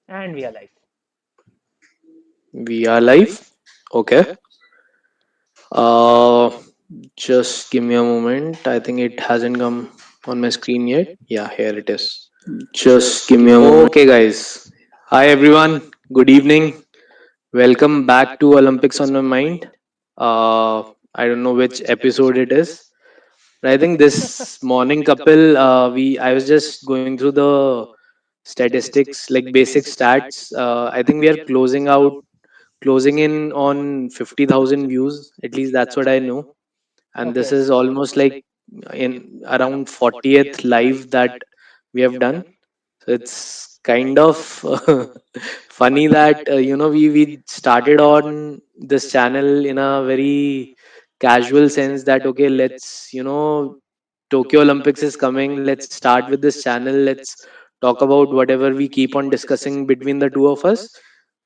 And we are live. We are live. Okay. Uh, just give me a moment. I think it hasn't come on my screen yet. Yeah, here it is. Just give me a moment. Okay, guys. Hi, everyone. Good evening. Welcome back to Olympics on My Mind. I don't know which episode it is, but I think this morning, couple, I was just going through the statistics, like basic stats. I think we are closing in on 50,000 views. At least that's what I know. And this Okay. is almost like in around 40th live that we have done. So it's kind of funny that we started on this channel in a very casual sense that okay, let's Tokyo Olympics is coming. Let's start with this channel. Let's talk about whatever we keep on discussing between the two of us,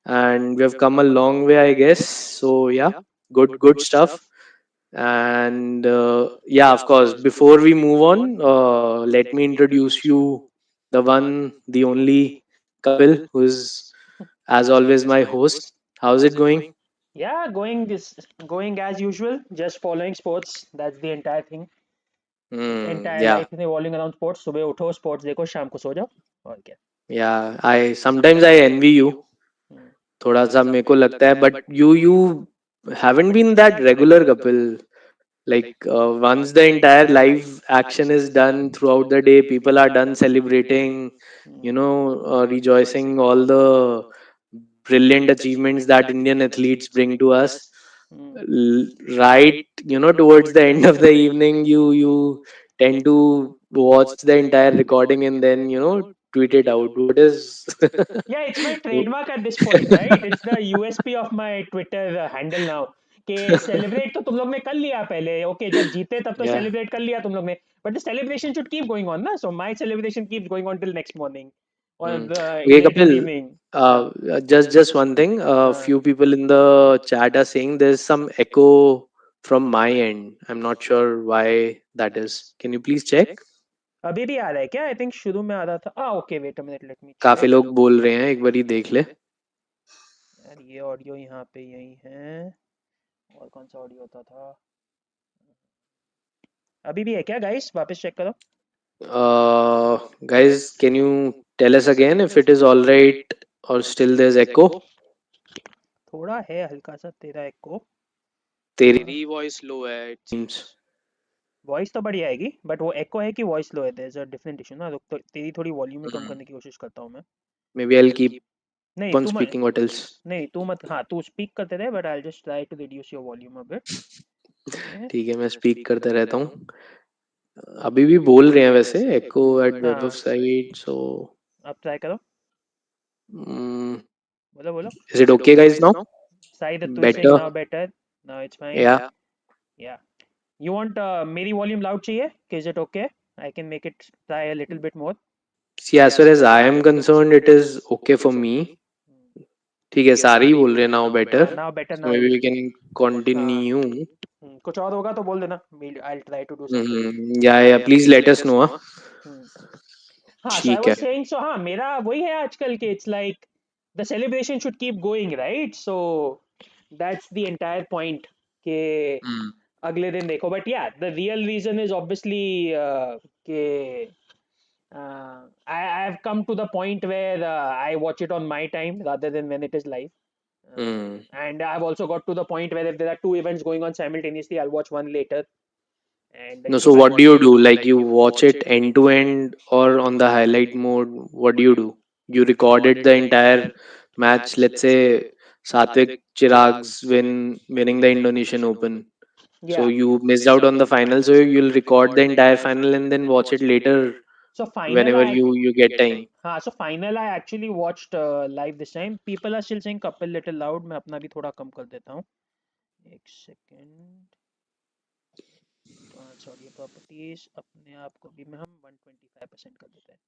and we have come a long way, I guess. So yeah, good stuff. And yeah, of course, before we move on, let me introduce you the one, the only couple who's as always my host. How's it going? Yeah, going as usual. Just following sports. That's the entire thing. Entire Yeah, life is revolving around sports. सुबह उठो, sports देखो, शाम को सो जाओ. और क्या? yeah, I sometimes I envy you. Hmm. थोड़ा सा मेरे को लगता है, but you haven't been that regular couple. Like once the entire live action is done throughout the day, people are done celebrating, rejoicing all the brilliant achievements that Indian athletes bring to us. Hmm. Right, towards the end of the evening, you tend to watch the entire recording and then tweet it out. What is Yeah, it's my trademark at this point, right? It's the USP of my Twitter handle now. कि celebrate तो तुम लोग ने कर लिया पहले, okay, जब जीते तब तो yeah. सेलिब्रेट कर लिया तुम लोग ने, but the celebration should keep going on ना, so my celebration keeps going on till next morning और Hmm. Okay, let in the Kapil. Evening. हाँ. Just one thing. A few people in the chat are saying there's some echo from my end. I'm not sure why that is. Can you please check? अभी भी आ रहा है क्या? I think शुरू में आ रहा था. Okay, wait a minute, let me काफी चेक. लोग बोल रहे हैं, एक बारी देख ले. यार ये ऑडियो यहाँ पे यही है, और कौन सा ऑडियो होता था? अभी भी है क्या गाइस? वापस चेक करो. Guys, can you tell us again if it is all right or still there's echo? थोड़ा है हल्का सा तेरा एको. तेरी वॉइस लो है, it seems. वॉइस तो बढ़िया आएगी, बट वो एको है कि वॉइस लो है, there is a different issue ना. रुक, तो तेरी थोड़ी वॉल्यूम ही कम Hmm. करने की कोशिश करता हूँ मैं. Maybe I'll keep नहीं on तू मत, speaking. What else? नहीं तू मत, हाँ तू स्पीक करते रहे, but I just try to reduce your volume a bit. Okay. ठीक है, मैं स्पीक करता रहता हूँ. अभी भी बोल रहे हैं वैसे echo at web of हाँ, site. So अब ट्राई करो. mm, बोलो बोलो. is it okay, guys? Now शायद तू is saying better. Now better. Now it's fine. Yeah. या. You want मेरी वॉल्यूम लाउड चाहिए? Is it okay? I can make it try a little bit more. See, as far as I am concerned, it is okay for me. ठीक है, सारे ही बोल रहे हैं now better. हाँ, now better, So now maybe we better. can हाँ. continue. कुछ और होगा तो बोल देना. I'll try to do something. Yeah, yeah. Please let us know. हाँ. हम्म. हाँ, so I ठीक है. was saying, so हाँ मेरा वही है आजकल के, it's like the celebration should keep going, right? So that's the entire point कि Hmm. अगले दिन देखो. But yeah, the real reason is obviously कि I have come to the point where I watch it on my time rather than when it is live. Hmm. And I've also got to the point where if there are two events going on simultaneously, I'll watch one later and No, keep so my. what do you do? Like you watch it end to end or on the highlight mode? What do? You recorded the entire match. Let's say Satvik Chirag's winning the Indonesian Open. So Yeah. you missed out on the final, so you'll record the entire final and then watch it later So final, whenever you get time. so final I actually watched live this time. People are still saying couple little loud. मैं अपना भी थोड़ा कम कर देता हूँ. एक second. Audio properties अपने आप को भी में हम 125% कर देते हैं.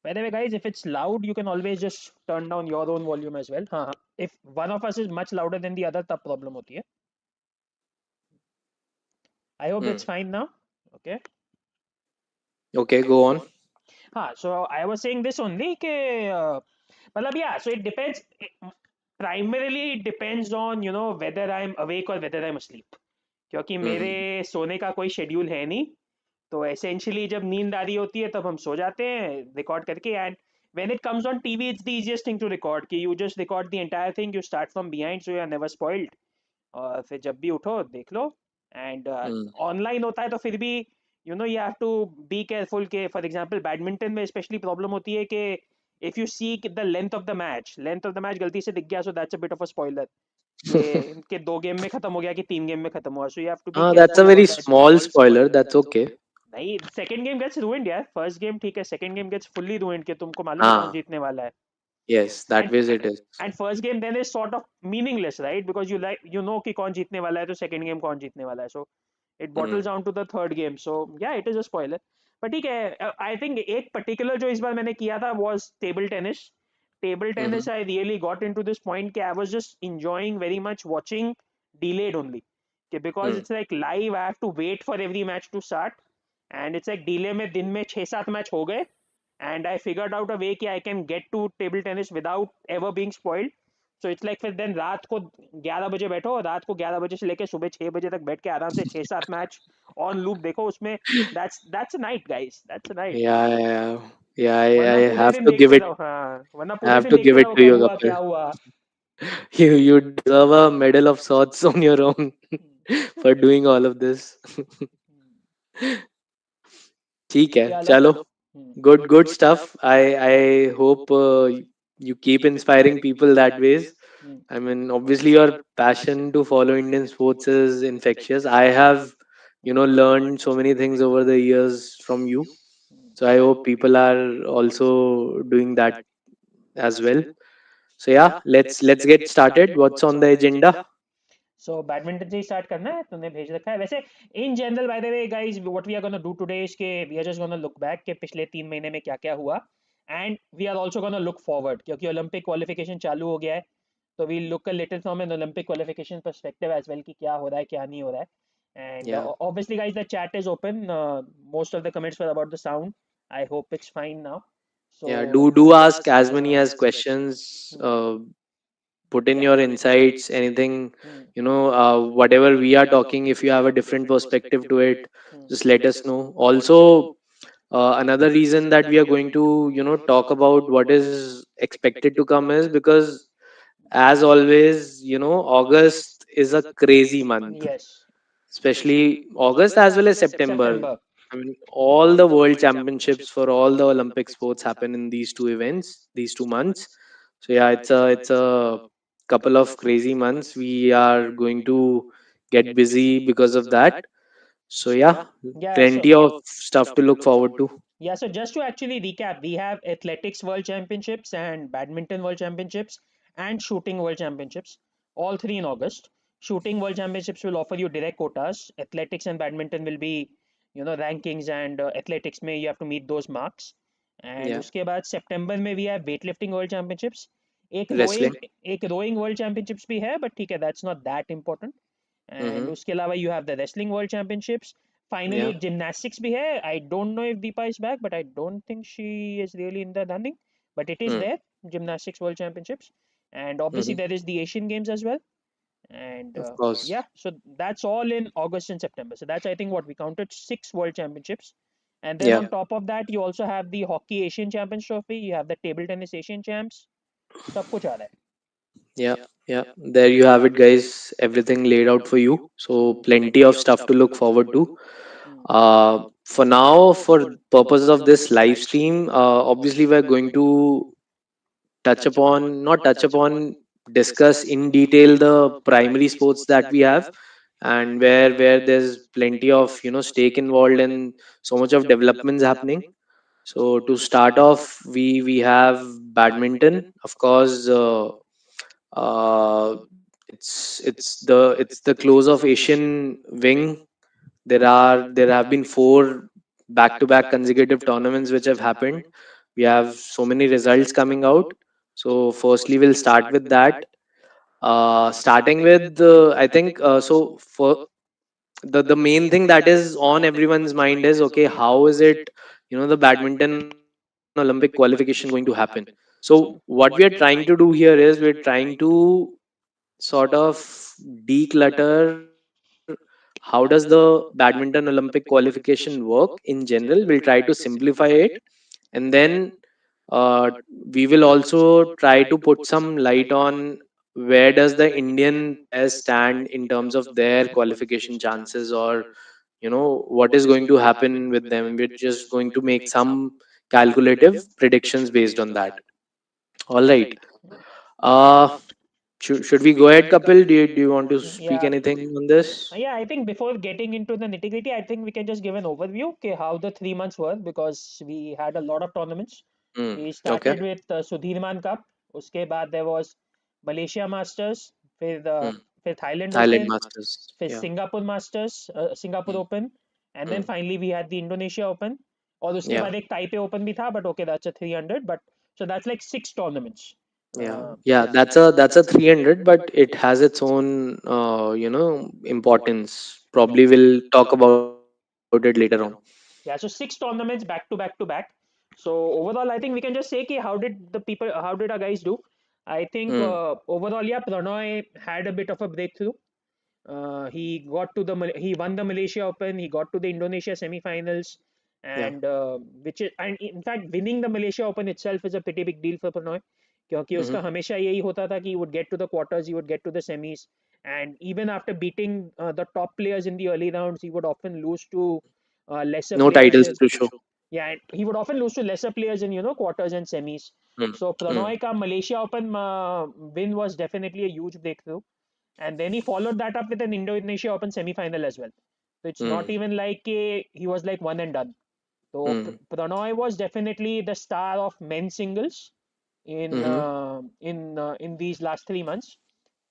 By the way, guys, if it's loud, you can always just turn down your own volume as well. हाँ हाँ. If one of us is much louder than the other, तब problem होती है. I hope Hmm. that's fine now. Okay. Okay, go on. हाँ, so I was saying this only कि मतलब yeah, so it depends. Primarily it depends on whether I'm awake or whether I'm asleep. क्योंकि मेरे Hmm. सोने का कोई schedule है नहीं. तो एसेंशियली जब नींद आ रही होती है तब हम सो जाते हैं रिकॉर्ड करके. And when it comes on TV, it's the easiest thing to record. कि you just record the entire thing, you start from behind, so you are never spoiled. और फिर जब भी उठो देख लो. And Hmm. ऑनलाइन होता है तो फिर भी you have to be careful. के फॉर एग्जांपल बैडमिंटन में स्पेशली प्रॉब्लम होती है कि if you see the length of the match गलती से दिख गया, so that's a bit of a spoiler. के 2 गेम में खत्म हो गया कि 3 गेम में खत्म हुआ, so you have to be That's a careful very about that. small spoiler. That's okay. नहीं, सेकंड गेम गेट्स रूइंड यार. फर्स्ट गेम ठीक है, second game gets fully ruined कि तुमको मालूम है कौन Ah, जीतने वाला है. yes, that and ways it is. and first game then is sort of meaningless, right? Because you know कि कौन जीतने वाला है, तो second game कौन जीतने वाला है. So it bottles Hmm. down to the third game. So yeah, it is a spoiler. पर ठीक है. I think एक particular जो इस बार मैंने किया था was table tennis. Table tennis, Hmm. I really got into this point कि I was just enjoying very much watching delayed only. Because Hmm. it's like live, I have to wait for every match to start. And it's like delay में दिन में 6-7 match हो गए. And I figured out a way कि I can get to table tennis without ever being spoiled. So it's like फिर then रात को 11 बजे बैठो, रात को 11 बजे से लेके सुबह 6 बजे तक बैठ के आराम से 6-7 मैच ऑन लूप देखो उसमें. that's a night, guys. That's a night. Yeah, yeah, yeah. Yeah, वरना I पूरे have दिन to give देखते it. रहो. हाँ, वरना I पूरे have दिन to give देखते it रहो to क्या you, हुआ क्या Kapil. हुआ. You deserve a medal of sorts on your own for doing all of this. ठीक है, चलो. चलो. हम्म. Good stuff. I hope you keep inspiring people that ways. Hmm. I mean, obviously your passion to follow Indian sports is infectious. I have, learned so many things over the years from you. So I hope people are also doing that as well. So yeah, let's get started. What's on the agenda? So badminton से ही start करना है, तुमने भेज रखा है वैसे. In general by the way guys, what we are gonna do today is के we are just gonna look back के पिछले 3 महीने में क्या क्या हुआ. And we are also gonna look forward क्योंकि ओलंपिक क्वालिफिकेशन चालू हो गया है. तो we look a little from an Olympic qualification perspective as well कि क्या हो रहा है क्या नहीं हो रहा है. And Yeah. obviously guys, the chat is open. Most of the comments were about the sound. I hope it's fine now. So Yeah, do ask as many as questions. Put in your insights, anything, hmm. whatever we are talking. If you have a different perspective to it, Hmm. just let us know. Also, another reason that we are going to, talk about what is expected to come is because, as always, August is a crazy month, Yes. especially August as well as September. September. I mean, all the world championships for all the Olympic sports happen in these two events, these 2 months. So yeah, it's a couple of crazy months. We are going to get busy because of that. So yeah, Yeah, so plenty of stuff to look forward to. yeah, so just to actually recap, we have athletics world championships and badminton world championships and shooting world championships, all three in August. Shooting world championships will offer you direct quotas. Athletics and badminton will be, rankings, and athletics may you have to meet those marks. And Yeah, उसके बाद सितंबर में we have weightlifting world championships. एक rowing wrestling. एक rowing world championships भी है, but ठीक है, that's not that important. And Mm-hmm. उसके अलावा you have the wrestling world championships. Finally Yeah. एक जिमनास्टिक्स भी है. I don't know if Deepa is back, but I don't think she is really in the running, but it is Mm. There. Gymnastics world championships. And obviously Mm-hmm. There is the Asian Games as well. And Of course. yeah, so that's all in August and September. So that's, I think, what we counted, 6 world championships. And then Yeah. on top of that, you also have the hockey Asian Champions Trophy. You have the table tennis Asian Champs. सब कुछ आ रहा Yeah, yeah. There you have it, guys. Everything laid out for you. So plenty of stuff to look forward to. For now, for purposes of this live stream, obviously we're going to touch upon, not touch upon, discuss in detail the primary sports that we have, and where there's plenty of stake involved and so much of developments happening. So to start off, we have badminton, of course. Uh, it's the close of Asian wing. There have been four back-to-back consecutive tournaments which have happened. We have so many results coming out. So firstly, we'll start with that. Starting with I think so for the main thing that is on everyone's mind is, okay, how is it, the badminton Olympic qualification going to happen? So what we are trying to do here is we're trying to sort of declutter how does the badminton Olympic qualification work in general. We'll try to simplify it, and then uh, we will also try to put some light on where does the Indian players stand in terms of their qualification chances, or what is going to happen with them. We're just going to make some calculative predictions based on that. All right. uh should we go ahead, Kapil? Do you want to speak Yeah. anything on this? Yeah, I think before getting into the nitty-gritty, I think we can just give an overview, okay, how the 3 months were, because we had a lot of tournaments. We Okay. started with Sudhirman Cup, उसके बाद there was Malaysia Masters, फिर Hmm. फिर Thailand Thailand Open, Masters. फिर Yeah. Singapore Masters, Singapore Hmm. Open, and then Hmm. finally we had the Indonesia Open, और उसके Yeah. बाद एक Taipei Open भी था, but okay, that's a 300, but so that's like 6 tournaments. Yeah. Uh, Yeah. That's a 300, but it has its own importance. Probably we'll talk about it later on. Yeah, so 6 tournaments back to back to back. So overall, I think we can just say ki how did our guys do? I think Hmm. overall, yeah, Pranoy had a bit of a breakthrough. He won the Malaysia Open. He got to the Indonesia semi-finals, Yeah. and and in fact winning the Malaysia Open itself is a pretty big deal for Pranoy, क्योंकि Hmm. उसका हमेशा यही होता था कि he would get to the quarters, he would get to the semis, and even after beating the top players in the early rounds, he would often lose to lesser No players. titles to show. Yeah, and he would often lose to lesser players in quarters and semis. Hmm. So Hmm. Pranoy ka Malaysia Open win was definitely a huge breakthrough, and then he followed that up with an Indonesia Open semi-final as well. So it's not Hmm. even like he was like one and done. So Hmm. Pranoy was definitely the star of men's singles Hmm. in these last 3 months.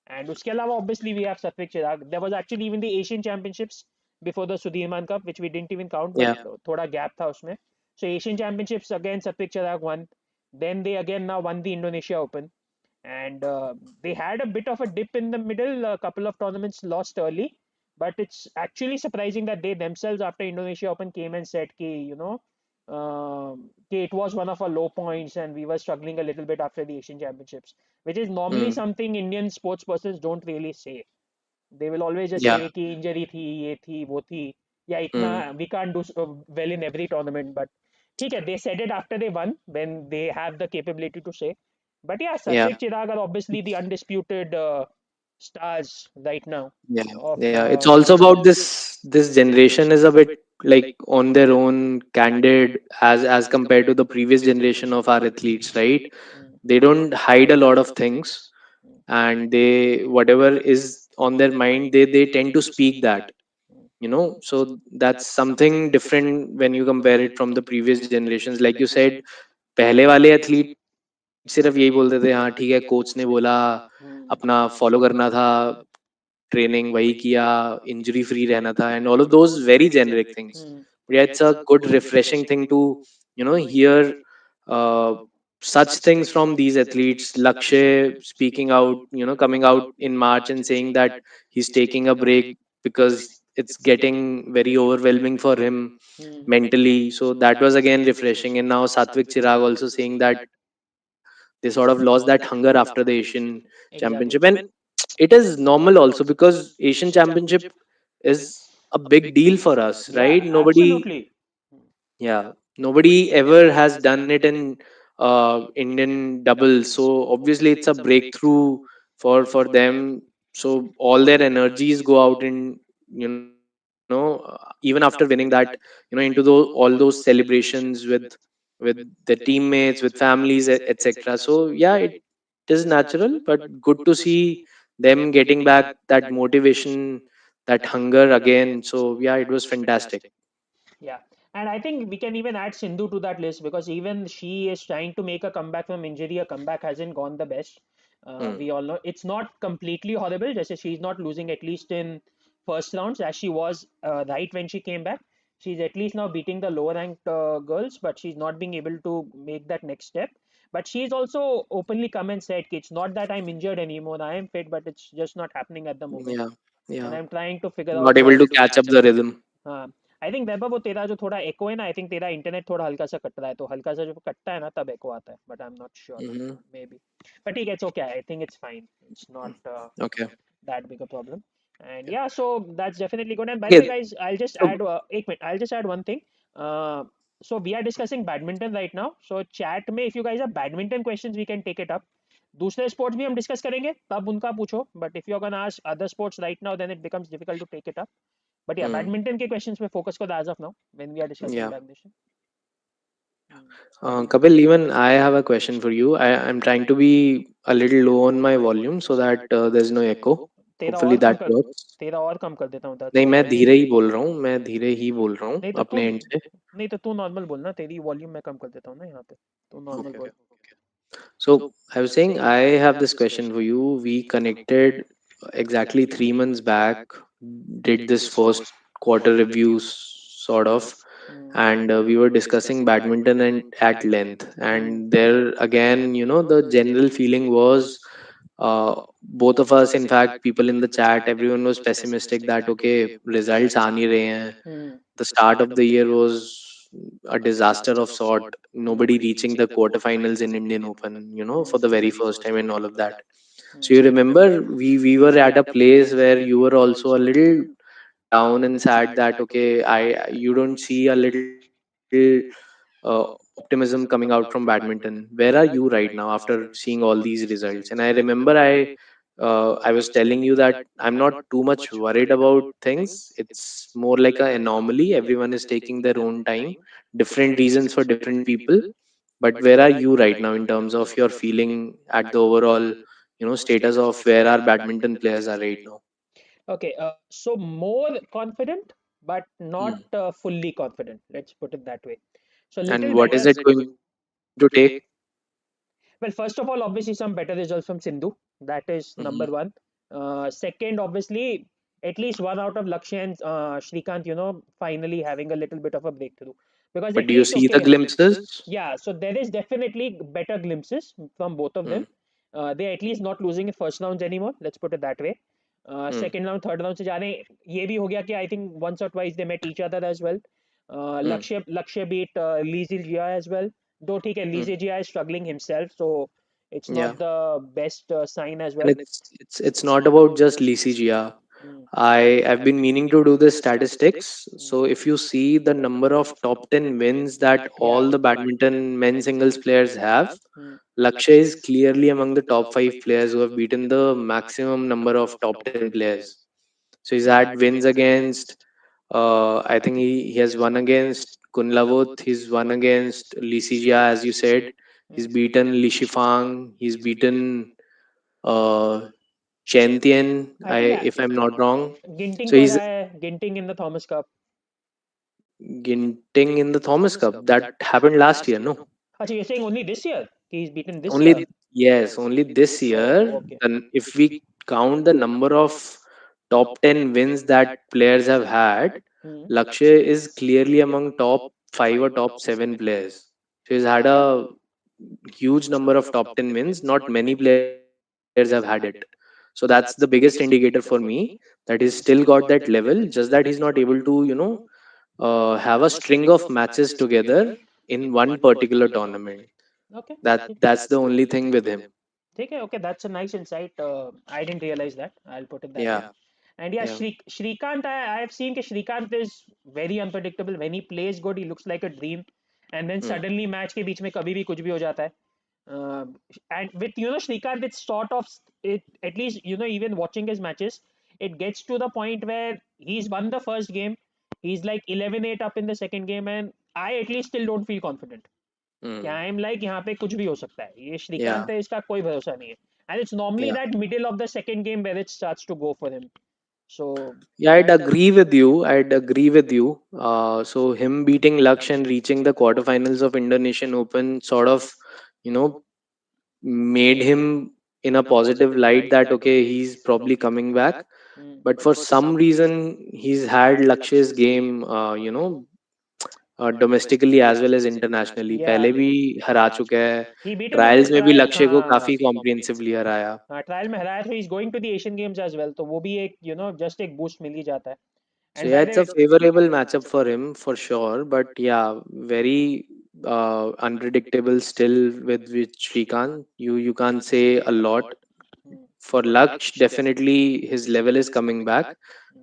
And उसके अलावा obviously we have Satvik Chirag. There was actually even the Asian Championships before the Sudhirman Cup, which we didn't even count, but Yeah. थोड़ा gap था उसमें. So Asian Championships again Satvik Chirag won. Then they again now won the Indonesia Open, and they had a bit of a dip in the middle. A couple of tournaments lost early, but it's actually surprising that they themselves after Indonesia Open came and said कि कि it was one of our low points and we were struggling a little bit after the Asian Championships, which is normally Hmm. something Indian sports persons don't really say. They will always just Yeah. say कि injury थी, ये थी, वो थी, या इतना Hmm. we can't do well in every tournament, but ठीक है, they said it after they won when they have the capability to say. But yeah, Yeah. Satvik Chirag are obviously the undisputed stars right now Yeah. of Yeah. It's also about this generation is a bit like on their own candid as compared to the previous generation of our athletes, right? mm, They don't hide a lot of things, and they whatever is on their mind, they tend to speak that. So that's something different when you compare it from the previous generations. Like you said, पहले वाले athlete सिर्फ यही बोलते थे, हाँ ठीक है, coach ने बोला, अपना फॉलो करना था, ट्रेनिंग वही किया, इंजरी फ्री रहना था, and all of those very generic things. mm, But yeah, it's a good refreshing thing to hear uh, such things from these athletes. Lakshay speaking out, coming out in March and saying that he's taking a break because it's getting very overwhelming for him mm, mentally. So that was again refreshing. And now Satvik Chirag also saying that they sort of lost that hunger after the Asian Championship. And exactly. it is normal also because Asian Championship is a big deal for us, right? Yeah, absolutely. Yeah, nobody ever has done it in Indian doubles. So obviously it's a breakthrough for them. So all their energies go out in, even after winning that, into all those celebrations with the teammates, with families, etc. So yeah, it is natural, but good to see them getting back that motivation, that hunger again. So yeah, it was fantastic. Yeah, and I think we can even add Sindhu to that list because even she is trying to make a comeback from injury. A comeback hasn't gone the best. Hmm. We all know it's not completely horrible. Just she's not losing at least in first rounds as she was right when she came back. She's at least now beating the lower ranked girls, but she's not being able to make that next step. But she's also openly come and said, "It's not that I'm injured anymore. I am fit, but it's just not happening at the moment, Yeah, and yeah. I'm trying to figure out Not able to catch up the rhythm. uh, I think Vaibhav वो तेरा जो थोड़ा एको है ना, I think तेरा internet थोड़ा हल्का सा कट रहा है, तो हल्का सा जो कटता है ना तब एको आता है, but I am not sure, Mm-hmm. May be, but ठीक है, it's okay, I think it's fine, it's not Okay. that big a problem. And yeah, so that's definitely good. And by the Okay. way, guys, I'll just So, add एक minute, I'll just add one thing. So we are discussing badminton right now. So chat में if you guys have badminton questions, we can take it up. दूसरे sports भी हम discuss करेंगे, तब उनका पूछो, but if you can ask other sports right now then it becomes difficult to take it up, but या mm, badminton के questions पे फोकस करो as of now when we are discussing yeah. Badminton. Kapil, even I have a question for you. I'm trying to be a little low on my volume so that there's no echo. तेरा Hopefully और कम that कर, works. तेरा और कम कर देता हूँ, that's नहीं, fine, मैं राइट? धीरे ही बोल रहा हूँ, मैं धीरे ही बोल रहा हूँ नहीं तो तू, अपने एंड से. नहीं तो तू नॉर्मल बोलना, तेरी वॉल्यूम मैं कम कर देता हूँ ना यहाँ पे, तू नॉर्मल Okay. बोल. So I was saying I have this question for you. We connected exactly 3 months back, did this first quarter review sort of, Hmm. and we were discussing badminton and at length. And there again, the general feeling was both of us, in fact, people in the chat, everyone was pessimistic that okay, results aa nahi rahe hain. Hmm. The start of the year was a disaster of sort. Nobody reaching the quarterfinals in Indian Open, for the very first time and all of that. So you remember we were at a place where you were also a little down and sad that okay, I you don't see a little optimism coming out from badminton. Where are you right now after seeing all these results? And I remember I was telling you that I'm not too much worried about things. It's more like an anomaly. Everyone is taking their own time, different reasons for different people. But where are you right now in terms of your feeling at the overall, status of where our badminton players are right now? Okay, so more confident, but not Hmm. fully confident. Let's put it that way. So And little what is better. it going to take? Well, first of all, obviously some better results from Sindhu. That is number Mhm. one. Second, obviously, at least one out of Lakshya and Shrikant, finally having a little bit of a breakthrough. Because But at do you least, see the okay, glimpses? yeah, so there is definitely better glimpses from both of them. Hmm. They're at least not losing in first rounds anymore. Let's put it that way. Hmm. Second round, third round से जा रहे हैं. ये भी हो गया कि I think once or twice they met each other as well. Hmm. Lakshya beat Lizzie Jia as well. Though ठीक है, Hmm. Lizzie Jia is struggling himself, so it's Yeah. not the best sign as And well. it's not about just Lycia. Mm. I've been meaning to do this statistics. So if you see the number of top 10 wins that all the badminton men singles players have, Mm. Lakshay is clearly among the top 5 players who have beaten the maximum number of top 10 players. So he's had wins against I think he has won against Kunlavut, he's won against Lisija, as you said. He's beaten Lishifang, he's beaten uh, Chen Tian, I think if I'm not wrong. Ginting So को he's हराया है, Ginting in the Thomas Cup. Ginting in the Thomas Cup. That happened last year, no? अच्छा, you're saying only this year? He's beaten this year? Only, yes, only this Oh, year. okay. Then if we count the number of top 10 wins that players have had, Hmm. Lakshay is clearly among top 5 or top 7 players. So he's had a huge number of top 10 wins. Not many players have had it. So that's the biggest indicator for me that he's still got that level, just that he's not able to, have a string of matches together in one particular tournament. Okay. That's the only thing with him. ठीक है, okay, that's a nice insight. I didn't realize that. I'll put it that way. Yeah, And yeah, yeah. Shrikant, I have seen that Shrikant is very unpredictable. When he plays good, he looks like a dream. And then Hmm. suddenly match के बीच में कभी भी कुछ भी हो जाता है. Uh, and with Shrikant, it's sort of it, at least even watching his matches, it gets to the point where he's won the first game, he's like 11-8 up in the second game, and I at least still don't feel confident. कि Hmm. I am like यहाँ पे कुछ भी हो सकता है, ये Shrikant Yeah, है, इसका कोई भरोसा नहीं है. And it's normally yeah. That middle of the second game where it starts to go for him. So Yeah, I'd agree with you. I'd agree with you. So him beating Laksh and reaching the quarterfinals of Indonesian Open sort of, you know, made him in a positive light that okay, he's probably coming back. But for some reason, he's had Laksh's game, domestically as well as internationally. या पहले भी हरा चुका है. ही beat him in trials में भी trial, लक्ष्य को हाँ काफी कॉम्प्रिहेंसिवली हराया. हाँ ट्रायल में हराया, तो he is going to the Asian Games as well, तो वो भी एक जस्ट एक बूस्ट मिल ही जाता है. So And yeah, by the it's a way, favorable matchup for him for sure. But yeah, very unpredictable still with Shrikant. You can't say a lot. hmm, For Laksh, definitely his level is coming back.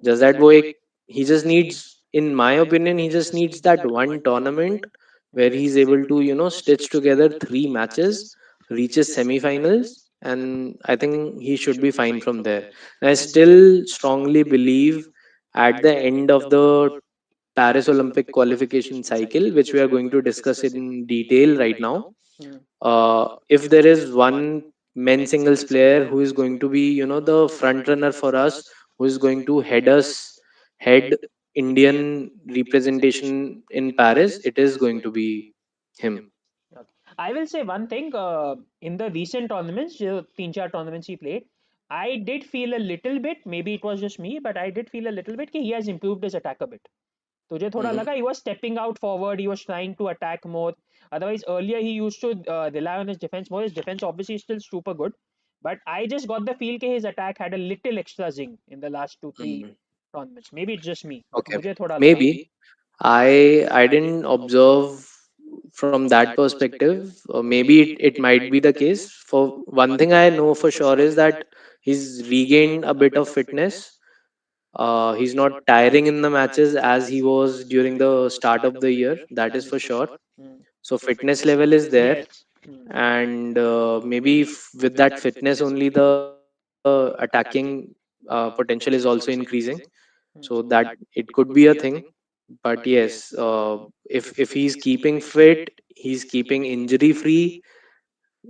Just that boy, he just needs, in my opinion, he just needs that one tournament where he's able to, stitch together three matches, reaches semifinals, and I think he should be fine from there. And I still strongly believe at the end of the Paris Olympic qualification cycle, which we are going to discuss in detail right now, hmm, if there is one men singles player who is going to be, the front runner for us, who is going to head Indian representation in Paris, it is going to be him. okay. I will say one thing. In the recent tournaments, तीन चार tournaments he played, I did feel a little bit. Maybe it was just me, but I did feel a little bit कि he has improved his attack a bit. तुझे थोड़ा Hmm. लगा he was stepping out forward, he was trying to attack more. Otherwise, earlier he used to rely on his defense more. His defense obviously is still super good, but I just got the feel कि his attack had a little extra zing in the last two three Hmm. tournaments. Maybe it's just me, but Okay, मुझे थोड़ा लगा. maybe I didn't observe from that perspective. Maybe it might be the case. For one thing I know for sure is that he's regained a bit of fitness. He's not tiring in the matches as he was during the start of the year. That is for sure. Hmm. So fitness level is there, Yes. Hmm. and maybe with that fitness only the attacking potential is also increasing. So Hmm. that it could be a thing. But yes, if he's keeping fit, he's keeping injury free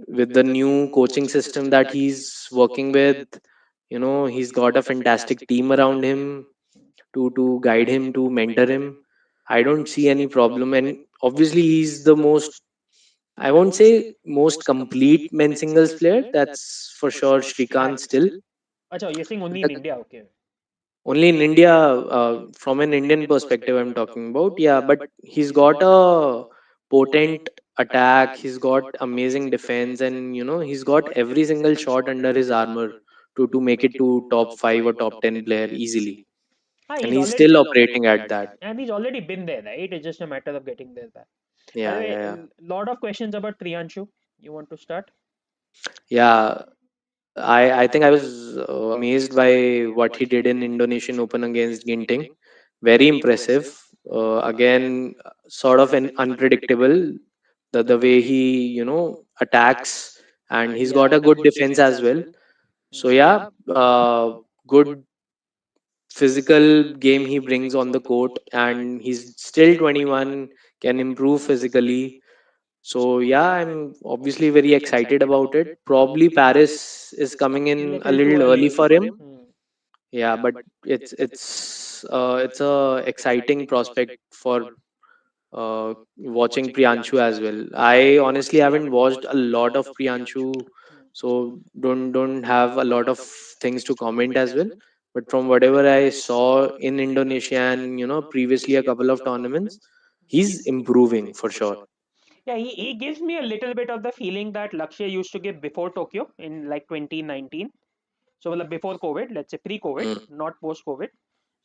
with the new coaching system that he's working with. He's got a fantastic team around him to guide him, to mentor him. I don't see any problem, and obviously he's the most, I won't say most complete men singles player. That's for sure Shrikant still. अच्छा, you're saying only in The India, okay. only in India, from an Indian perspective, I'm talking about. Yeah, but he's got a potent attack. He's got amazing defense, and he's got every single shot under his armor to make it to top five or top 10 player easily. Ah, And he's he's already still operating at that. and he's already been there, right? It's just a matter of getting there back. By the Yeah, way, yeah, a yeah. lot of questions about Priyanshu. You want to start? Yeah, I think I was amazed by what he did in Indonesian Open against Ginting. Very impressive. Again, sort of an unpredictable, the way he attacks, and he's got a good defense as well. So yeah, uh, good physical game he brings on the court, and he's still 21, can improve physically. So yeah, I'm obviously very excited about it. Probably Paris is coming in a Little too little early early. for him. Hmm. Yeah, but it's a exciting prospect for watching Priyanshu as well. I honestly haven't watched a lot of Priyanshu, so don't have a lot of things to comment as well. But from whatever I saw in Indonesia and previously a couple of tournaments, he's improving for sure. Yeah, he gives me a little bit of the feeling that Lakshya used to give before Tokyo in like 2019. So मतलब before COVID, let's say pre-COVID, Mm. not post-COVID.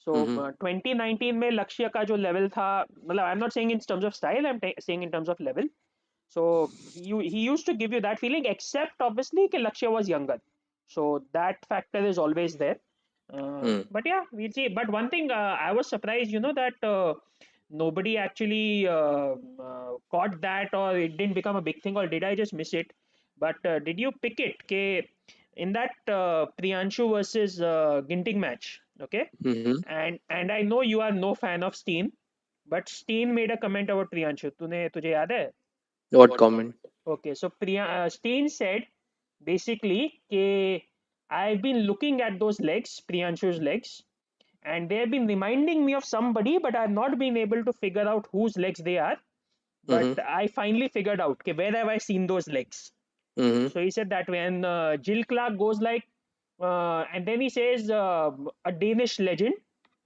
So Mm-hmm. 2019 में लक्ष्य का जो level था, मतलब I'm not saying in terms of style, saying in terms of level. So he used to give you that feeling, except obviously कि Lakshya was younger. So that factor is always there. Mm. But yeah, we'll see. But one thing I was surprised, that nobody actually caught that, or it didn't become a big thing, or did I just miss it? But did you pick it? Ke in that Priyanshu versus Ginting match, okay? Mm-hmm. And I know you are no fan of Steen, but Steen made a comment about Priyanshu. तुझे याद है? What comment? Okay, so Steen said basically कि I've been looking at those legs, Priyanshu's legs, and they have been reminding me of somebody, but I've not been able to figure out whose legs they are. But Mm-hmm. I finally figured out, okay, where have I seen those legs? Mm-hmm. So he said that when Jill Clark goes like, and then he says a Danish legend,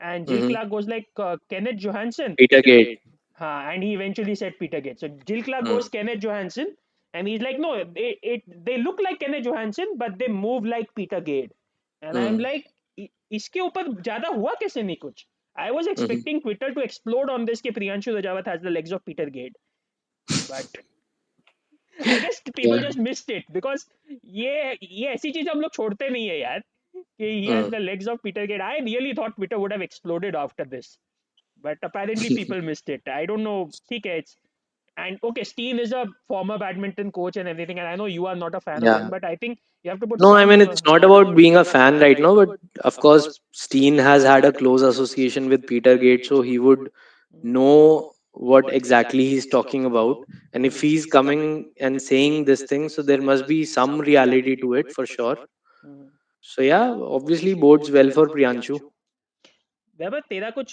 and Jill Mm-hmm. Clark goes like Kenneth Johansson, Peter Gate. and he eventually said Peter Gates. So Jill Clark Mm. goes Kenneth Johansson, and he's like, no, they look like Kenneth Johansson, but they move like Peter Gate. And I'm Mm. like, इसके ऊपर ज्यादा हुआ कैसे नहीं कुछ? I was Mhm. expecting Twitter to explode on this कि Priyanshu Rajawat has the legs of Peter Gade, but I guess Yeah. people just missed it because ये ऐसी चीज हम लोग छोड़ते नहीं है यार कि he has Mm. the legs of Peter Gade. I really thought Twitter would have exploded after this, but apparently people missed it. I don't know. ठीक है, it's and okay, Steen is a former badminton coach and everything, and I know you are not a fan of Yeah. him, but I think you have to put No, I some. mean, it's not about being a fan right now, but of course, Steen has had a close association with Peter Gates, so he would know what exactly he's talking about. And if he's coming and saying this thing, so there must be some reality to it for sure. Hmm. So yeah, obviously bodes well for Priyanshu. वैभव तेरा कुछ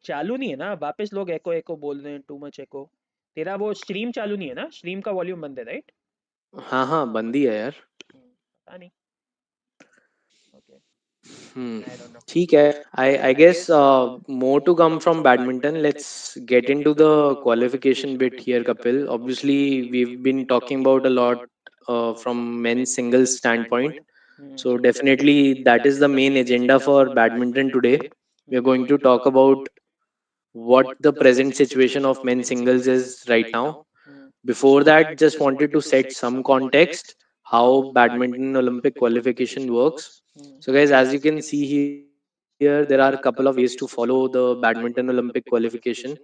चालू नहीं है ना, वापस लोग एको एको बोल रहे हैं, टू मच एको। तेरा वो स्ट्रीम चालू नहीं है ना, स्ट्रीम का वॉल्यूम बंद है, राइट? हाँ हाँ बंदी है यार. पता नहीं। Okay, Hmm. I don't no. ठीक है. I guess more to come from badminton. Let's get into the qualification bit here, Kapil. Obviously, we've been talking about a lot from men's singles standpoint. So definitely that is the main agenda for badminton today. We are going to talk about what the present situation of men's singles is right now. Before that, just wanted to set some context how badminton Olympic qualification works. So, guys, as you can see here, there are a couple of ways to follow the badminton Olympic qualification.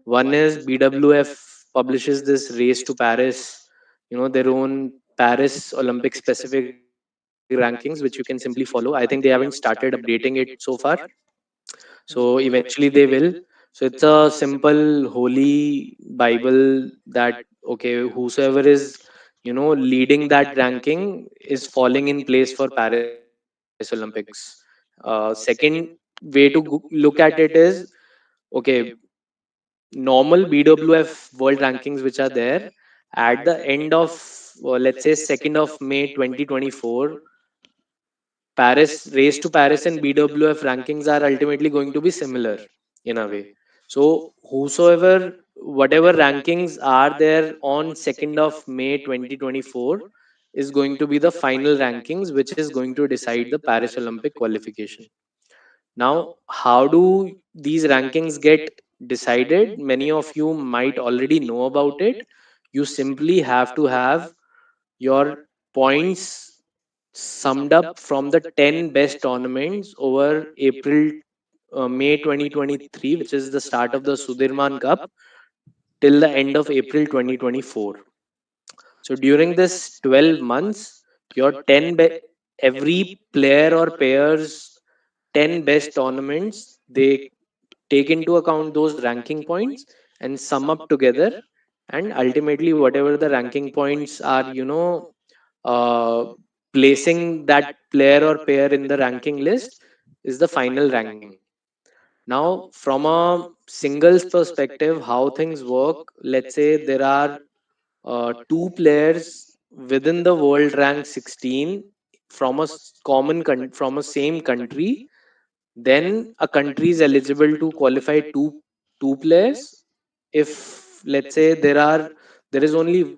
One is BWF publishes this race to Paris, their own Paris Olympic specific rankings, which you can simply follow. I think they haven't started updating it so far. So eventually they will. So it's a simple holy Bible that, okay, whosoever is leading that ranking is falling in place for Paris Olympics. Second way to look at it is, okay, normal BWF world rankings which are there at the end of, let's say, 2nd of May 2024, Paris race to Paris and BWF rankings are ultimately going to be similar in a way. So whosoever whatever rankings are there on 2nd of May 2024 is going to be the final rankings which is going to decide the Paris Olympic qualification. Now, how do these rankings get decided? Many of you might already know about it. You simply have to have your points summed up from the 10 best tournaments over May 2023, which is the start of the Sudirman Cup, till the end of April 2024. So during this 12 months, your every player or pairs 10 best tournaments, they take into account those ranking points and sum up together, and ultimately whatever the ranking points are, uh, placing that player or pair in the ranking list is the final ranking. Now from a singles perspective, how things work, let's say there are two players within the world rank 16 from a from a same country, then a country is eligible to qualify two players. If let's say there is only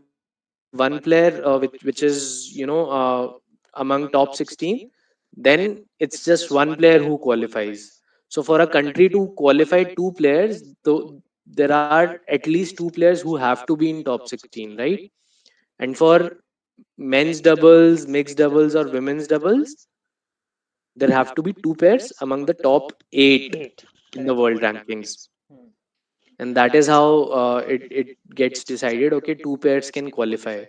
one player which is among top 16, then it's just one player who qualifies. So for a country to qualify two players, there are at least two players who have to be in top 16, right? And for men's doubles, mixed doubles, or women's doubles, there have to be two pairs among the top 8 8, in the correct. world rankings. Hmm. And that is how it gets decided. Okay, two pairs can qualify.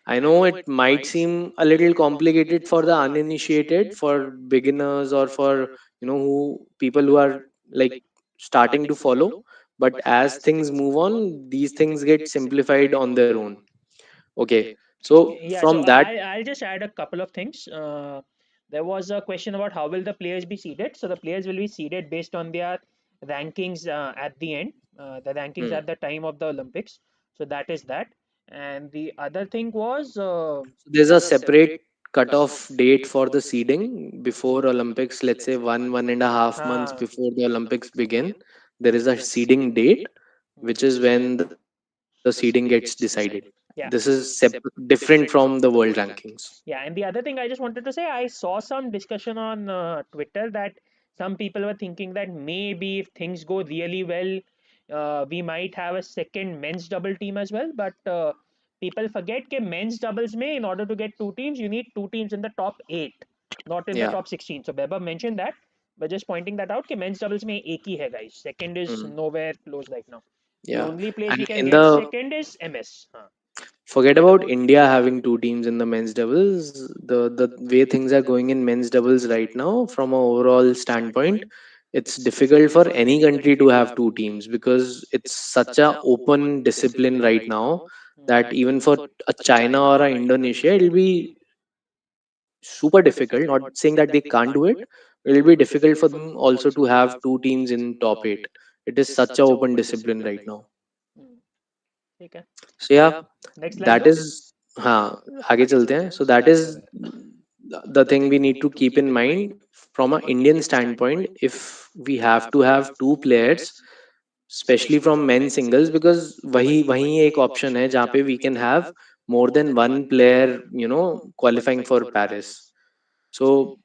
I know it might seem a little complicated for the uninitiated, for beginners, or for who people who are like starting to follow, but as things move on, these things get simplified on their own. Okay, so Yeah, so from that. I'll just add a couple of things. There was a question about how will the players be seeded. So the players will be seeded based on their rankings at the end, the rankings Hmm. at the time of the Olympics. So that is that. And the other thing was, So there's a separate cutoff date for the seeding before Olympics. Let's say 1.5 months before the Olympics begin, there is a seeding date, which is when the seeding gets decided. This is yeah. different from the world rankings. Yeah, and the other thing I just wanted to say, I saw some discussion on Twitter that some people were thinking that maybe if things go really well, we might have a second men's double team as well. But people forget that men's doubles may, in order to get two teams, you need two teams in the top 8, not in the Yeah. top 16. So Beba mentioned that, but just pointing that out, that men's doubles में एक ही है guys. Second is Mm. nowhere close right now. The Yeah. only place we And can in get the second is MS. हाँ. forget about India having two teams in the men's doubles. The way things are going in men's doubles right now, from an overall standpoint, it's difficult for any country to have two teams because it's such a open discipline right now that even for a China or a Indonesia, it'll be super difficult. Not saying that they can't do it, it'll be difficult for them also to have two teams in top eight. It is such a open discipline right now. Hmm. ठीक है. So yeah, Next slide that दो. is हाँ आगे चलते हैं. So that is the thing we need to keep in mind from an Indian standpoint. If we have to have two players, especially from men singles, because वही वही एक option है जहाँ पे we can have more than one player, qualifying for Paris. So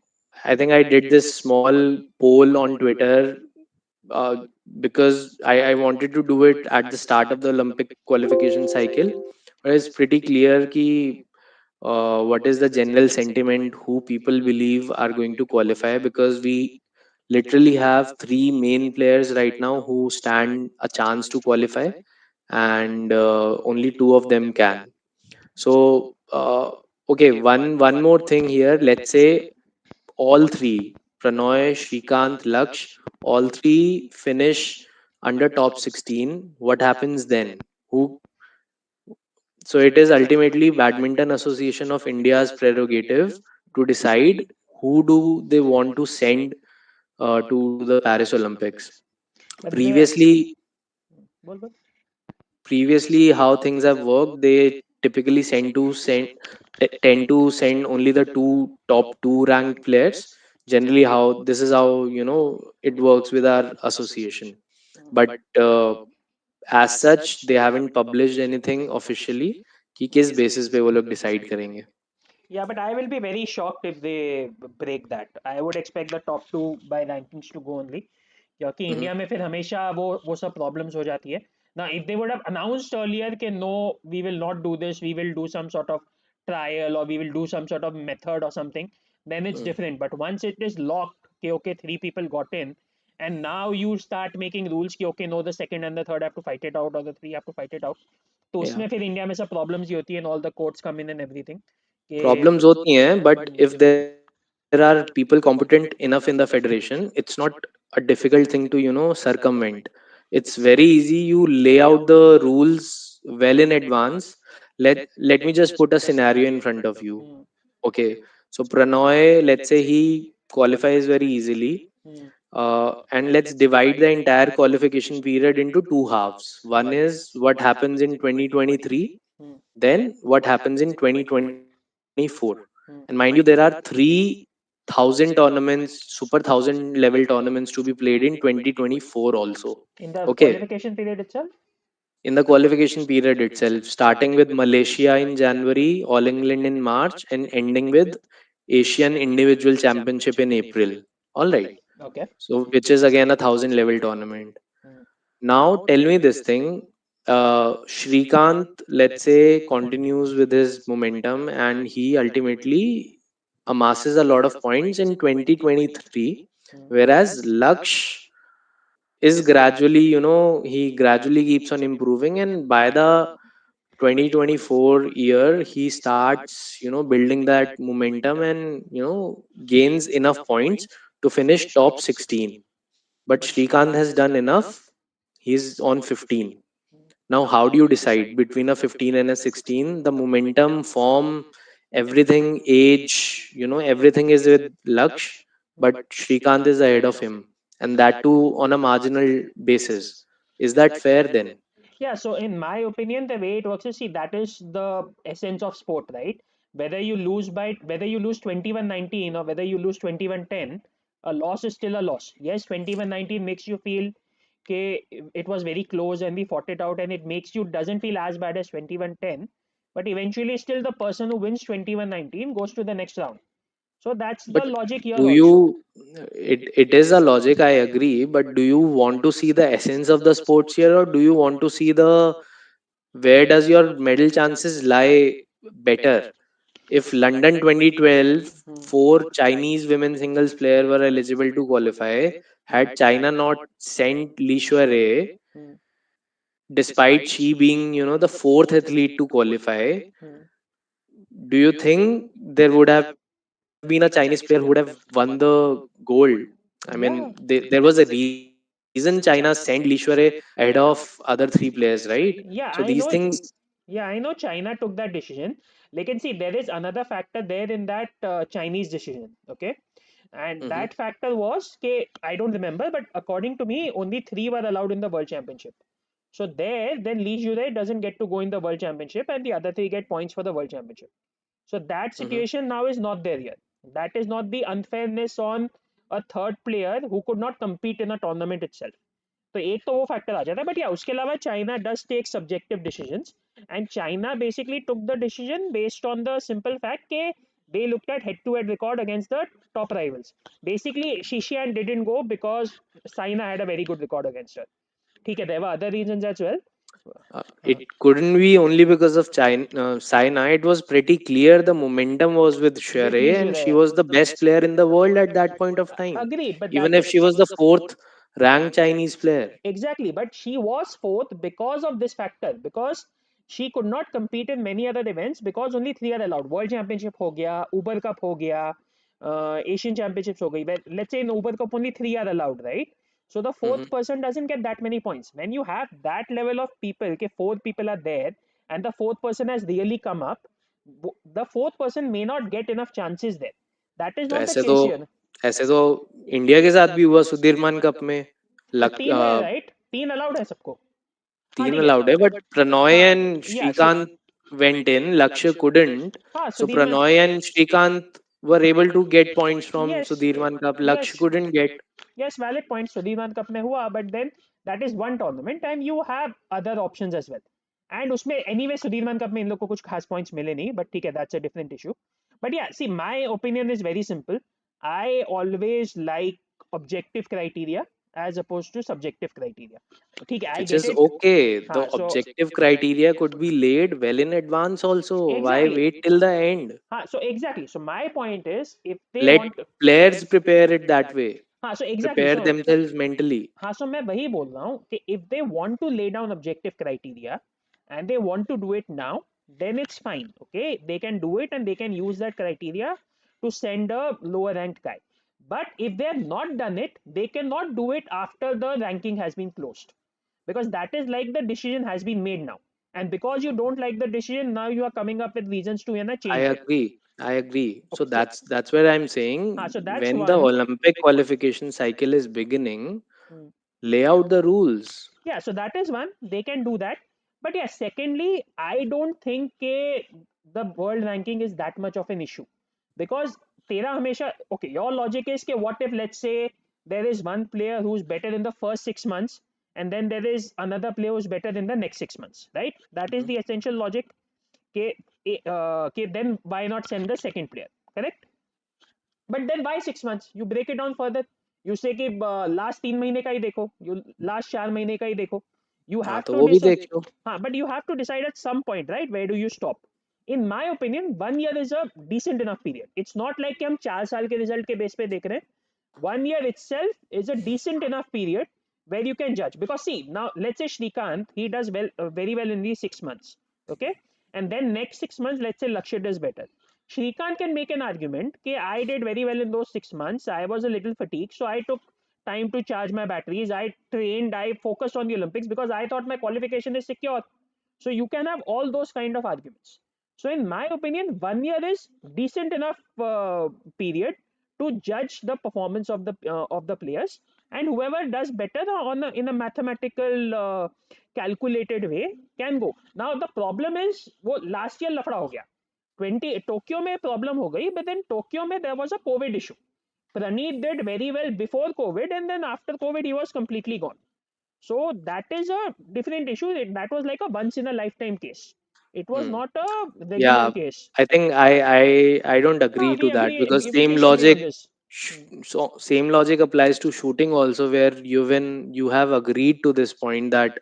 I think I did this small poll on Twitter, uh, because I wanted to do it at the start of the Olympic qualification cycle. But it's pretty clear ki what is the general sentiment, who people believe are going to qualify, because we literally have three main players right now who stand a chance to qualify, and only two of them can. So okay, one more thing here. Let's say all three, Pranoy, Shrikant, Laksh, all three finish under top 16. What happens then? Who? So it is ultimately Badminton Association of India's prerogative to decide who do they want to send to the Paris Olympics. But they Previously, बोल बोल. previously how things have worked, they typically tend to send only the top two ranked players. Generally, how this is how it works with our association. But as such, they haven't published anything officially कि किस basis पे वो लोग decide करेंगे. Yeah, but I will be very shocked if they break that. I would expect the top two by rankings to go only. क्योंकि Mhm. India में फिर हमेशा वो सब प्रॉब्लम्स हो जाती है ना. If they would have announced earlier कि no, we will not do this, we will do some sort of trial or we will do some sort of method or something, then it's Mm. different. But once it is locked कि okay, three people got in, and now you start making rules कि okay, no, the second and the third have to fight it out or the three have to fight it out, तो Yeah. उसमें फिर India में सब problems ही होती है, and all the courts come in and everything कि Problems होती हैं, but if there are people competent enough in the federation, it's not a difficult thing to circumvent. It's very easy. You lay out the rules well in advance. Let me just put a scenario in front of you. Hmm. Okay, so Pranoy, let's say he qualifies very easily, Hmm. and let's divide the entire qualification period into two halves. One is what happens in 2023, Hmm. then what happens in 2024. And mind you, Hmm. there are 3,000 tournaments, super thousand level tournaments to be played in 2024 also. In the Okay, qualification period itself. in the qualification period itself, starting with Malaysia in January, All England in March, and ending with Asian Individual Championship in April. All right. Okay. So, which is again a thousand level tournament. Hmm. Now, tell me this thing. Shrikant, let's say, continues with his momentum and he ultimately amasses a lot of points in 2023, Hmm. whereas Laksh is gradually, he gradually keeps on improving, and by the 2024 year, he starts, building that momentum and, gains enough points to finish top 16. But Shrikant has done enough. He's on 15. Now, how do you decide between a 15 and a 16? The momentum, form, everything, age, everything is with Laksh, but Shrikant is ahead of him, and that too on a marginal basis. Is that fair then? Yeah, so in my opinion, the way it works is, see, that is the essence of sport, right? Whether you lose 21-19 or whether you lose 21-10, a loss is still a loss. Yes, 21-19 makes you feel okay, it was very close and we fought it out, and it makes you doesn't feel as bad as 21-10, but eventually still the person who wins 21-19 goes to the next round. So that's the But logic here do also. you, it is a logic, I agree, but do you want to see the essence of the sports here, or do you want to see the where does your medal chances lie better? If London 2012, Hmm. four Chinese women singles player were eligible to qualify, had China not sent Li Shuai, Hmm. despite she being, the fourth athlete to qualify, Hmm. do you think there would have been a Chinese player who would have won the gold? I mean, Yeah. there was a reason China sent Li Shuai ahead of other three players, right? So these Yeah, things, I know. Yeah, I know China took that decision. Like, and see, there is another factor there in that Chinese decision. Okay, and Mhm, that factor was, okay, I don't remember, but according to me, only three were allowed in the World Championship. So there, then Li Jure doesn't get to go in the World Championship, and the other three get points for the World Championship. So that mhm. situation now is not there yet. That is not the unfairness on a third player who could not compete in a tournament itself. तो एक तो वो factor आ जाता है but yeah उसके अलावा China does take subjective decisions and China basically took the decision based on the simple fact के they looked at head to head record against the top rivals. Basically Shishian didn't go because Saina had a very good record against her. ठीक है, there were other reasons as well. It हाँ, couldn't be only because of China, Saina. It was pretty clear the momentum was with with Shere, Li and she Jure. was the best player in the world at that point of time. Agreed, but that Even if she was the fourth ranked Chinese player. exactly, but she was fourth because of this factor, because she could not compete in many other events because only three are allowed. World Championship हो गया, Uber Cup हो गया, Asian Championships हो गई. But let's say in Uber Cup only three are allowed, right? So the fourth Mhm. person doesn't get that many points. When you have that level of people, okay, four people are there, and the fourth person has really come up, the fourth person may not get enough chances there. That is तो not the ऐसे तो case here. ऐसे तो India के साथ भी हुआ सुधीरमान cup में। तो लक, तीन है राइट, तीन अलाउड है सबको. हाँ तीन ठीक है. अलाउड है, बट प्रणॉय हाँ एंड या सु Shrikant went in, Lakshya couldn't. हाँ So सुधीर में Pranoy and Shrikant were able to get points from yes Sudhirman Cup. Yes Lakshya couldn't get. yes, valid point. Sudirman Cup में हुआ, but then that is one tournament and you have other options as well. And उसमें anyway सुधीरमान cup में इन लोग को कुछ खास points मिले नहीं, but ठीक है, that's a different issue. But yeah, see, my opinion is very simple. I always like objective criteria as opposed to subjective criteria. ठीक है, I Which get is it. okay. The हाँ, so objective criteria could be laid well in advance also. Why exactly. wait till the end? हाँ, so exactly. So my point is, if they Let want to, players prepare it that way. हाँ, so exactly. Prepare So themselves mentally. हाँ, so मैं वही बोल रहा हूँ कि if they want to lay down objective criteria and they want to do it now, then it's fine. Okay, they can do it and they can use that criteria to send a lower ranked guy. But if they have not done it, they cannot do it after the ranking has been closed, because that is like the decision has been made now. And because you don't like the decision, now you are coming up with reasons to I change it. agree. I agree. So Okay, so that's where I'm saying so that's when the one. Olympic qualification cycle is beginning, Hmm. lay out the rules. Yeah, so that is one, they can do that. But yeah, secondly, I don't think the world ranking is that much of an issue, because तेरा हमेशा, okay, your logic is कि what if, let's say, there is one player who's better in the first 6 months and then there is another player who's better in the next 6 months, right? That is Mhm. the essential logic. Then why not send the second player, correct? But then why 6 months? You break it down further. You say कि last 3 महीने का ही देखो, you last 4 महीने का ही देखो. You हाँ, have तो to वो भी decide. देख लो। हाँ, but you have to decide at some point, right? Where do you stop? In my opinion, 1 year is a decent enough period. It's not like कि हम 4 साल के रिजल्ट के बेस पे देख रहे हैं. 1 year itself is a decent enough period where you can judge. Because see, now let's say Shrikant, he does well, very well in these 6 months, okay, and then next 6 months, let's say Lakshya does better. Shrikant can make an argument that I did very well in those 6 months. I was a little fatigued, so I took time to charge my batteries. I trained, I focused on the Olympics because I thought my qualification is secure. So you can have all those kind of arguments. So in my opinion, 1 year is decent enough period to judge the performance of the players, and whoever does better in a mathematical calculated way can go. Now the problem is वो last year लफड़ा हो गया. 20 Tokyo में problem हो गई, but then Tokyo में there was a covid issue. Praneeth did very well before COVID, and then after COVID, he was completely gone. So that is a different issue. That was like a once in a lifetime case. It was not a regular Yeah, case. I think I don't Ah, agree we to that, agree. because We same disagree on logic, this. Hmm. same logic applies to shooting also, where when you have agreed to this point that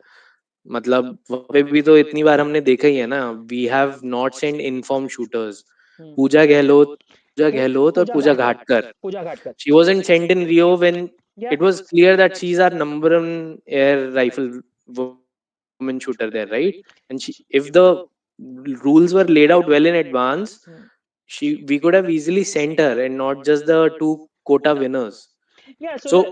मतलब वहां पे भी तो इतनी बार हमने देखा ही है ना, we have not sent informed shooters. Hmm. Pooja Gehlot or Pooja Pooja Ghatkar. Ghatkar. Pooja Ghatkar. She wasn't sent in Rio when Yeah. it was clear that she's our number one air rifle woman shooter there, right? And if the rules were laid out well in advance, Hmm. we could have easily sent her and not just the two quota winners. Yeah. So So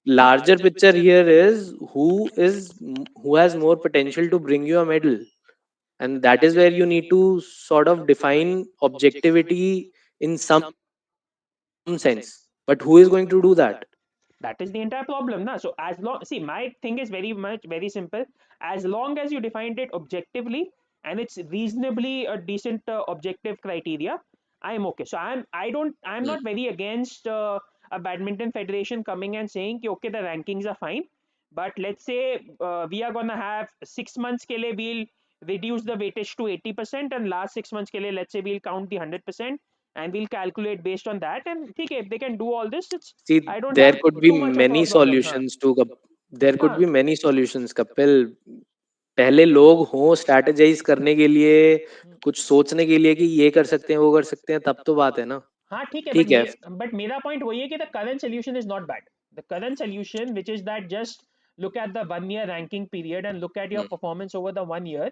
larger picture here is who has more potential to bring you a medal, and that is where you need to sort of define objectivity in some sense. But who is going to do that? that is the entire problem, na. So as long, see, my thing is very much very simple. As long as you defined it objectively and it's reasonably a decent objective criteria, I am okay. So I'm not very against a badminton federation coming and saying ki, okay, the rankings are fine, but let's say we are gonna have 6 months ke liye we'll reduce the weightage to 80%, and last 6 months ke liye, let's say we'll count the 100%, and we'll calculate based on that. And okay, if they can do all this, it's, See, I don't there have could be too much of a many problem. Huh. solutions to there could Huh. be many solutions, Kapil. पहले लोग हों strategise करने के लिए, कुछ सोचने के लिए कि ये कर सकते हैं वो कर सकते हैं, तब तो बात है ना. हाँ ठीक है, ठीक है. बट मेरा पॉइंट वही है कि the current solution is not bad. The current solution which is that just look at the 1 year ranking period and look at your hmm, performance over the 1 year,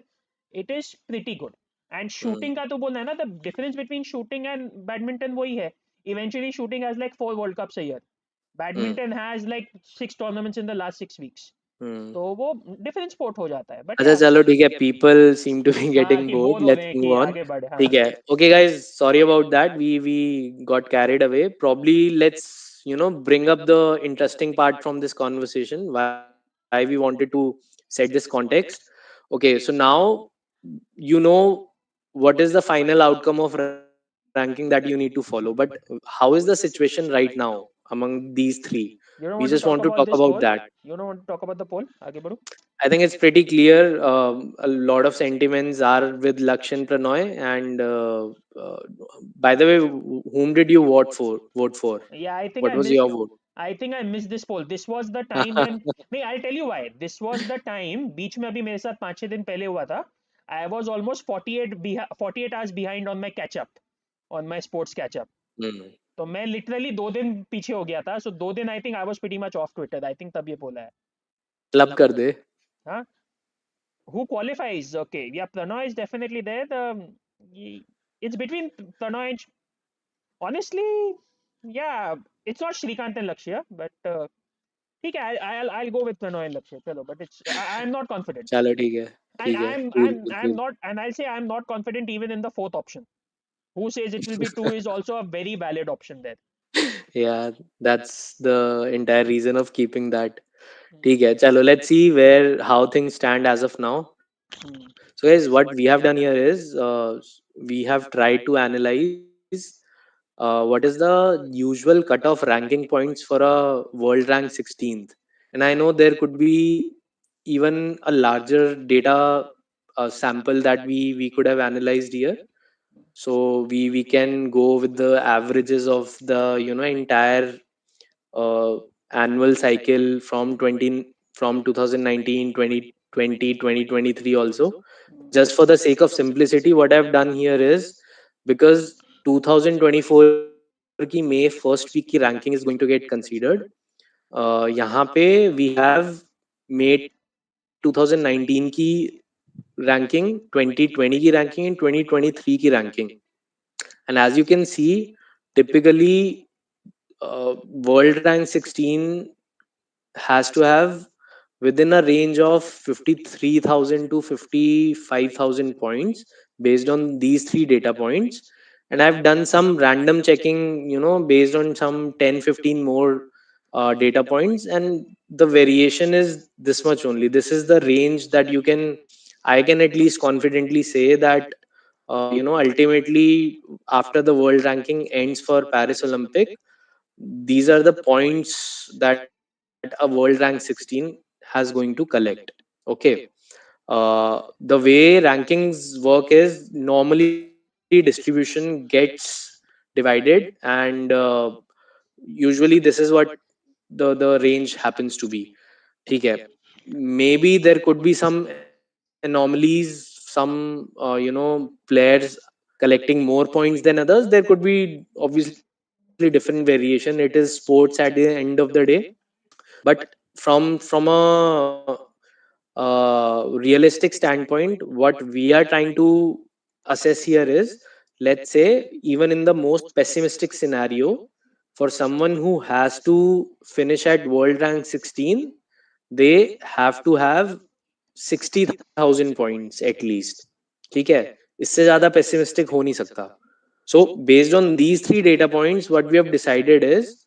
it is pretty good. And shooting हम्म, का तो बोलना है ना, the difference between shooting and badminton वही है. Eventually shooting has like 4 world cups a year. Hmm, Badminton has like 6 tournaments in the last 6 weeks. हम्म. तो वो different sport हो जाता है, बट अच्छा या चलो ठीक है, पीपल सीम टू बी हाँ गेटिंग कि बोर्ड, बोर हो लेट्स गए मूव कि ऑन. आगे बढ़े. हाँ. ठीक है, okay guys, sorry about that, we got carried away. Probably let's bring up the interesting part from this conversation, why we wanted to set this context. Okay, so now you know what is the final outcome of ranking that you need to follow, but how is the situation right now among these three? We just want to talk You don't want about to that. talk about this poll? You don't want to talk about the poll? आगे बढ़ो. I think it's pretty clear. A lot of sentiments are with Lakshan Pranoy. And uh, by the way, whom did you Vote for? Yeah, I think What I was missed. your vote? I think I missed this poll. This was the time when. नहीं, I'll tell you why. This was the time. बीच में अभी मेरे साथ 5-6 दिन पहले हुआ था. I was almost 48 hours behind on my catch up, on my sports catch up. Hmm. तो मैं लिटरली 2 दिन पीछे हो गया था. सो 2 दिन आई think I was pretty much of Twitter. I think तब ये बोला है. क्लब कर दे. हाँ. Who qualifies? Okay, yeah, Pranoy is definitely there. It's between Pranoy and, honestly, yeah, it's not Shrikant and Lakshya, but ठीक है, I'll go with Pranoy and Lakshya. चलो, but I'm not confident, चलो ठीक है. and ठीक है. Cool, cool, I'm cool. not, and I'll say I'm not confident even in the fourth option. Who says it will be two is also a very valid option there. Yeah, that's the entire reason of keeping that. Hmm. ठीक है, चलो, let's see where how things stand as of now. Hmm. So guys, what we have done here is we have tried to analyze what is the usual cutoff ranking points for a world rank 16th. And I know there could be even a larger data sample that we could have analyzed here. So we can go with the averages of the entire uh, annual cycle from 2019, 2020, 2023 also. Just for the sake of simplicity, what I've done here is, because 2024 की May first week की ranking is going to get considered, यहाँ पे we have made 2019 की ranking, 2020 की ranking and 2023 की ranking. And as you can see, typically world rank 16 has to have within a range of 53,000 to 55,000 points based on these three data points. And I've done some random checking, based on some 10, 15 more data points, and the variation is this much only. This is the range that I can at least confidently say that ultimately, after the world ranking ends for Paris Olympic, these are the points that a world rank 16 has going to collect. Okay. The way rankings work is normally distribution gets divided, and usually this is what the range happens to be. ठीक है. Maybe there could be some anomalies, some players collecting more points than others. There could be obviously different variation. It is sports at the end of the day. But from a realistic standpoint, what we are trying to assess here is, let's say, even in the most pessimistic scenario, for someone who has to finish at world rank 16, they have to have 60,000 points at least. ठीक है, इससे ज़्यादा pessimistic हो नहीं सकता. So based on these three data points, what we have decided is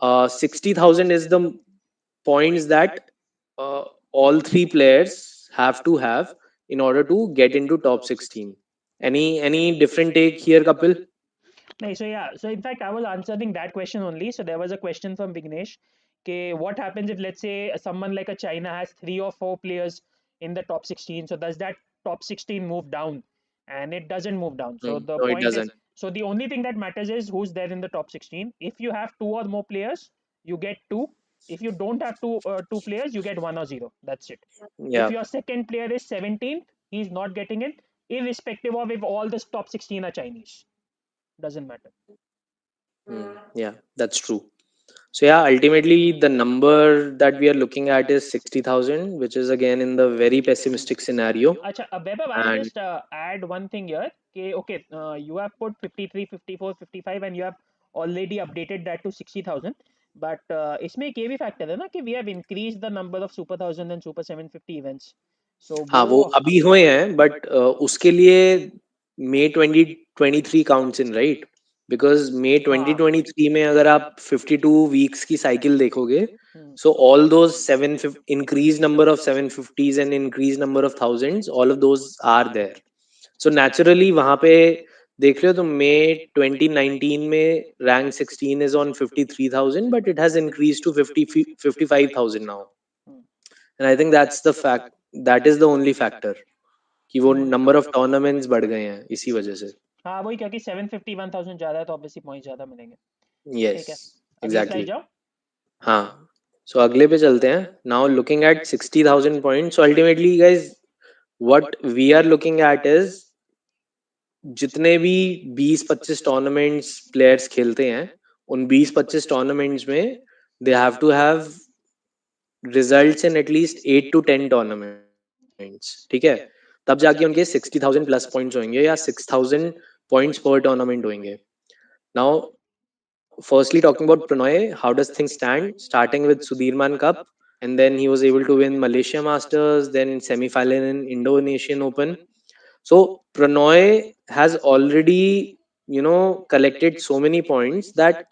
60,000 is the points that uh, all three players have to have in order to get into top 16. Any different take here, Kapil? No, so yeah, so in fact, I was answering that question only. So there was a question from Vignesh. Okay, what happens if, let's say, someone like a China has 3 or 4 players in the top 16? So does that top 16 move down? And it doesn't move down. So No, the it point doesn't. is, so the only thing that matters is who's there in the top 16. If you have 2 or more players, you get two. If you don't have two players, you get 1 or 0. That's it. If Yeah. your second player is 17th, he's not getting it, irrespective of if all the top 16 are Chinese. Doesn't matter. Yeah, that's true. So yeah, ultimately the number that we are looking at is 60,000, which is again in the very pessimistic scenario. Acha, Vaibhav, I'll And just add one thing here. Okay, you have put 53, 54, 55, and you have already updated that to 60,000. But इसमें एक ये भी factor है ना कि we have increased the number of Super 1000 and Super 750 events. So हाँ, वो वो अभी हुए हैं, बट उसके लिए मई 2023 काउंट्स इन, राइट? बिकॉज मई हाँ 2023 में अगर आप 52 वीक्स की साइकिल देखोगे, हम्म, so all those 750 increased number of 750s and increased number of thousands, all of those are there. So naturally वहाँ पे देख रहे हो तो मई 2019 में rank 16 is on 53,000, but it has increased to 55,000 now. Hmm, And I think that's the fact, that is the only factor, कि वो हम्म। Number of tournaments बढ़ गए हैं इसी वजह से. हाँ वही, क्योंकि 750 1000 ज़्यादा है तो ऑब्वियसली पॉइंट ज़्यादा मिलेंगे. यस, ठीक है, अगले स्लाइड एग्जैक्टली. जाओ. हाँ, सो अगले पे चलते हैं. Now looking at 60,000 points. So ultimately guys, what we are looking at is, जितने भी 20-25 टूर्नामेंट्स प्लेयर्स खेलते हैं, उन 20-25 टूर्नामेंट्स में they have to have results in at least 8 to 10 tournaments. ठीक है, तब जाके उनके 60,000 प्लस पॉइंट्स होंगे या 6,000 पॉइंट्स पर टूर्नामेंट होंगे. Now firstly talking about Prannoy, how does things stand? Starting with Sudirman Cup, and then he was able to win Malaysia Masters, then semi-final in Indonesian Open. So Prannoy has already, collected so many points that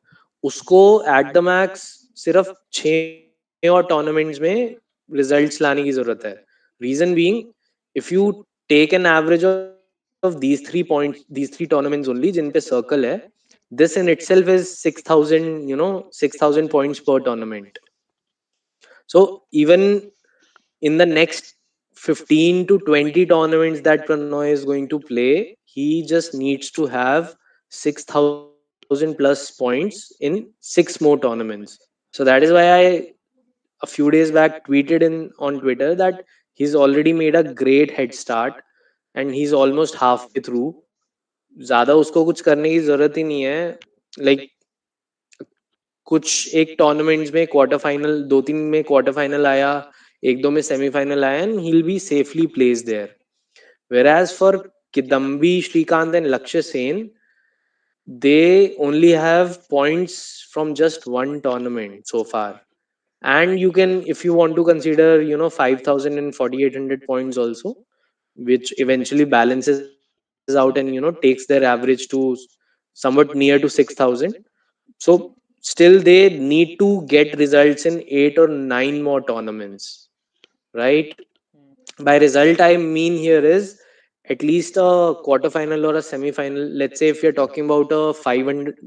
उसको at the max सिर्फ 6 और tournaments में results लाने की जरूरत है. Reason being, if you take an average of these 3 tournaments only जिन पे circle है, this in itself is 6,000, 6,000 points per tournament. So even in the next 15 to 20 tournaments that Prannoy is going to play, he just needs to have 6,000 plus points in 6 more tournaments. So that is why I, a few days back, tweeted in on Twitter that he's already made a great head start and he's almost halfway through. ज़्यादा उसको कुछ करने की ज़रूरत ही नहीं है. Like कुछ एक टूर्नामेंट्स में क्वार्टर फाइनल, 2-3 में क्वार्टर फाइनल आया, 1-2 में सेमीफाइनल आया, and he will be safely placed there. Whereas for Kidambi Srikanth and Lakshya Sen, they only have points from just one tournament so far. And you can, if you want to consider, 5,000 and 4,800 points also, which eventually balances out and takes their average to somewhat near to 6,000. So still they need to get results in 8 or 9 more tournaments, right? By result I mean here is at least a quarterfinal or a semi-final. Let's say if you're talking about a 500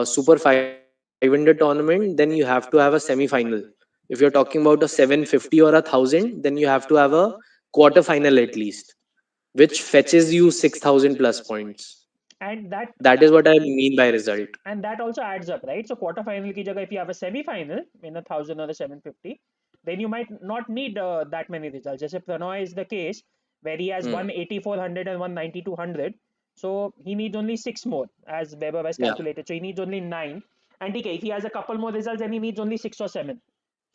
super 500 tournament, then you have to have a semi-final. If you're talking about a 750 or a 1,000, then you have to have a quarterfinal at least, which fetches you 6,000 plus points. And that That is what I mean by result. and that also adds up, right? So quarterfinal ki jagah, if you have a semi-final in 1,000 or a 750, then you might not need that many results. Just Pranoy is the case where he has Hmm. 18400 and 19200, so he needs only six more, as Weber has Yeah. calculated. So he needs only nine. And okay, if he has a couple more results, then he needs only six or seven.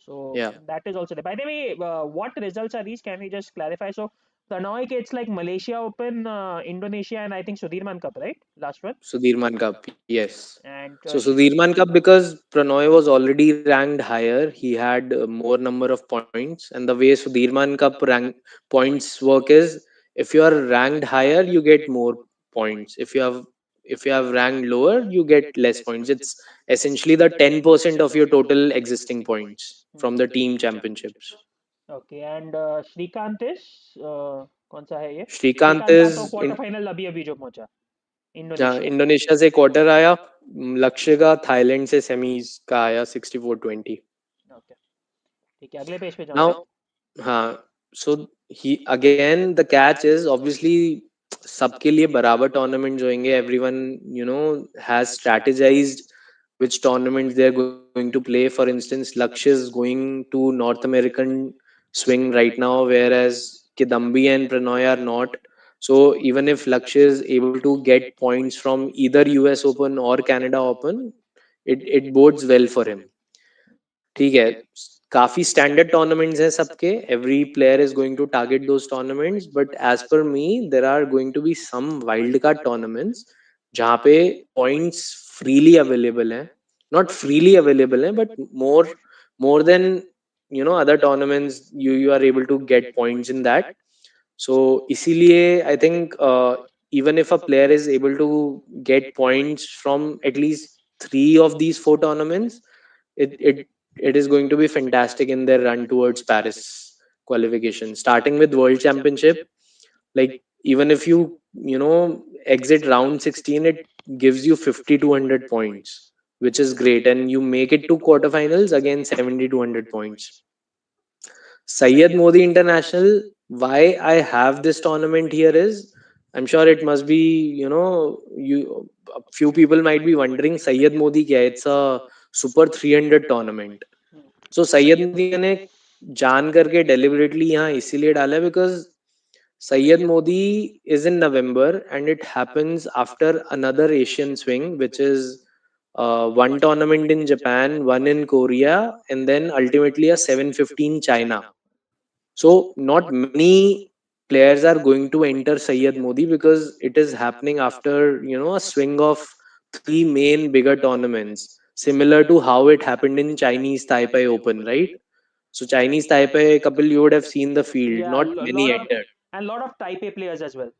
So Yeah. that is also there. By the way, what results are these? Can we just clarify? So Pranoy, it's like Malaysia Open, Indonesia, and I think Sudirman Cup, right? Last one. Sudirman Cup, yes. And So Sudirman Cup, because Pranoy was already ranked higher, he had more number of points, and the way Sudirman Cup points work is, if you are ranked higher, you get more points. If you have ranked lower, you get less points. It's essentially the 10% of your total existing points from the team championships. okay, and Srikanth is कौन सा है ये? Shrikant Shrikant था तो is quarter in final अभी अभी जो पहुंचा इंडोनेशिया. इंडोनेशिया से क्वार्टर आया. लक्ष्य का थाईलैंड से सेमीज का आया 64-20. ओके, ठीक है, अगले पेज पे जाऊं क्या? Now, so he again, the catch is obviously सबके लिए बराबर टूर्नामेंट्स होंगे. Everyone, has strategized which tournaments they are going to play. For instance, Lakshya is going to North American swing right now, whereas Kidambi and Pranoy are not. So even if Lakshya is able to get points from either US Open or Canada Open, it bodes well for him. ठीक है. काफी standard tournaments हैं सबके. Every player is going to target those tournaments, but as per me there are going to be some wild card tournaments जहाँ पे points freely available हैं. Not freely available हैं, but more than other tournaments, you are able to get points in that. So इसीलिए I think even if a player is able to get points from at least three of these four tournaments, it it it is going to be fantastic in their run towards Paris qualification. Starting with World Championship, like, even if you know exit round 16, it gives you 5200 points, which is great, and you make it to quarterfinals again 7200 points. Syed Modi International, why I have this tournament here is, I'm sure it must be, you a few people might be wondering Syed Modi kya hai? It's a super 300 tournament. So Syed Modi मैंने जान करके deliberately यहाँ इसीलिए डाला है, because Syed Modi is in November and it happens after another Asian swing, which is one tournament in Japan, one in Korea, and then ultimately a 750 in China. So not many players are going to enter Syed Modi because it is happening after a swing of three main bigger tournaments, similar to how it happened in Chinese Taipei Open, right? So Chinese Taipei, Kapil, you would have seen the field. Yeah, Not a many lot of entered. and lot of Type A players as well.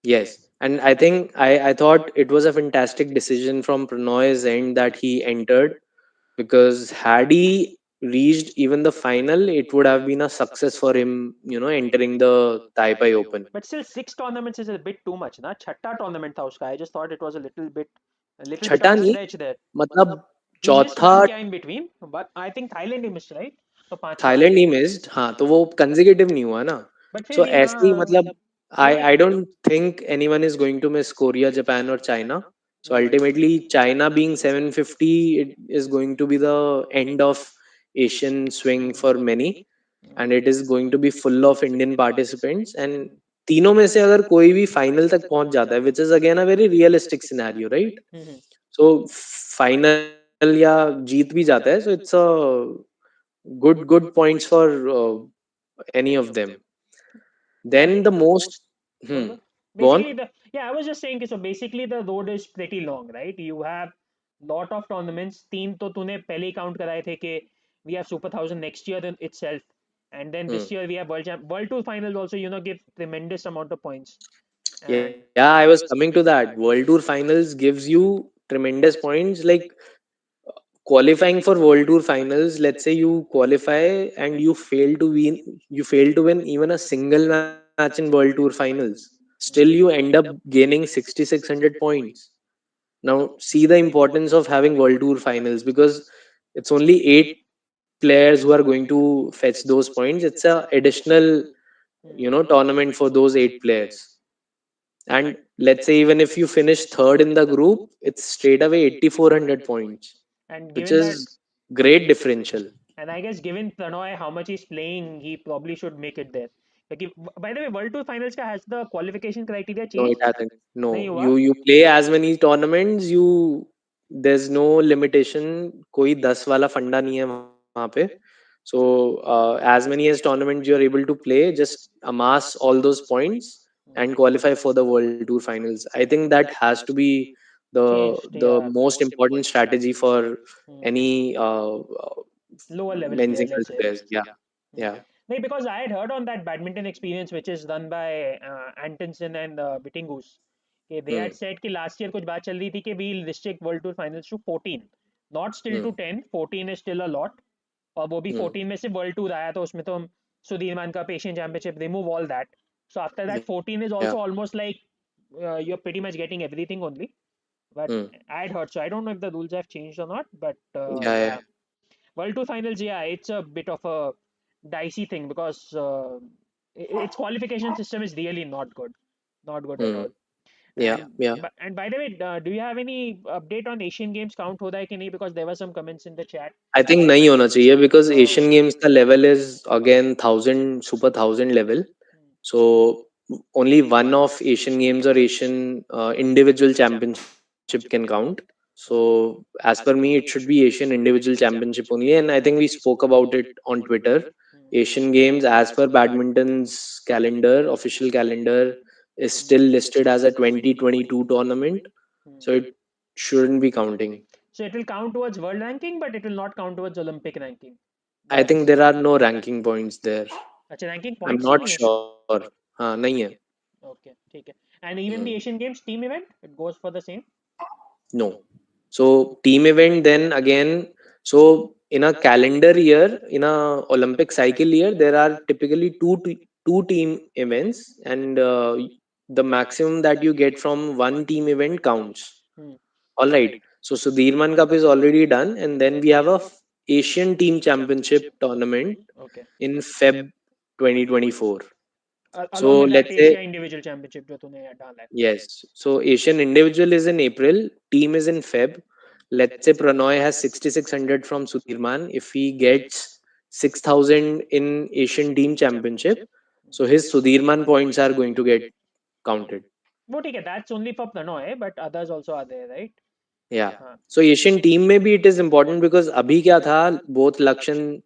Yes, and I think I thought it was a fantastic decision from Pranoy's end that he entered, because had he reached even the final, it would have been a success for him, entering the Taipei Open. But still, six tournaments is a bit too much, na? छठा tournament था उसका. I just thought it was a little bit छठा of a नहीं, stretch there. मतलब He missed चौथा. one क्या in between, but I think Thailand he missed, right? तो पांचवा. Thailand he missed. हाँ, तो वो कंसेक्यूटिव नहीं हुआ ना. But फिर सो भी ऐसे ही, हाँ, मतलब वो I don't think anyone is going to miss Korea, Japan और China. So ultimately, China being 750, it is going to be the end of Asian swing for many, and it is going to be full of Indian participants. And तीनों में से अगर कोई भी final तक पहुंच जाता है, which is again a very realistic scenario, right? So final या जीत भी जाता है, so it's a good points for any of them. I Then the most, Go, hmm, go. go on. Basically, I was just saying कि so basically the road is pretty long, right? You have lot of tournaments. तीन तो तूने पहले ही count कराए थे कि we have Super 1000 next year in itself, and then Hmm. this year we have World Tour finals also. Give tremendous amount of points. And Yeah, I was coming to that. World Tour finals gives you tremendous points. Like, qualifying for World Tour finals, let's say you qualify and you fail to win even a single match in World Tour finals. Still, you end up gaining 6,600 points. Now, see the importance of having World Tour finals, because it's only eight players who are going to fetch those points. It's a additional tournament for those 8 players. And let's say even if you finish third in the group, it's straight away 8400 points, And which given that, is great differential. and I guess given Pranoy how much he's playing, he probably should make it there. Like if, by the way, World Tour Finals ka has the qualification criteria No, it changed? hasn't. No, नहीं हुआ? you play as many tournaments. There's no limitation. कोई 10 वाला फंडा नहीं है वहाँ पे. So as many as tournaments you are able to play, just amass all those points and qualify for the World Tour Finals. I think that has to be Changed, the yeah. most important strategy for Hmm. any Lower level men's player, let's singles say. players. Yeah, Hmm. yeah. No, because I had heard on that badminton experience which is done by Antonsen and Bittingus. Okay, they had Hmm, said कि last year कुछ बात चल रही थी कि we'll restrict World Tour Finals to 14, not still to hmm, 10. 14 is still a lot. और वो भी hmm. 14 में से World Tour आया तो उसमें तो हम सुधीरमान का Asian Championship, remove all that. So after that Yeah. 14 is also almost like you're pretty much getting everything only. But Hmm. I had heard, so I don't know if the rules have changed or not. But Yeah, yeah, yeah. World Tour Finals, yeah, it's a bit of a dicey thing because its qualification system is really not good at Hmm. all. Yeah, yeah. And by the way, do you have any update on Asian Games count होता है कि नहीं? Because there were some comments in the chat. I think नहीं होना चाहिए because Uh, Asian Games का level is again 1000 level. So only one of Asian Games or Asian individual championship can count. So as per me, it should be Asian individual championship only, and I think we spoke about it on Twitter. Asian Games, as per badminton's calendar, official calendar, is still listed as a 2022 tournament, so it shouldn't be counting. so it will count towards world ranking, but it will not count towards Olympic ranking. I think That's there are no ranking points there. अच्छा ranking I'm points भी not नहीं है. sure. हाँ नहीं है. Okay, ठीक है. And even Hmm. the Asian Games team event, it goes for the same. No. So team event then again. So in a calendar year, in a Olympic cycle year, there are typically two team events, and the maximum that you get from one team event counts. Hmm. All right. So Sudhirman Cup is already done, and then we have a Asian Team Championship tournament Okay. in Feb 2024. Along So with that let's say Asia Individual Championship जो तूने डाला है. yes. So Asian individual is in April, team is in Feb. Let's say Pranoy has 6600 from Sudhirman. If he gets 6000 in Asian team championship, so his Sudhirman points are going to get counted. वो ठीक है. That's only for Pranoy, but others also are there, right? Yeah. हाँ. So Asian team maybe it is important because अभी क्या था, both Lakshan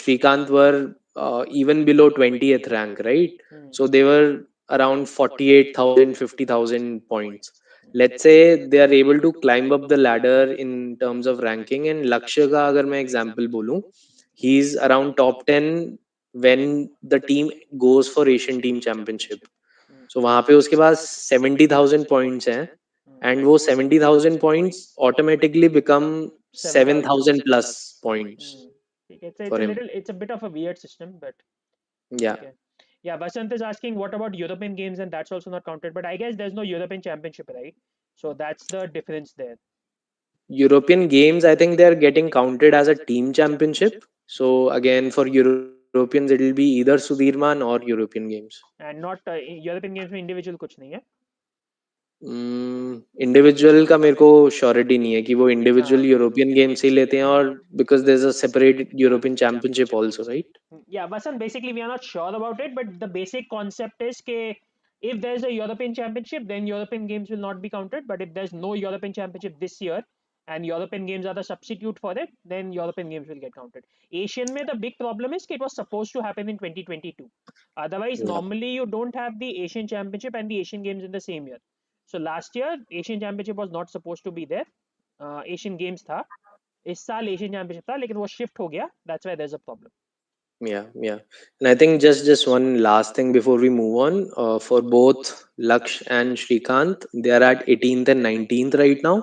Shrikant were even below 20th rank, right? Hmm. So they were around 48,000, 50,000 points. Let's say they are able to climb up the ladder in terms of ranking, and Lakshya का अगर मैं example बोलूँ, he's around top 10 when the team goes for Asian team championship. Hmm. So वहाँ पे उसके पास 70,000 points हैं, and वो 70,000 points automatically become 7,000. 7,000 plus points Hmm. ठीक है. for him. It's a bit of a weird system, but Yeah. okay. Yeah, Vasant is asking what about European games, and that's also not counted. But I guess there's no European Championship, right? So that's the difference there. European games, I think they are getting counted as a team championship. So again, for Europeans, it will be either Sudhirman or European games. And not European games में individual कुछ नहीं है. Individual का मेरे को surety नहीं है कि वो इंडिविजुअल हाँ. यूरोपियन गेम से ही लेते हैं, और because there is a separate European championship also, right? Yeah, Vasant, basically we are not sure about it, but the basic concept is that if there's a European Championship, then European games will not be counted. But if there's no European Championship this year and European games are the substitute for it, then European games will get counted. Asian में the big problem is that it was supposed to happen in 2022. Otherwise, Yeah. normally you don't have the Asian Championship and the Asian Games in the same year. So last year Asian Championship was not supposed to be there. Asian Games था. इस साल Asian Championship था, लेकिन वो shift हो गया. That's why there's a problem. Yeah, yeah. And I think just one last thing before we move on. For both Laksh and Shrikant, they are at 18th and 19th right now.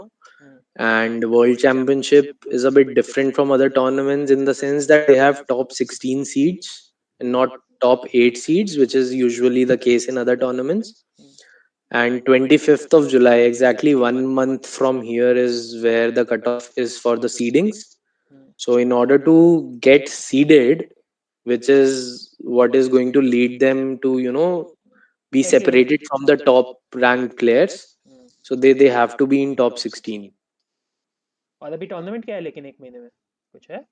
Hmm. And World Championship is a bit different from other tournaments in the sense that they have top 16 seeds and not top 8 seeds, which is usually the case in other tournaments. And 25th of July, exactly 1 month from here, is where the cutoff is for the seedings. Hmm. So in order to get seeded, which is what is going to lead them to, be Agree. separated from the top ranked players. Hmm, So they have to be in top 16. और अभी tournament क्या है लेकिन एक महीने में कुछ है?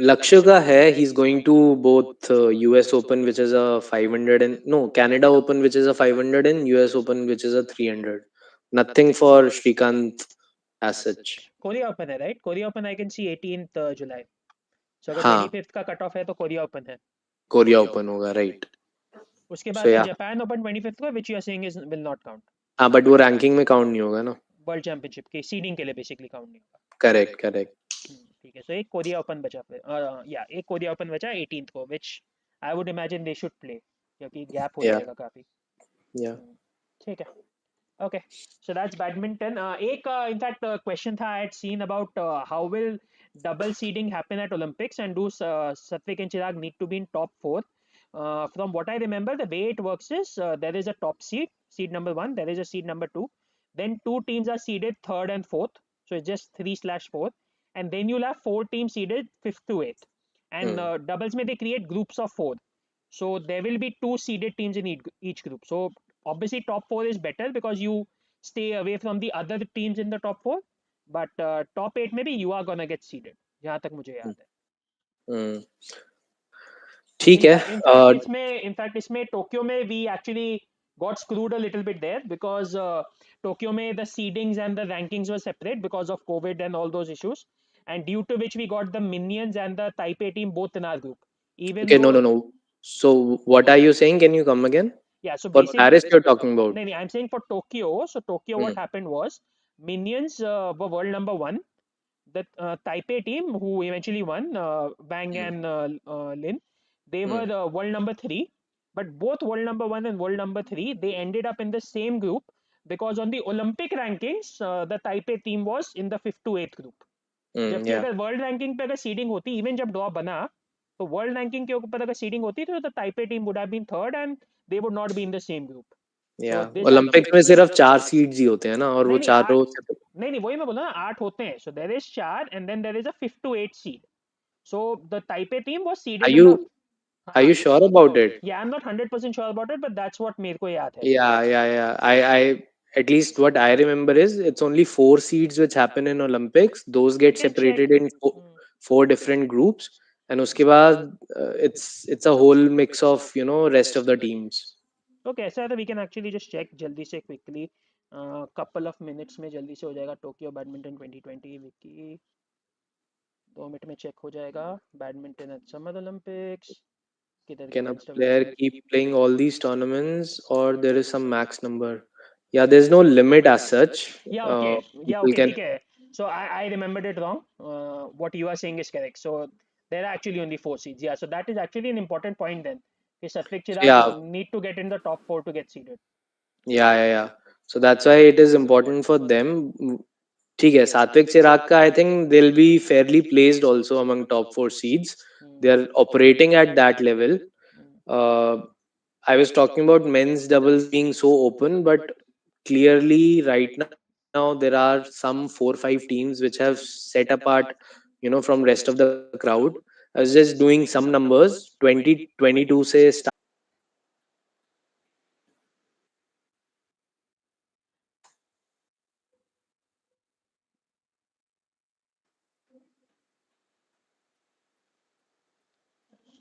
Lakshya ka hai, he's going to both US Open, which is a 500, and no, Canada Open, which is a 500, and US Open, which is a 300. Nothing for Shrikant as such. Korea Open है right? Korea Open I can see 18th July. So अगर हाँ, 25th का cut off है तो Korea Open है. Korea Open होगा, right. उसके so बाद फिर या, जापान ओपन 25th को, which you are saying is will not count. हाँ, बट वो रैंकिंग में काउंट नहीं होगा ना. वर्ल्ड चैंपियनशिप की सीडिंग के लिए बेसिकली काउंट नहीं होगा. Correct, correct. ठीक है. सो एक कोरिया ओपन बचा फिर, या एक कोरिया ओपन बचा 18th को, which I would imagine they should play, क्योंकि गैप हो या, जाएगा काफी. या. ठीक है. Okay, so that's badminton. एक in fact question था I had seen about how will double seeding happen at Olympics, and do Satvik and Chirag need to be in top four? From what I remember, the way it works is there is a top seed, seed number one. There is a seed number two. Then two teams are seeded third and fourth. So it's just 3/4, and then you'll have four teams seeded fifth to eighth. And Hmm. doubles may they create groups of four. So there will be two seeded teams in each group. So obviously top four is better because you stay away from the other teams in the top four. But top eight maybe you are gonna get seeded. जहाँ तक मुझे याद है. Hmm. ठीक है. In fact इसमें Tokyo में we actually got screwed a little bit there because Tokyo में the seedings and the rankings were separate because of COVID and all those issues, and due to which we got the Minions and the Taipei team both in our group, even Okay, no, though. no, no. So what are you saying? Can you come again? Yeah, so For basically, Paris, you're talking about. no, no, I'm saying for Tokyo. So Tokyo, what Hmm. happened was Minions were world number one. The Taipei team, who eventually won, Wang Hmm. and Lin, they were Hmm. world number three. But both world number one and world number three, they ended up in the same group because on the Olympic rankings, the Taipei team was in the fifth to eighth group. Hmm. जबकि Yeah. अगर world ranking पे अगर seeding होती, even जब draw बना, तो world ranking के ऊपर अगर सीडिंग होती तो the Taipei team would have been third and they would not be in the same group. So Yeah. This Olympics में सिर्फ 4 सीड्स ही होते हैं ना, और वो नहीं नहीं आठ, चारों. नहीं नहीं वही मैं बोला ना, आठ होते हैं. सो देयर इज चार and then there is a fifth to eight seed. So the Taipei team was Are seeded in the. you are हाँ. you sure about it? Yeah I am not 100% sure about it, but that's what मेरे को याद है. Yeah, yeah, yeah. I at least what I remember is it's only 4 seeds which happen in Olympics. Those We get can check. separated in four different groups, and उसके बाद it's a whole mix of rest of the teams. Okay, ऐसा है तो we can actually just check जल्दी से quickly, couple of minutes में जल्दी से हो जाएगा. टोक्यो बैडमिंटन 2020 विकी 2 मिनट में चेक हो जाएगा. बैडमिंटन एट समर ओलंपिक्स, किधर Can गया a player Instagram. keep playing all these tournaments, or there is some max number? Yeah, there's no limit as such. Yeah People okay can. ठीक है. So I remembered it wrong. What you are saying is correct. So there are actually only four seeds. Yeah so that is actually an important point then कि Satwik So Chirag yeah, need to get in the top four to get seeded. yeah, yeah, yeah. So that's why it is important for them. ठीक है, सात्विक चिराग का I think they'll be fairly placed also among top 4 seeds. They are operating at that level. Uh, I was talking about men's doubles being so open, but clearly right now there are some 4 5 teams which have set apart, from rest of the crowd. I was just doing some numbers. 2022 से start.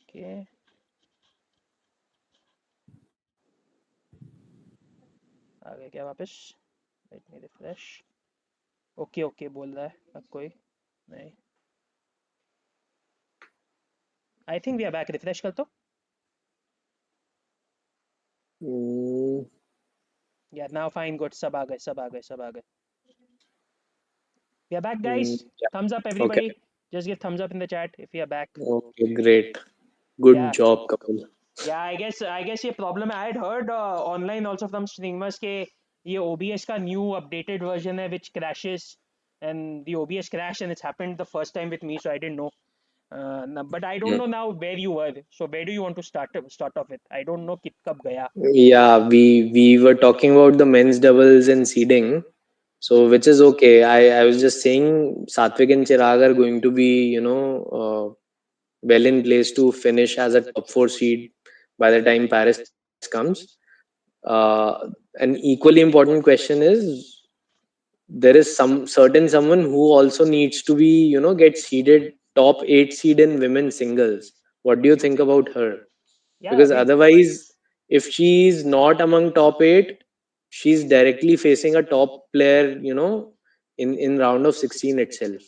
Okay, आ गए क्या वापस? Let me refresh. Okay okay बोल रहा है अब कोई. नहीं, I think we are back. Refresh कर तो. Mm, या नाउ फाइन, गुड. सब आ गए, सब आ गए, सब आ गए. We are back guys. yeah. Thumbs up Okay. everybody. Just give thumbs up in the chat if you are back. Okay. Great. Good Yeah. job, couple. Yeah, I guess ये problem है. I had heard online also from streamers के ये OBS का new updated version है which crashes, and the OBS crashed and it's happened the first time with me, so I didn't know. But I don't Mm. know now where you were. So where do you want to start off with? I don't know कब गया. Yeah, we were talking about the men's doubles and seeding. So which is okay. I was just saying Satvik and Chirag are going to be, well in place to finish as a top four seed by the time Paris comes. An equally important question is, there is some certain someone who also needs to be, get seeded top 8 seed in women's singles. What do you think about her? Yeah, Because again, otherwise, if she's not among top 8, she's directly facing a top player, in round of 16 itself.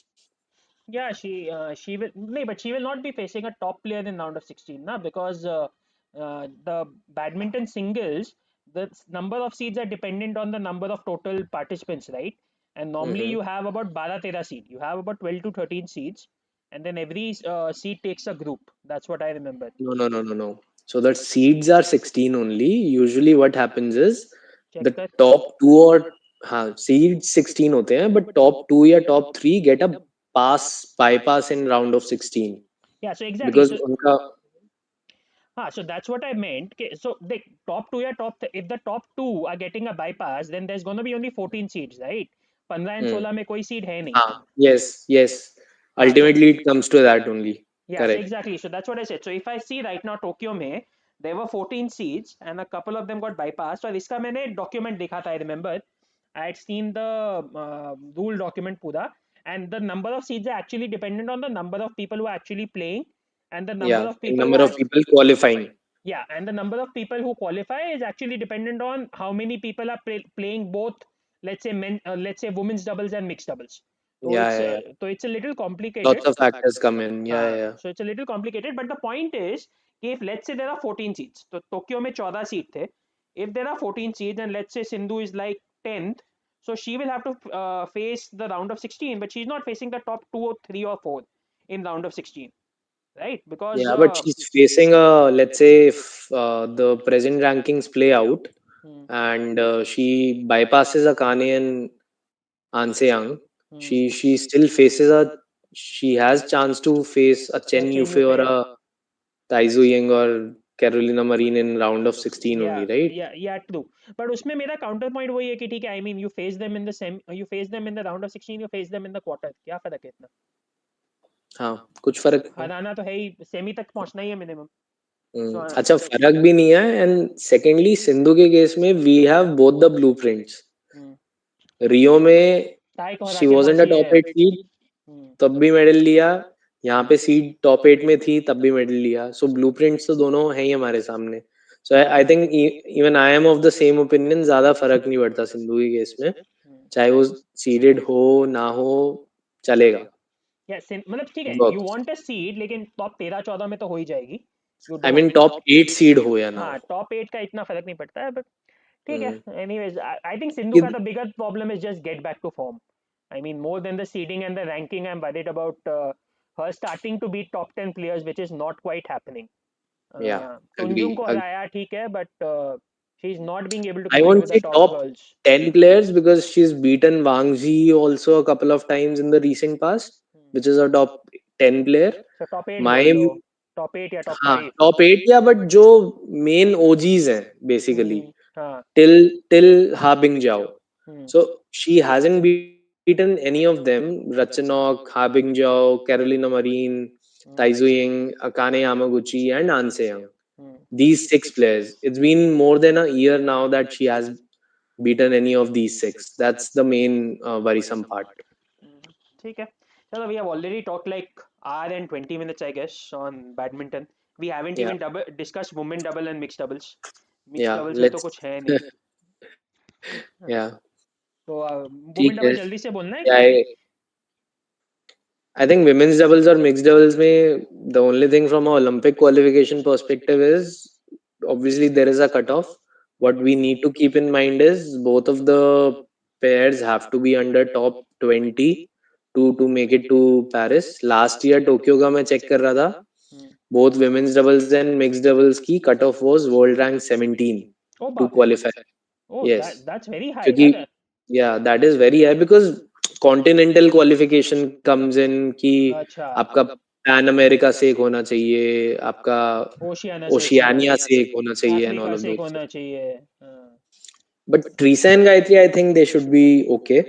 yeah, she will no, but she will not be facing a top player in round of 16, na, because the badminton singles, the number of seeds are dependent on the number of total participants, right? And normally Hmm. you have about 12 13 seed. You have about 12 to 13 seeds, and then every seed takes a group. That's what I remember. No, no, no, no, no. So the seeds are 16 only. Usually what happens is Check the that. top two or हाँ seeds 16 होते हैं, but top two या top three get a bypass in round of 16 Yeah, so exactly. because So उनका so that's what I meant. Okay, so the top two, yeah, if the top two are getting a bypass, then there's going to be only 14 seeds, right? 15 and hmm, 16 में कोई seed है नहीं. हाँ yes yes, हाँ, so ultimately it comes to that only. yeah, so Correct. exactly. So that's what I said. So if I see right now Tokyo में there were 14 seeds and a couple of them got bypassed. और इसका मैंने document देखा था. I remember I had seen the rule document पूरा, and the number of seeds are actually dependent on the number of people who are actually playing and the number Yeah, of and people who number are of people qualifying. yeah, and the number of people who qualify is actually dependent on how many people are playing both, let's say let's say women's doubles and mixed doubles. Yeah, yeah, yeah. So it's a little Lots complicated. of factors come in. Yeah, yeah, yeah. So it's a little complicated, but the point is, if let's say there are 14 seats, so Tokyo में 14 seat थे. If there are 14 seats and let's say Sindhu is like 10th, so she will have to face the round of 16, but she's not facing the top 2 or 3 or 4 in round of 16, right? Because Yeah, but she's facing a, let's say, if the present rankings play out hmm, and she bypasses a Kane and Anseyang, hmm. she still faces a, she has chance to face a Chen Chen Yufei or Yufei. a Taizu Ying or Carolina Marin in round of 16 Yeah, only, right? yeah, true. But उसमें मेरा counter point वही है कि ठीक है, I mean you face them in the you face them in the round of 16, you face them in the quarter. क्या फर्क है इतना? हाँ, कुछ फर्क नहीं। हराना तो है ही, सेमी तक पहुंचना ही है मिनिमम. So अच्छा, फर्क भी नहीं है। एंड सेकेंडली सिंधु के केस में we have both the blueprints. Hmm, Rio में टाई को हरा शी के वाजंट अ पहुंची है. टॉप 8 सीड, तब भी मेडल लिया। यहाँ पे सीड टॉप 8 में थी, तब भी मेडल लिया। सो ब्लूप्रिंट्स तो दोनों हैं ही हमारे सामने। So I think even I am of the same opinion, ज्यादा फर्क नहीं पड़ता सिंधु के केस में, चाहे वो सीडेड हो ना हो, चलेगा। मतलब ठीक है, you works. Want a seed, लेकिन टॉप 13 14 में तो हो ही जाएगी. You I don't. Mean top 8 seed हो या ना हो। हाँ, टॉप 8 का इतना फर्क नहीं पड़ता है, बट ठीक है. Hmm, anyways, I think Sindhu का कि- the bigger problem is just get back to form. I mean, more than the seeding and the ranking, I'm worried about her starting to beat top 10 players, which is not quite happening. या agree. Tunjung को हराया ठीक है, but she's not being able to I compete won't with the say top top girls. 10 players because she's beaten Wang Ji also a couple of times in the recent past, which is a top 10 player. So top 8 My बोल लो, top 8 या top हाँ 5. top 8 या but जो main OGs हैं basically हाँ. till Ha Bingjao. Hmm. So she hasn't beaten any of them. Ratchanok, Ha Bingjao, Carolina Marin, Tai Hmm. Ying, Akane Yamaguchi, and Anseyang. Hmm. These six players. It's been more than a year now that she has beaten any of these six. That's the main worrisome part. Hmm. ठीक है. चलो, we have already talked like hour and 20 minutes, I guess, on badminton. We haven't Yeah, even discussed women double and mixed doubles. Mixed yeah. doubles में तो Let's. कुछ है नहीं. हाँ. Yeah. तो ठीक वुमेन है। डबल जल्दी से बोलना है क्या कि है? I think women's doubles or mixed doubles में the only thing from a Olympic qualification perspective is obviously there is a cutoff. What we need to keep in mind is both of the pairs have to be under top 20 to make it to Paris. Last year Tokyo का मैं check कर रहा था. Both women's doubles and mixed doubles की cutoff was world rank 17 O to बाप रे. qualify. Oh Yes. That's very high क्योंकि यार. Yeah that is very high because continental qualification comes in कि अच्छा, आपका पैन अमेरिका से एक होना चाहिए, आपका ओशियाना से एक होना ओशियानिया चाहिए, से एक होना चाहिए एंड अफ्रीका ऑल ऑफ से एक दोस। होना चाहिए. हाँ. But Treesa and Gayatri I think they should be okay.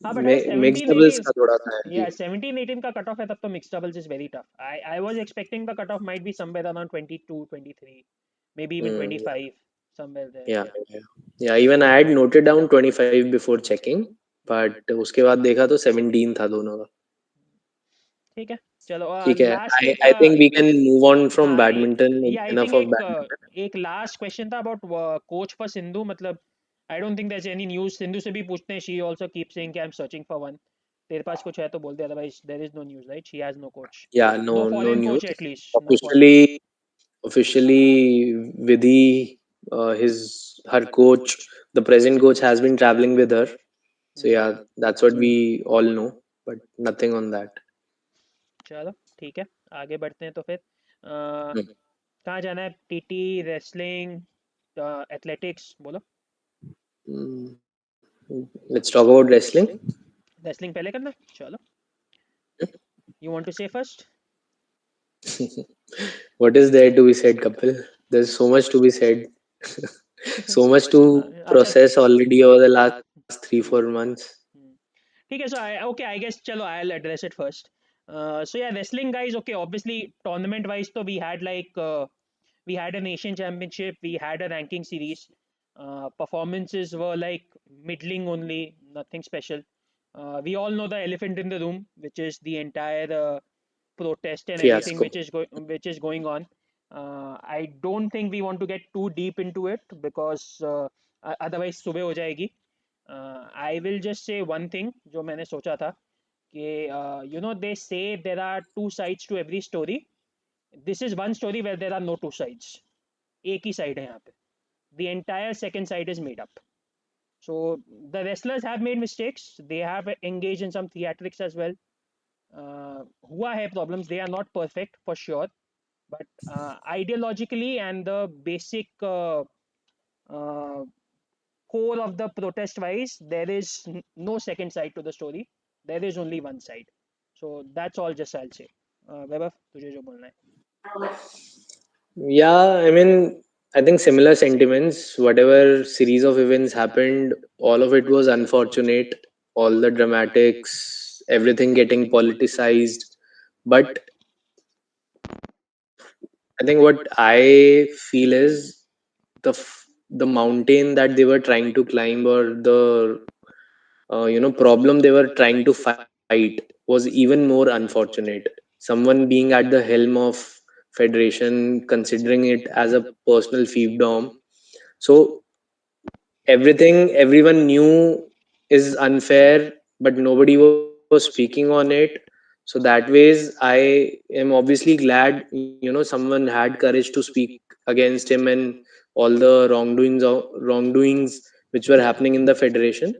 हाँ बट अगर मिक्स 17 डबल्स 18 का थोड़ा सा है या कि 17 18 का कट ऑफ है तब तो mix doubles is very tough I was expecting the cut off might be somewhere around 22 23 maybe even yeah, 25 somewhere there yeah, yeah yeah. Yeah, even I had noted down 25 before checking, but उसके बाद देखा तो 17 था दोनों का. ठीक है चलो ठीक है. लास्ट I एक I think we can move on from हाँ badminton. Yeah I Enough think of badminton. एक लास्ट क्वेश्चन था अबाउट कोच फॉर सिंधु मतलब I don't think there is any news Sindhu से भी पूछते हैं शी आल्सो कीप सेइंग कि I am searching for one तेरे पास कुछ है तो बोल दे otherwise there is no news right she has no coach Yeah, no no foreign news. Coach at least no foreign Officially, Vidhi, her coach, the present coach has been traveling with her. So yeah, that's what we all know, but nothing on that. चलो ठीक है आगे बढ़ते हैं तो फिर Hmm. कहाँ जाना है टीटी रेसलिंग एथलेटिक्स बोलो Mm, let's talk about wrestling. Wrestling पहले करना है? चलो यू वांट टू से first What is there to be said, Kapil? There's so much to be said. So much to अच्छा process already over the last 3-4 months. Hmm, ठीक है so I okay I guess चलो I will address it first so yeah wrestling guys okay obviously tournament wise तो we had like we had an Asian Championship, we had a ranking series. Performances were like middling only, nothing special. We all know the elephant in the room, which is the entire protest and everything Fiasco. which is going on. I don't think we want to get too deep into it because otherwise सुबह हो जाएगी. I will just say one thing जो मैंने सोचा था कि you know they say there are two sides to every story. This is one story where there are no two sides. एक ही side है यहाँ पे the entire second side is made up so the wrestlers have made mistakes they have engaged in some theatrics as well हुआ है problems they are not perfect for sure but ideologically and the basic uh, core of the protest wise there is no second side to the story there is only one side so that's all just I'll say वैभव तुझे जो बोलना है Yeah, I mean, I think similar sentiments. Whatever series of events happened, all of it was unfortunate. All the dramatics, everything getting politicized. But I think what I feel is the mountain that they were trying to climb, or the problem they were trying to fight, was even more unfortunate. Someone being at the helm of federation, considering it as a personal fiefdom. So everything everyone knew is unfair, but nobody was speaking on it. So that ways, I am obviously glad someone had courage to speak against him and all the wrongdoings which were happening in the federation.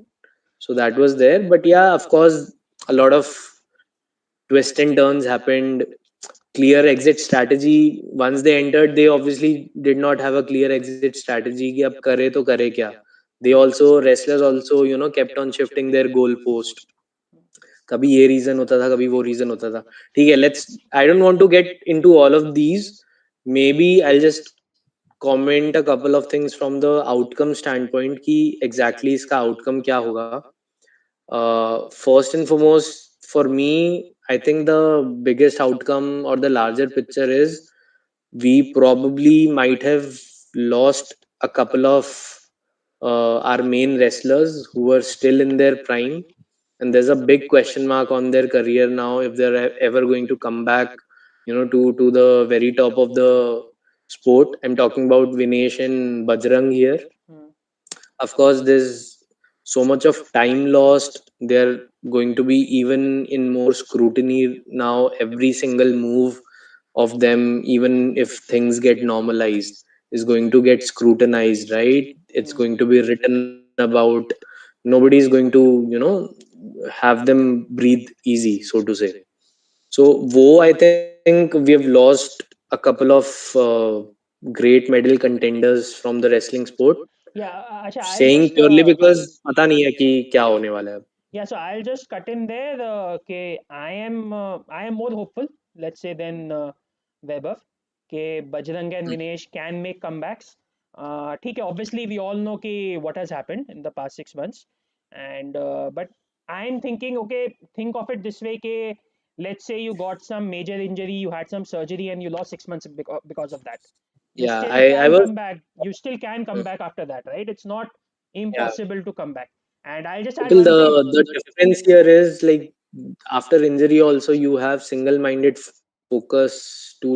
So that was there, but yeah, of course, a lot of twists and turns happened. Clear exit strategy, once they entered, they obviously did not have a clear exit strategy कि अब करे तो करे क्या. They also, wrestlers also, kept on shifting their goal post. कभी ये reason होता था, कभी वो रीजन होता था. ठीक है, let's, I don't want to get into all of these. Maybe I'll just comment a couple of things from the outcome standpoint कि exactly इसका outcome क्या होगा. First and foremost, for me, I think the biggest outcome or the larger picture is we probably might have lost a couple of our main wrestlers who were still in their prime, and there's a big question mark on their career now if they're ever going to come back, to the very top of the sport. I'm talking about Vinesh and Bajrang here. Hmm. Of course, there's so much of time lost. They're going to be even in more scrutiny now. Every single move of them, even if things get normalized, is going to get scrutinized, right? It's going to be written about. Nobody's going to, have them breathe easy, so to say. So, wo, I think we have lost a couple of great medal contenders from the wrestling sport. yeah अच्छा I'll Saying just purely because पता नहीं है कि क्या होने वाला है अब. Yeah, so I'll just cut in there. Okay, I am more hopeful, let's say, than Weber. Okay, Bajrang and Vinesh can make comebacks. ठीक है, obviously we all know कि what has happened in the past 6 months, and but I'm thinking, okay, think of it this way, ke, let's say you got some major injury, you had some surgery, and you lost 6 months because of that. You Yeah, still I can was. come back. You still can come back after that, right? It's not Yeah, impossible to come back. And I'll just add Kapil, one thing. the difference here is like after injury also you have single-minded focus to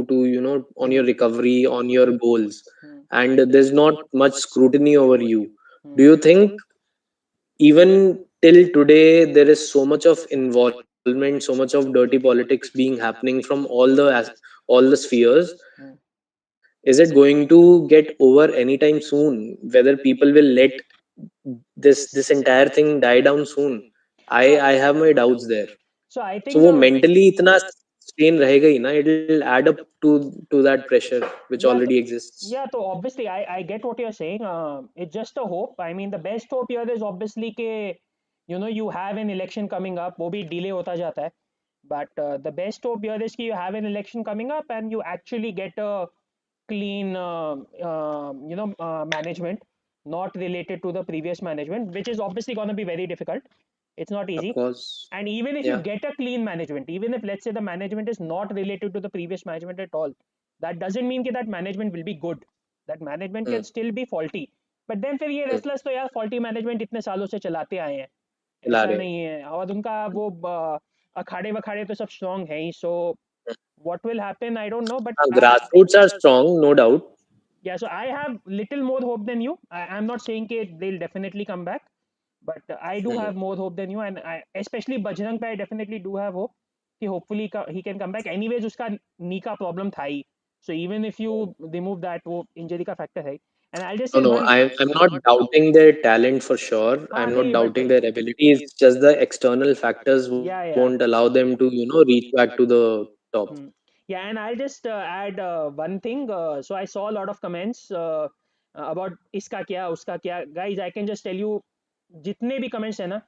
on your Hmm, recovery, on your goals, hmm, and there's not much scrutiny over you. hmm. Do you think even till today there is so much of involvement, so much of dirty politics being happening from all the spheres? Hmm. Is it going to get over anytime soon? Whether people will let this entire thing die down soon? So, I have my doubts there. so I So think वो the mentally इतना strain रहेगा ही ना, it'll add up to that pressure which yeah, already exists. so obviously I get what you're saying. It's just a hope. I mean, the best hope here is obviously ke, you have an election coming up. वो भी delay होता जाता है. But the best hope here is कि you have an election coming up and you actually get a clean, management, not related to the previous management, which is obviously going to be very difficult. It's not Of easy. course. And even if you Yeah. get a clean management, even if let's say the management is not related to the previous management at all, that doesn't mean that management will be good. That management can Hmm. still be faulty. But then फिर ये Hmm. Wrestlers तो यार faulty management इतने सालों से चलाते आए हैं, खिला ऐसा रहे हैं. नहीं है, और उनका वो अखाड़े वखाड़े तो सब स्ट्रांग है ही. सो what will happen I don't know, but Grassroots are strong, no doubt. yeah, so I have little more hope than you. I'm not saying that they'll definitely come back, but I do Hmm. have more hope than you, and especially Bajrang पे I definitely do have hope कि hopefully he can come back. Anyways, उसका knee का problem था ही, so even if you remove that, वो injury का factor है. And I'll just No, say no, one, I'm not doubting their talent for sure. हाँ I'm not नहीं, but doubting their ability. It's just the external factors won't yeah. allow them to, reach back to the top. Hmm. Yeah, and I'll just add one thing. So I saw a lot of comments about इसका क्या उसका क्या. Guys, I can just tell you जितने भी comments है ना,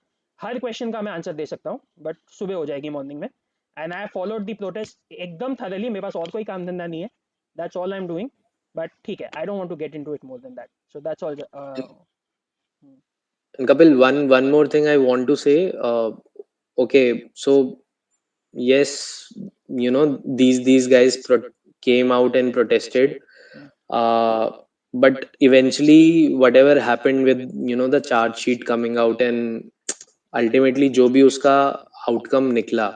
हर question का मैं आंसर दे सकता हूँ, but सुबह हो जाएगी morning में. And I followed the protest एकदम thoroughly. मेरे पास और कोई काम धंधा नहीं है. That's all I'm doing. But ठीक है, I don't want to get into it more than that. So that's all. And Kapil, one more thing I want to say. Okay, so yes, these guys came out and protested. Uh, but eventually, whatever happened with the charge sheet coming out and ultimately जो भी उसका outcome निकला,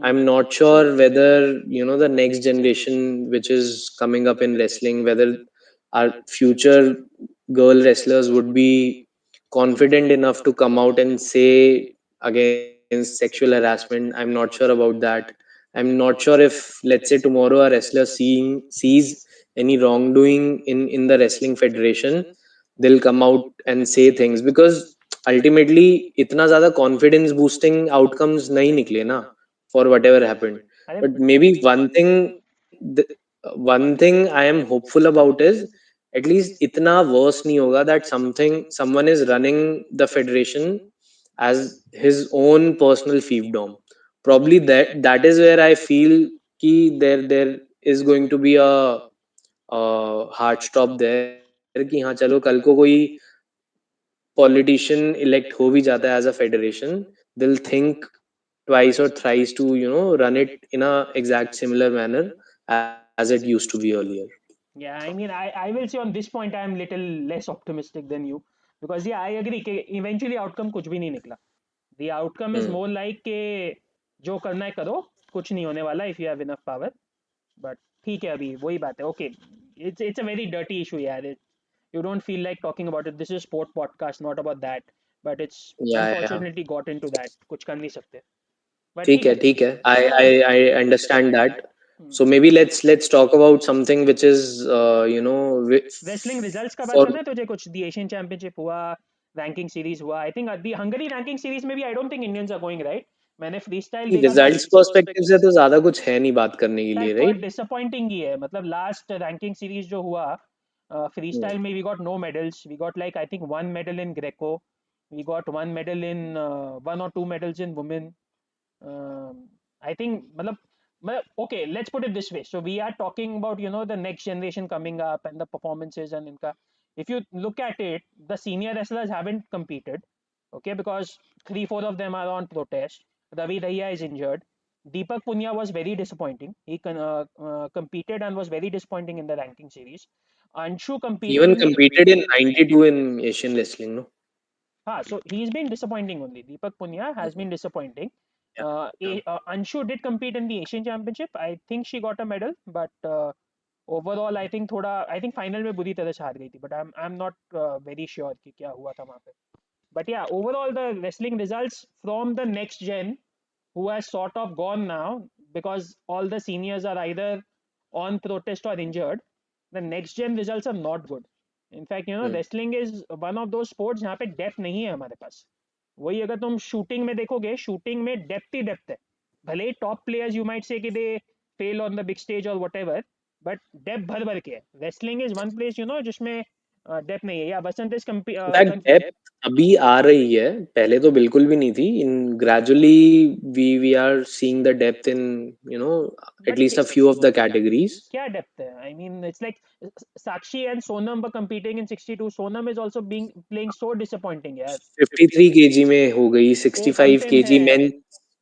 I'm not sure whether the next generation which is coming up in wrestling, whether our future girl wrestlers would be confident enough to come out and say against sexual harassment. I'm not sure about that. I'm not sure if, let's say, tomorrow a wrestler sees any wrongdoing in the wrestling federation, they'll come out and say things, because ultimately इतना ज़्यादा confidence boosting outcomes नहीं निकले ना for whatever happened. अरे But maybe one thing I am hopeful about is at least इतना worse नहीं होगा that someone is running the federation as his own personal fiefdom. Probably that is where I feel कि there is going to be a hard stop there कि हाँ चलो कल को कोई politician elect हो भी जाता है as a federation, they'll think twice or thrice to run it in a exact similar manner as it used to be earlier. Yeah, I mean, I will say on this point, I'm little less optimistic than you because yeah, I agree कि eventually outcome कुछ भी नहीं निकला. The outcome is Hmm. more like कि जो करना है करो, कुछ नहीं होने वाला if you have enough power. But ठीक है, अभी वही बात है. Okay, it's a very dirty issue यार. You don't feel like talking about it. This is a sport podcast, not about that. But it's Yeah. unfortunately got into that. कुछ कर नहीं सकते. But ठीक है. ठीक है. I understand that. Hmm. So maybe let's talk about something which is wrestling results का बात for करना है तुझे? कुछ दी एशियन चैंपियनशिप हुआ, रैंकिंग सीरीज हुआ. I think the Hungary ranking series में भी I don't think Indians are going, right? मैंने फ्री स्टाइल देखा था. results perspective से तो ज्यादा कुछ है नहीं बात करने के शायद लिए, थोड़ा right? डिसअपॉइंटिंग ही है. मतलब लास्ट रैंकिंग सीरीज जो हुआ फ्री Hmm. स्टाइल में, we got no medals. We got like I think one medal in Greco, we got one medal in one और two medals in women. I think, okay, let's put it this way. So we are talking about the next generation coming up and the performances and inka. If you look at it, the senior wrestlers haven't competed. Okay, because 3-4 of them are on protest. Ravi Dahiya is injured. Deepak Punia was very disappointing. He competed and was very disappointing in the ranking series. Anshu He competed even in the competed in '92 in Asian wrestling, no? so he's been disappointing only. Deepak Punia has Mhm. been disappointing. Yeah. Yeah. Anshu did compete in the Asian Championship. I think she got a medal, but overall I think final में बुरी तरह से हार गई थी. But I'm not very sure कि क्या हुआ था वहाँ पे. But yeah, overall the wrestling results from the next gen who has sort of gone now because all the seniors are either on protest or injured. The next gen results are not good. In fact, Hmm. wrestling is one of those sports जहाँ पे depth नहीं है हमारे पास. वही अगर तुम shooting में देखोगे, शूटिंग में डेप्थ ही डेप्थ है. भले ही top players you might say कि they fail on the big stage और वट एवर, बट डेप्थ भर भर के है. रेसलिंग इज वन प्लेस जिसमें डेप्थ नहीं है. या बसंत इज इनफैक्ट डेप्थ अभी आ रही है, पहले तो बिल्कुल भी नहीं थी. In gradually we are seeing the depth in but at least a few of the categories. क्या डेप्थ है? I mean it's like Sakshi and Sonam were competing in 62. Sonam is also being playing so disappointing यार. 53 केजी में हो गई, open 65 pin है. KG main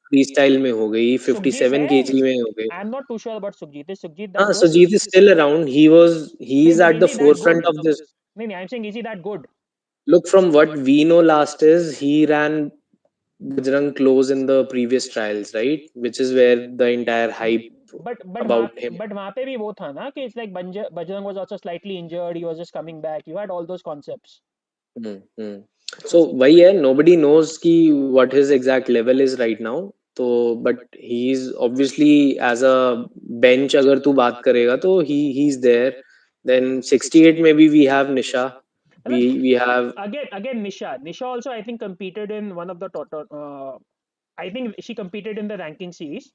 free style में हो गई, सुखजीत 57 है. केजी में हो गई. I am not too sure about Sukhjeet. Is Sukhjeet that हाँ, good? Sujeet is still around. He नहीं, is but at is the he that good? Forefront of this. नहीं नहीं, I am saying is he that good? Look, from what we know last is he ran Bajrang close in the previous trials, right? Which is where the entire hype but वहाँ about him. But वहाँ पे भी वो था ना कि it's like Bajrang was also slightly injured. He was just coming back. You had all those concepts. Hmm, hmm. So वही है, nobody knows कि what his exact level is right now. तो but he's obviously as a bench अगर तू बात करेगा तो he's there. Then 68 maybe we have Nisha. We have Again Nisha also I think competed in one of the I think she competed in the ranking series,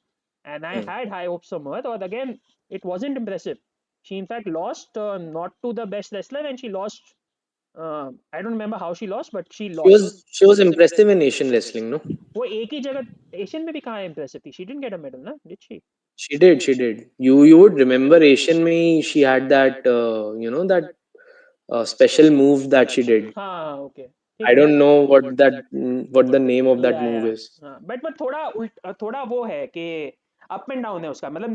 and I hmm, had high hopes from her. But again, it wasn't impressive. She in fact lost not to the best wrestler, and she lost. I don't remember how she lost, but she she lost. was impressive in Asian wrestling, no? वो एक ही जगह Asian में भी कहाँ impressive थी. She didn't get a medal, ना? Did she? She did. You would remember Asian में she had that that special move that she did. हाँ, okay. I ठीक है. don't know what the name of that या move is. हाँ, but थोड़ा वो है कि अप एंड डाउन है उसका. मतलब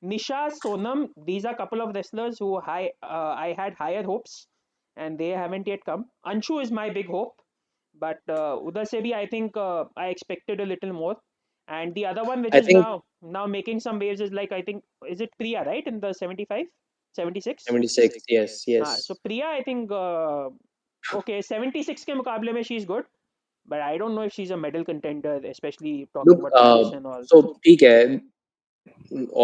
Nisha Sonam, these are couple of wrestlers who I had higher hopes and they haven't yet come. Anshu is my big hope, but उधर से भी I think I expected a little more. And the other one which I is think now making some waves is like, I think, is it Priya, right, in the 75 76? 76. Yes, हाँ, so yes. Priya I think okay 76 के मुकाबले में she is good. But I don't know if she's a medal contender, especially talking Look, about pace and all. so ठीक है.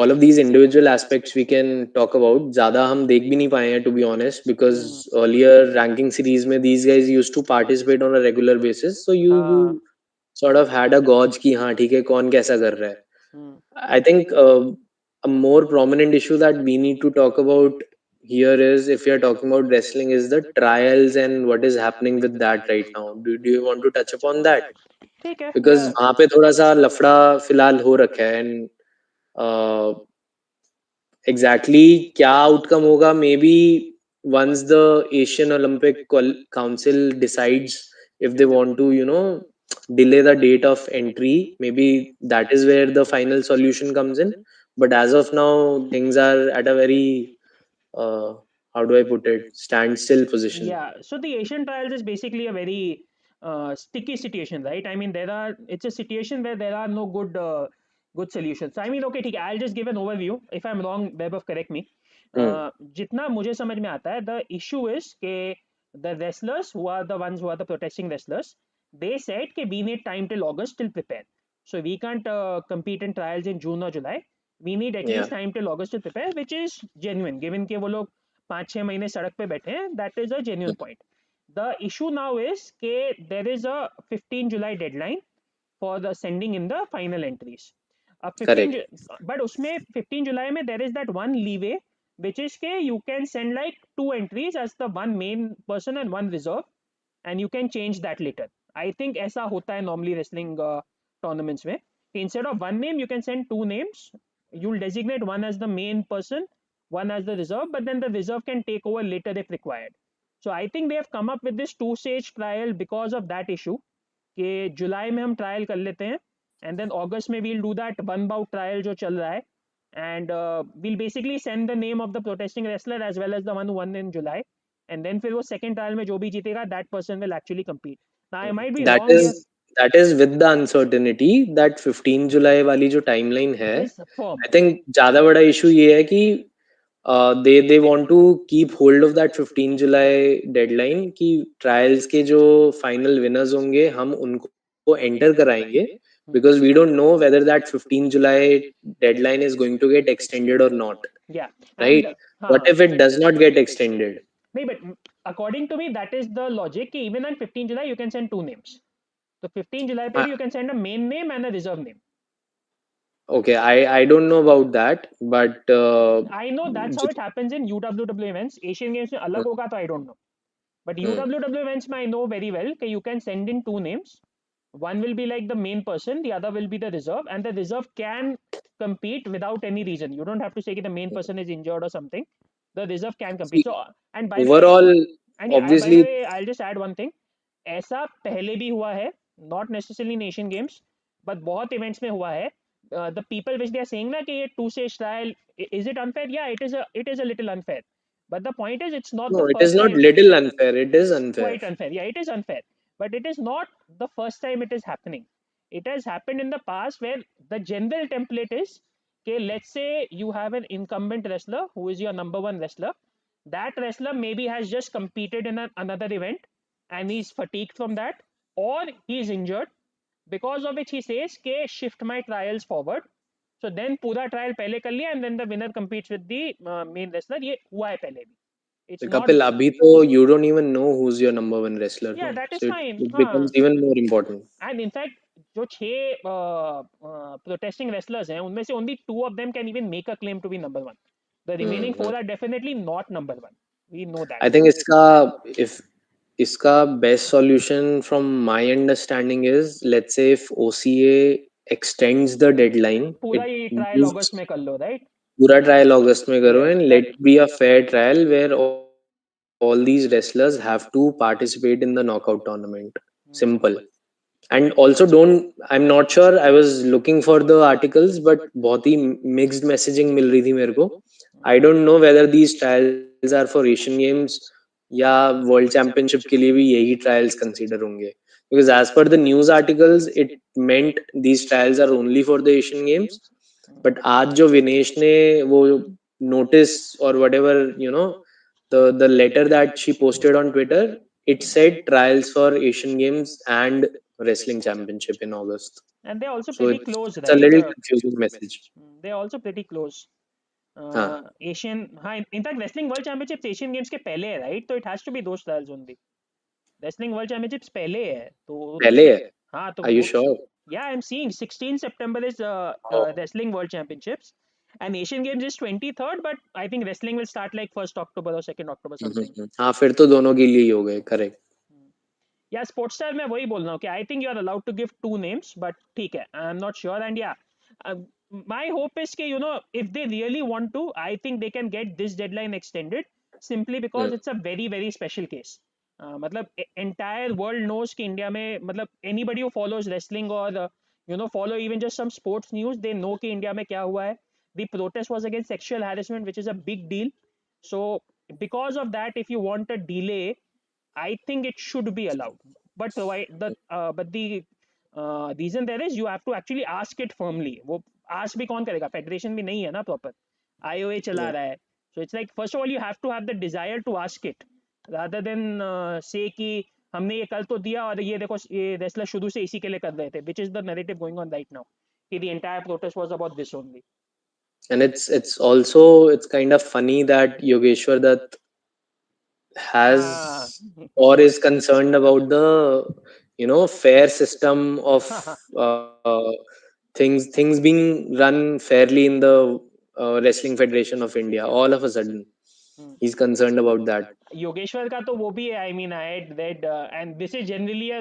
All of these individual aspects we can talk about. ज़्यादा हम देख भी नहीं पाए हैं, to be honest, because earlier ranking series में these guys used to participate on a regular basis. So you हाँ. sort of had a gauge कि हाँ ठीक है कौन कैसा कर रहा है. Hmm. I think a more prominent issue that we need to talk about here is, if you're talking about wrestling, is the trials and what is happening with that right now. Do you want to touch upon that? ठीक है. Because वहाँ पे थोड़ा सा लफड़ा फिलहाल हो रखा है, and exactly क्या आउटकम होगा, may be once the Asian Olympic Council decides if they want to delay the date of entry, maybe that is where the final solution comes in. But as of now things are at a very how do I put it, standstill position. Yeah, so the Asian trials is basically a very sticky situation, right? I mean, it's a situation where there are no good solutions. So I mean, okay, ठीक है, I'll just give an overview. If I'm wrong, Vaibhav, correct me. Hmm. जितना मुझे समझ में आता है, the issue is के the wrestlers who are the ones who are the protesting wrestlers, they said कि we need time till August till prepare. So we can't compete in trials in June or July. We need at Yeah, least time till August to prepare, which is genuine, given कि वो लोग 5-6 महीने सड़क पे बैठे हैं. That is a genuine point. The issue now is के there is a 15 July deadline for the sending in the final entries. अब 15 correct. बट उसमें 15 जुलाई में there is that one leeway which is के you can send like 2 entries as the one main person and one reserve, and you can change that later. I think ऐसा होता है normally wrestling tournaments में. Instead of one name you can send 2 names. You'll designate one as the main person, one as the reserve, but then the reserve can take over later if required. So I think they have come up with this two-stage trial because of that issue कि जुलाई में हम trial कर लेते हैं and then August में we'll do that one bout trial जो चल रहा है and we'll basically send the name of the protesting wrestler as well as the one who won in July and then फिर वो second trial में जो भी जीतेगा that person will actually compete. Now I might be that wrong here. that is with the uncertainty that 15 जुलाई वाली जो timeline है, Is firm. I think ज़्यादा बड़ा issue ये है कि they want to keep hold of that 15 July deadline कि trials के जो final winners होंगे हम उनको enter कराएंगे because we don't know whether that 15 July deadline is going to get extended or not, Yeah. right? And What if it does not get extended? नहीं, but according to me that is the logic कि even on 15 July you can send two names. So 15 July पे भी you can send a main name and a reserve name. Okay, I don't know about that, but I know that's how it happens in UWW events. Asian Games में अलग होगा तो I don't know. But UWW events में I know very well that you can send in two names. One will be like the main person, the other will be the reserve, and the reserve can compete without any reason. You don't have to say that the main person is injured or something. The reserve can compete. see, So, and by the way, overall, and yeah, by the obviously, way, I'll just add one thing. ऐसा पहले भी हुआ है, not necessarily in Asian Games, but बहुत events में हुआ है. The people which they are saying ना कि ये two-stage trial, is it unfair? Yeah, it is a little unfair. But the point is, it's not the no, it is first not time. little unfair. It is unfair. Quite unfair. Yeah, it is unfair. But it is not the first time it is happening. It has happened in the past where the general template is okay, let's say you have an incumbent wrestler who is your number one wrestler. That wrestler maybe has just competed in another event and he's fatigued from that, or he's injured, because of which he says, okay, shift my trials forward. So then पूरा trial पहले कर लिया and then the winner competes with the main wrestler. ये हुआ है पहले भी. It's not. Kapil, abhi to you don't even know who's your number one wrestler, Yeah, no? that is So fine. it becomes even more important. And in fact, जो छह protesting wrestlers हैं, उनमें से only two of them can even make a claim to be number one. The remaining four are definitely not number one. We know that. I think if iska best solution from my understanding is, let's say if OCA extends the deadline, पूरा it ये trial moves August में कर लो, right? पूरा trial अगस्त में करो Yes, and let correct. be a fair trial where all these wrestlers have to participate in the knockout tournament. Simple. And also don't, I'm not sure, I was looking for the articles but बहुत ही mixed messaging मिल रही थी मेरे को. I don't know whether these trials are for Asian Games या World Championship के लिए भी यही trials consider होंगे, because as per the news articles it meant these trials are only for the Asian Games. But आज जो विनेश ने वो notice or whatever, the letter that she posted on Twitter, it said trials for Asian Games and Wrestling Championship in August. And they're also So pretty it's close, a right? little confusing message. They're also pretty close. हाँ, Asian, हाँ, in fact wrestling world championship Asian games के पहले है, राइट? तो it has to be those trials only. Wrestling world championships पहले है तो पहले है. हाँ तो Are you वो, sure? yeah, I'm seeing 16 September is wrestling world championships and Asian Games is 23rd, but I think wrestling will start like 1st October or 2nd October something. हाँ, फिर तो दोनों के लिए ही हो गए. Correct. या स्पोर्ट्स स्टार मैं वही बोल रहा हूँ कि I think you are allowed to give two names, but ठीक है, I am not sure. And yeah my hope is कि if they really want to, I think they can get this deadline extended simply because it's a very very special case. मतलब entire world knows कि India में, मतलब anybody who follows wrestling और follow even just some sports news, they know कि India में क्या हुआ है. The protest was against sexual harassment which is a big deal. So because of that, if you want a delay, I think it should be allowed, but the reason there is you have to actually ask it firmly. वो ask भी कौन करेगा? Federation भी नहीं है ना proper. IOA चला रहा है. So it's like first of all you have to have the desire to ask it rather than say कि हमने ये कर तो दिया और ये देखो ये रेसलर शुरू से इसी के लिए कर रहे थे, which is the narrative going on right now. कि the entire protest was about this only. And it's kind of funny that Yogeshwar Dutt Ah. has or is concerned about the fair system of things being run fairly in the Wrestling Federation of India. All of a sudden he's concerned about that. Yogeshwar का तो वो भी है. I mean I had read and this is generally a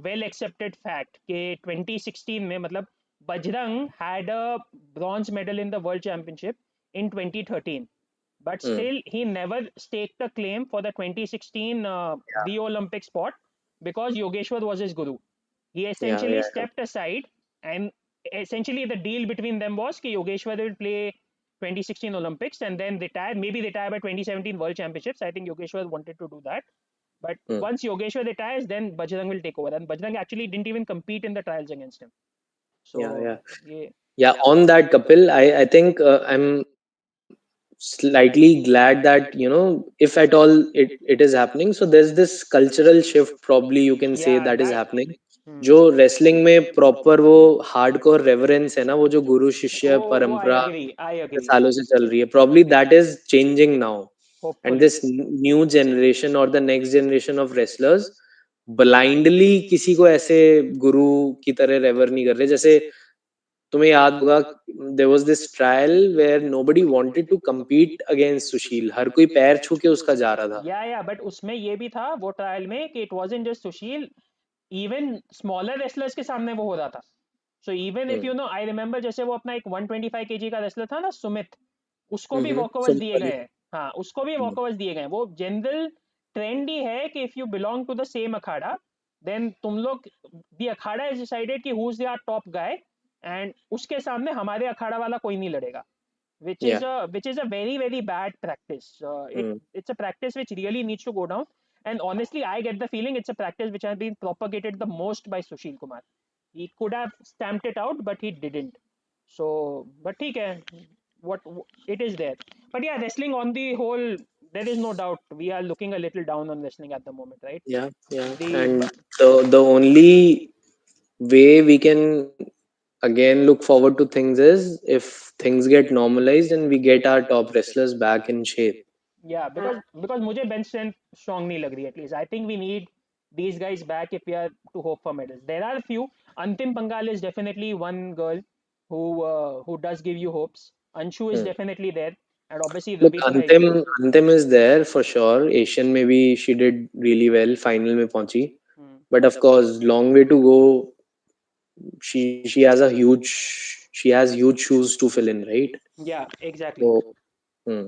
well accepted fact कि 2016 में, मतलब Bajrang had a bronze medal in the world championship in 2013, but still he never staked a claim for the 2016 Rio Olympic spot because Yogeshwar was his guru. He Yeah, essentially yeah, stepped aside, and essentially the deal between them was that Yogeshwar will play 2016 Olympics and then retire, maybe retire by 2017 World Championships. I think Yogeshwar wanted to do that. But once Yogeshwar retires, then Bajrang will take over. And Bajrang actually didn't even compete in the trials against him. yeah, So, yeah. yeah, Yeah, on that, Kapil, I think I'm slightly glad that, if at all it is happening. So there's this cultural shift, probably you can say, yeah, that is that. happening. Hmm. जो wrestling में proper वो hardcore reverence है ना, वो जो गुरु शिष्य Oh, I परंपरा agree. I इतने agree. सालों से चल रही है, probably that is changing now. And Hopefully. this new generation or the next generation of wrestlers blindly किसी को ऐसे गुरु की तरह रेवर नहीं कर रहे. जैसे तुम्हें याद होगा, there was this trial where nobody wanted to compete against Sushil. हर कोई पैर छू के उसका जा रहा था. या बट उसमें ये भी था वो ट्रायल में कि it wasn't just Sushil, even smaller wrestlers के सामने वो हो रहा था. So even if you know, I remember जैसे वो अपना एक 125 केजी का रेसलर था ना, सुमित, उसको भी वॉकओवर्स सुमित दिए वाली. गए हैं. हाँ, उसको भी वॉकओवर्स दिए गए हैं. वो जनरल ट्रेंड ही है कि if you belong to the same akhara, then तुम लोग, द अखाड़ा इज डिसाइडेड कि who is the top guy, and उसके सामने हमारे अखाड़ा वाला कोई नहीं लड़ेगा, Yeah. which is a very bad practice. It's a practice which really needs to go down. And honestly, I get the feeling it's a practice which has been propagated the most by Sushil Kumar. He could have stamped it out, but he didn't. So, but okay, what it is there. But yeah, wrestling on the whole, there is no doubt we are looking a little down on wrestling at the moment, right? Yeah, yeah. The And the only way we can again look forward to things is if things get normalized and we get our top wrestlers back in shape. Yeah, because मुझे bench strength strong नहीं लग रही. At least I think we need these guys back if we are to hope for medals. There are a few. Antim Pangal is definitely one girl who does give you hopes. Anshu is Hmm. definitely there, and obviously Look, Rabita is Antim, there. Antim is there for sure. Asian maybe she did really well. Final में पहुंची. Hmm. But of course, long way to go. She has huge shoes to fill in, right? Yeah, exactly. So, hmm,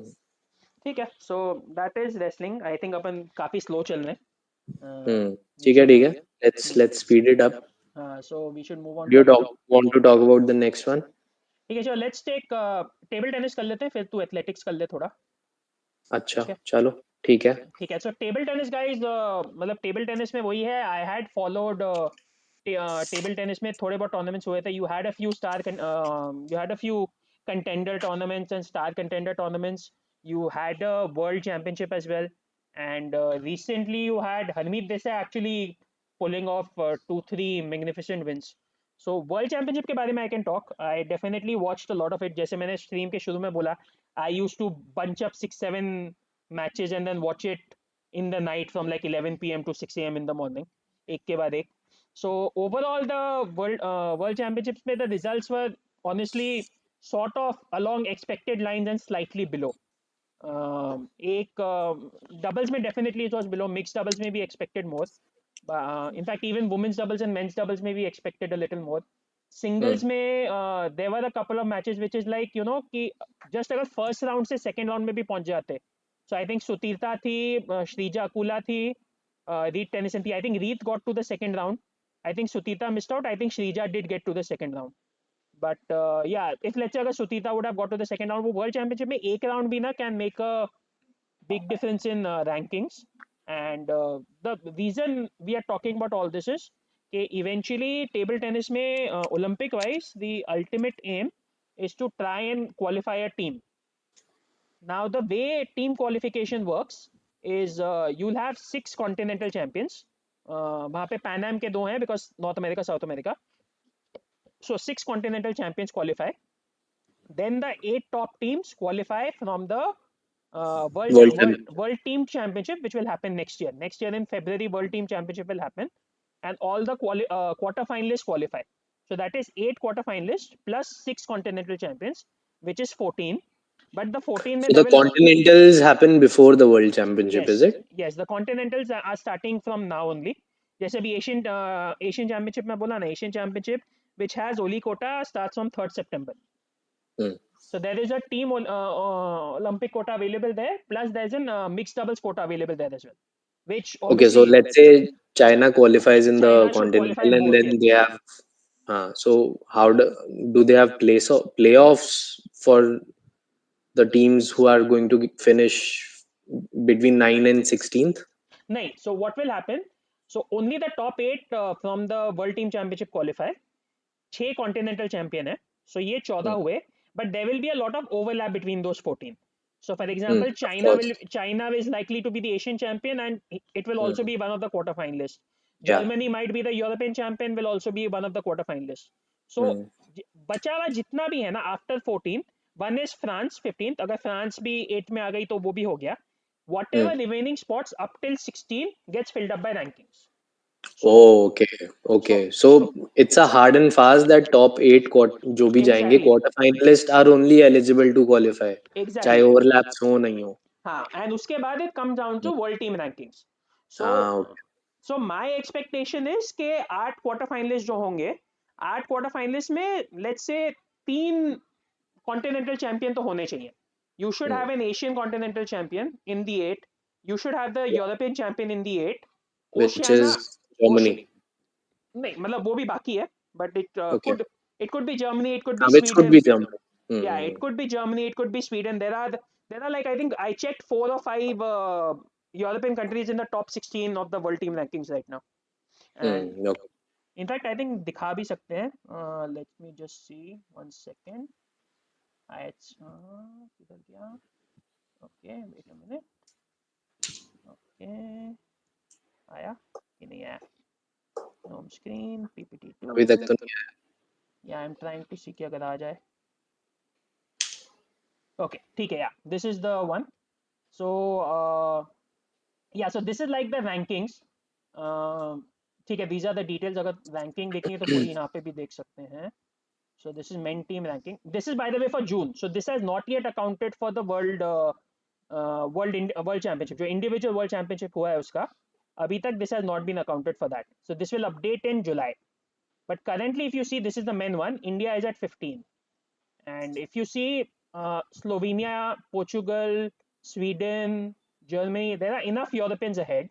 ठीक है. So that is wrestling. I think अपन काफी slow चल रहे हैं. hmm. We ठीक है, should. ठीक है. Let's speed it up. So we should move on Do to. you want to talk about the next one? ठीक है, चलो लेट्स टेक टेबल टेनिस कर लेते हैं, फिर तू एथलेटिक्स कर ले थोड़ा. अच्छा, Okay. चलो ठीक है. ठीक है. सो टेबल टेनिस गाइस, मतलब टेबल टेनिस में वही है. I had followed table tennis में थोड़े बहुत टूर्नामेंट्स हुए थे. You had a few contender tournaments and star contender tournaments. You had a world championship as well, and recently you had Harmeet Desai actually pulling off 2-3 magnificent wins. So world championship के बारे में I can talk. I definitely watched a lot of it. जैसे मैंने stream के शुरू में बोला, I used to bunch up 6-7 matches and then watch it in the night from like 11 p.m. to 6 a.m. in the morning, एक के बाद एक. So overall the world championships में the results were honestly sort of along expected lines and slightly below. एक doubles में definitely it was below. Mix doubles में भी expected more. In fact, even women's doubles and men's doubles may be expected a little more. Hmm. Singles में there were a couple of matches which is like you know कि just अगर first round से second round में भी पहुंच जाते. So I think Sutirtha थी, श्रीजा अकुला थी, रीत टेनिसन थी. I think Reet got to the second round. I think Sutita missed out. I think Shrija did get to the second round. But yeah, if let's say अगर Sutita would have got to the second round, वो world championship में एक round भी ना can make a big difference in rankings. And the reason we are talking about all this is कि eventually table tennis में Olympic wise the ultimate aim is to try and qualify a team. Now the way team qualification works is you'll have 6 continental champions. वहाँ पे Pan Am के 2 हैं because North America, South America. So 6 continental champions qualify. Then the 8 top teams qualify from the World Championship. World Team Championship, which will happen next year. Next year in February, World Team Championship will happen, and all the quarter finalists qualify. So that is 8 quarter finalists plus 6 continental champions, which is 14. But the 14 में So there the will. continentals happen before the World Championship, is Yes, it? yes, the continentals are starting from now only. जैसे अभी Asian championship में बोला ना, Asian championship which has Oli Kota starts on 3rd September. Hmm. So there is a team Olympic quota available there, plus there's a mixed doubles quota available there as well, which Okay, so obviously let's say China qualifies in the China should qualify continental, and both. then Yes. they have. So how do they have playoffs for the teams who are going to finish between 9 and 16th? No. So what will happen? So only the top eight from the World Team Championship qualify. 6 continental champion है so ये 14 Hmm. हुए but there will be a lot of overlap between those 14 so for Hmm. example Of course. China is likely to be the Asian champion and it will also Hmm. be one of the quarter finalists. Yeah. Germany might be the European champion, will also be one of the quarter finalists. So Hmm. बचा हुआ जितना भी है ना after 14 one is France 15th, अगर France भी 8 में आ गई तो वो भी हो गया. Hmm. Whatever remaining spots up till 16 gets filled up by rankings. So Oh, okay. so Okay. So it's a hard and fast that top eight जो भी जाएंगे exactly quarter finalists are only eligible to qualify. चाहे exactly overlaps हो नहीं हो. हाँ and उसके बाद it comes down Hmm. To world team rankings. So Okay. So my expectation is के 8 क्वार्टर फाइनलिस्ट जो होंगे, 8 क्वार्टर फाइनलिस्ट में लेट्स से 3 कॉन्टिनेंटल चैंपियन तो होने चाहिए. You should Hmm. Have an Asian continental champion in the 8. You should have the Yeah. European champion in the 8. Which Oceania is Germany. नहीं मतलब वो भी बाकी है but Okay. It could be Germany, it could be Which could Sweden. be Germany. Yeah, Hmm. it could be Germany, it could be Sweden. There are like I think I checked 4 or 5 European countries in the top 16 of the world team rankings right now. And Hmm. Okay. in fact I think दिखा भी सकते हैं. Let me just see 1 second. किधर गया? Okay, wait a minute. Okay, आया कि नहीं आया? Home screen अभी तक PPT2. तो नहीं Yeah, I'm trying to see कि अगर आ जाए. Okay, ठीक है. Yeah, this is the one. So yeah, so this is like the rankings. ठीक है, these are the details. अगर ranking देखनी है तो पूरी यहाँ पे भी देख सकते हैं. So this is men team ranking. This is by the way for June. So this has not yet accounted for the world championship. जो individual world championship हुआ है उसका अभी तक this has not been accounted for that. So this will update in July. But currently, if you see, this is the men one. India is at 15. And if you see Slovenia, Portugal, Sweden, Germany, there are enough Europeans ahead,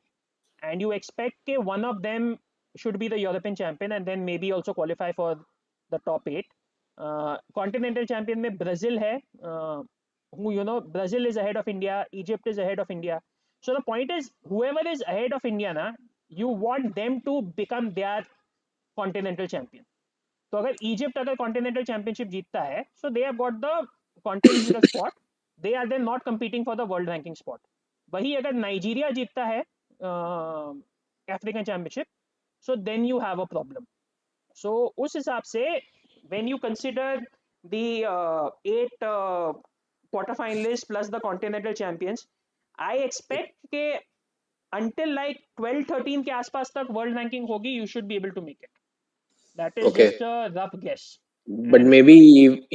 and you expect one of them should be the European champion and then maybe also qualify for the top 8. Continental champion में Brazil है, who Brazil is ahead of India, Egypt is ahead of India. So the point is, whoever is ahead of India ना, you want them to become their continental champion. तो अगर Egypt अगर continental championship जीतता है so they have got the continental spot, they are then not competing for the world ranking spot. वही अगर Nigeria जीतता है African championship so then you have a problem. So उस हिसाब से when you consider the 8 quarter finalist plus the continental champions, I expect के until like 12-13 के आसपास तक वर्ल्ड रैंकिंग होगी, you should be able to make it. That is Okay. just a rough guess. But And maybe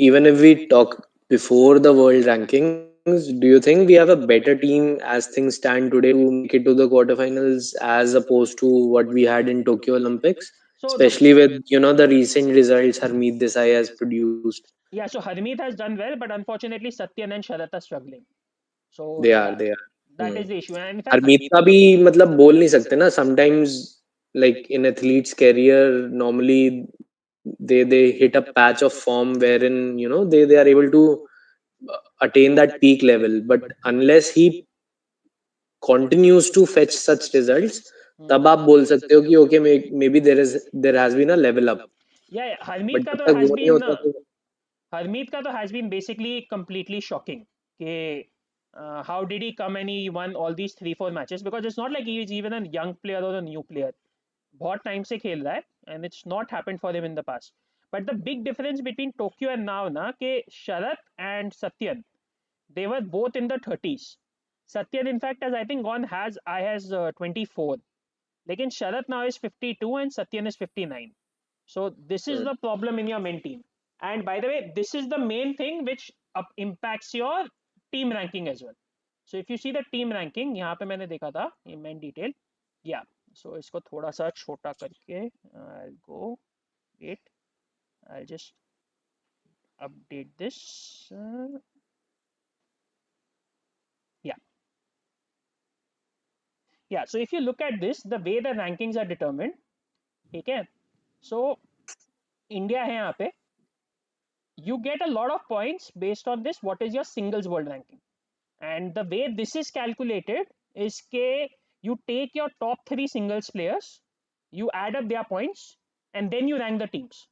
even if we talk before the world rankings, do you think we have a better team as things stand today to make it to the quarterfinals as opposed to what we had in Tokyo Olympics? so the Especially with the recent results Harmeet Desai has produced. yeah, so Harmeet has done well, but unfortunately Satyan and Sharat are struggling. So They are. that Hmm. is the issue. And in fact, Harmeet का भी मतलब बोल नहीं सकते ना. Sometimes like in athletes career normally they hit a patch of form wherein they are able to attain that peak level, but unless he continues to fetch such results, तब आप बोल सकते हो कि okay, maybe there has been a level up. yeah, But Harmeet का जब तो तक has वो नहीं been होता तो Harmeet का तो has been basically completely shocking. कि how did he come and he won all these 3-4 matches, because it's not like he is even a young player or a new player. बहुत time से खेल रहा है and it's not happened for him in the past. But the big difference between Tokyo and now ना कि Sharat and Satyan, they were both in the 30s. Satyan in fact has I think gone has 24. Lekin Sharat now is 52 and Satyan is 59. So this is the problem in your main team. And by the way, this is the main thing which impacts your team ranking as well. So if you see the team ranking, यहाँ पे मैंने देखा था ये main detail. Yeah. So इसको थोड़ा सा छोटा करके I'll go. Wait. I'll just update this. Yeah, yeah. So if you look at this, the way the rankings are determined, okay. So India है यहाँ पे. You get a lot of points based on this. What is your singles world ranking? And the way this is calculated is that you take your top 3 singles players, you add up their points, and then you rank the teams.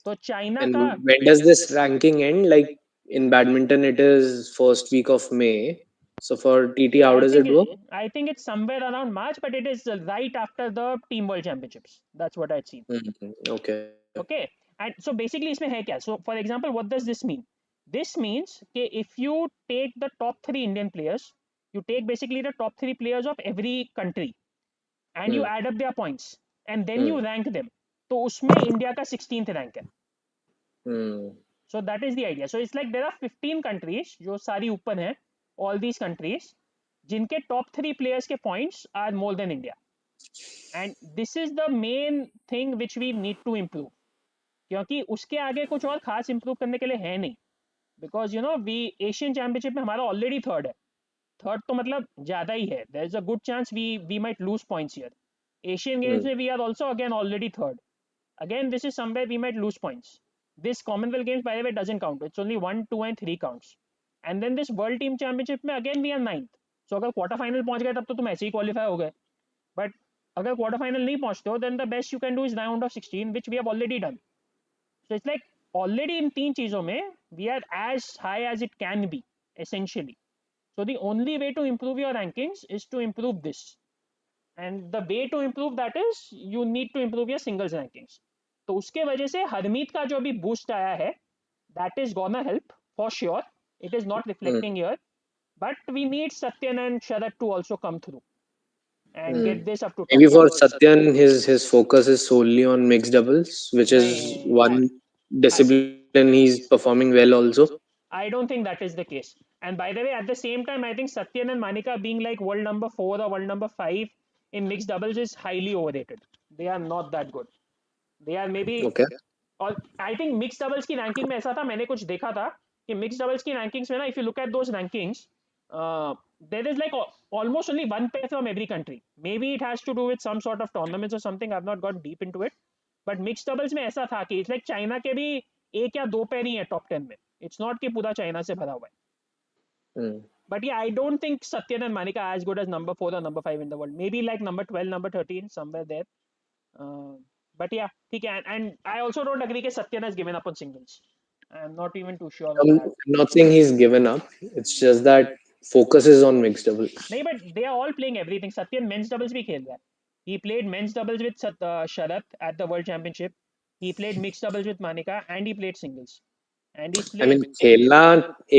So China And ka, when does this ranking end? Like in badminton, it is first week of May. So for TT, how I does think it work? I think it's somewhere around March, but it is right after the Team World Championships. That's what I'd seen. Okay. Okay, and so basically इसमें है क्या? So for example, what does this mean? This means that if you take the top 3 Indian players, you take basically the top 3 players of every country, and you Hmm. add up their points, and then you Hmm. rank them. तो उसमें India का 16th rank है. Hmm. So that is the idea. So it's like there are 15 countries जो सारी ऊपर हैं, all these countries जिनके top 3 players के points are more than India, and this is the main thing which we need to improve, क्योंकि उसके आगे कुछ और खास improve करने के लिए है नहीं, because you know we Asian Championship में हमारा already third है. थर्ड तो मतलब ज्यादा ही है. There is a good chance we might lose points here. Asian Games Hmm. में we are also again already third. Again, this is somewhere we might lose points. This Commonwealth Games, by the way, doesn't count. It's only 1, 2, and 3 counts. And then this World Team Championship में again we are ninth. So अगर quarter final पहुंच गए तब तो तुम ऐसे ही qualify हो गए. But अगर क्वार्टर फाइनल नहीं पहुंचते हो, then the best you can do is round of 16, which we have already done. So it's like already in तीन चीजों में we are as high as it can be essentially. So the only way to improve your rankings is to improve this. And the way to improve that is you need to improve your singles rankings. तो उसके वजह से हरमीत का जो अभी boost आया है, that is gonna help for sure. It is not Hmm. reflecting here, but we need Satyan and Sharad to also come through and Hmm. get this up to top Maybe for 10. Satyan, his focus is solely on mixed doubles, which is नहीं, one I, discipline he's performing well also. I don't think that is the case. And by the way, at the same time, I think Satyan and Manika being like world number 4 or world number 5 in mixed doubles is highly overrated. They are not that good. They are maybe, Okay. और I think mix doubles की ranking में ऐसा था, मैंने कुछ देखा था कि मिक्स डबल्स की रैंकिंग्स में ना, if you look at those rankings, there is like almost only one pair from every country. Maybe it has to do with some sort of tournaments or something. I've not got deep into it. But mixed doubles में ऐसा था कि it's like China के भी एक या दो pair ही है टॉप 10 में. इट्स नॉट कि पूरा चाइना से भरा हुआ है. Hmm. But yeah, I don't think Satyan and Manika are as good as number 4 or number 5 in the world. Maybe like number 12, number 13, somewhere there. Uh, but yeah, ठीक है. And I also don't agree that Satyan has given up on singles. I'm not even too sure on that. I'm not saying he's given up. It's just that focus is on mixed doubles. नहीं, but they are all playing everything. Satyan men's doubles भी खेल रहा है. He played men's doubles with Sharath at the World Championship. He played mixed doubles with Manika and he played singles. And he's I played. mean, खेलना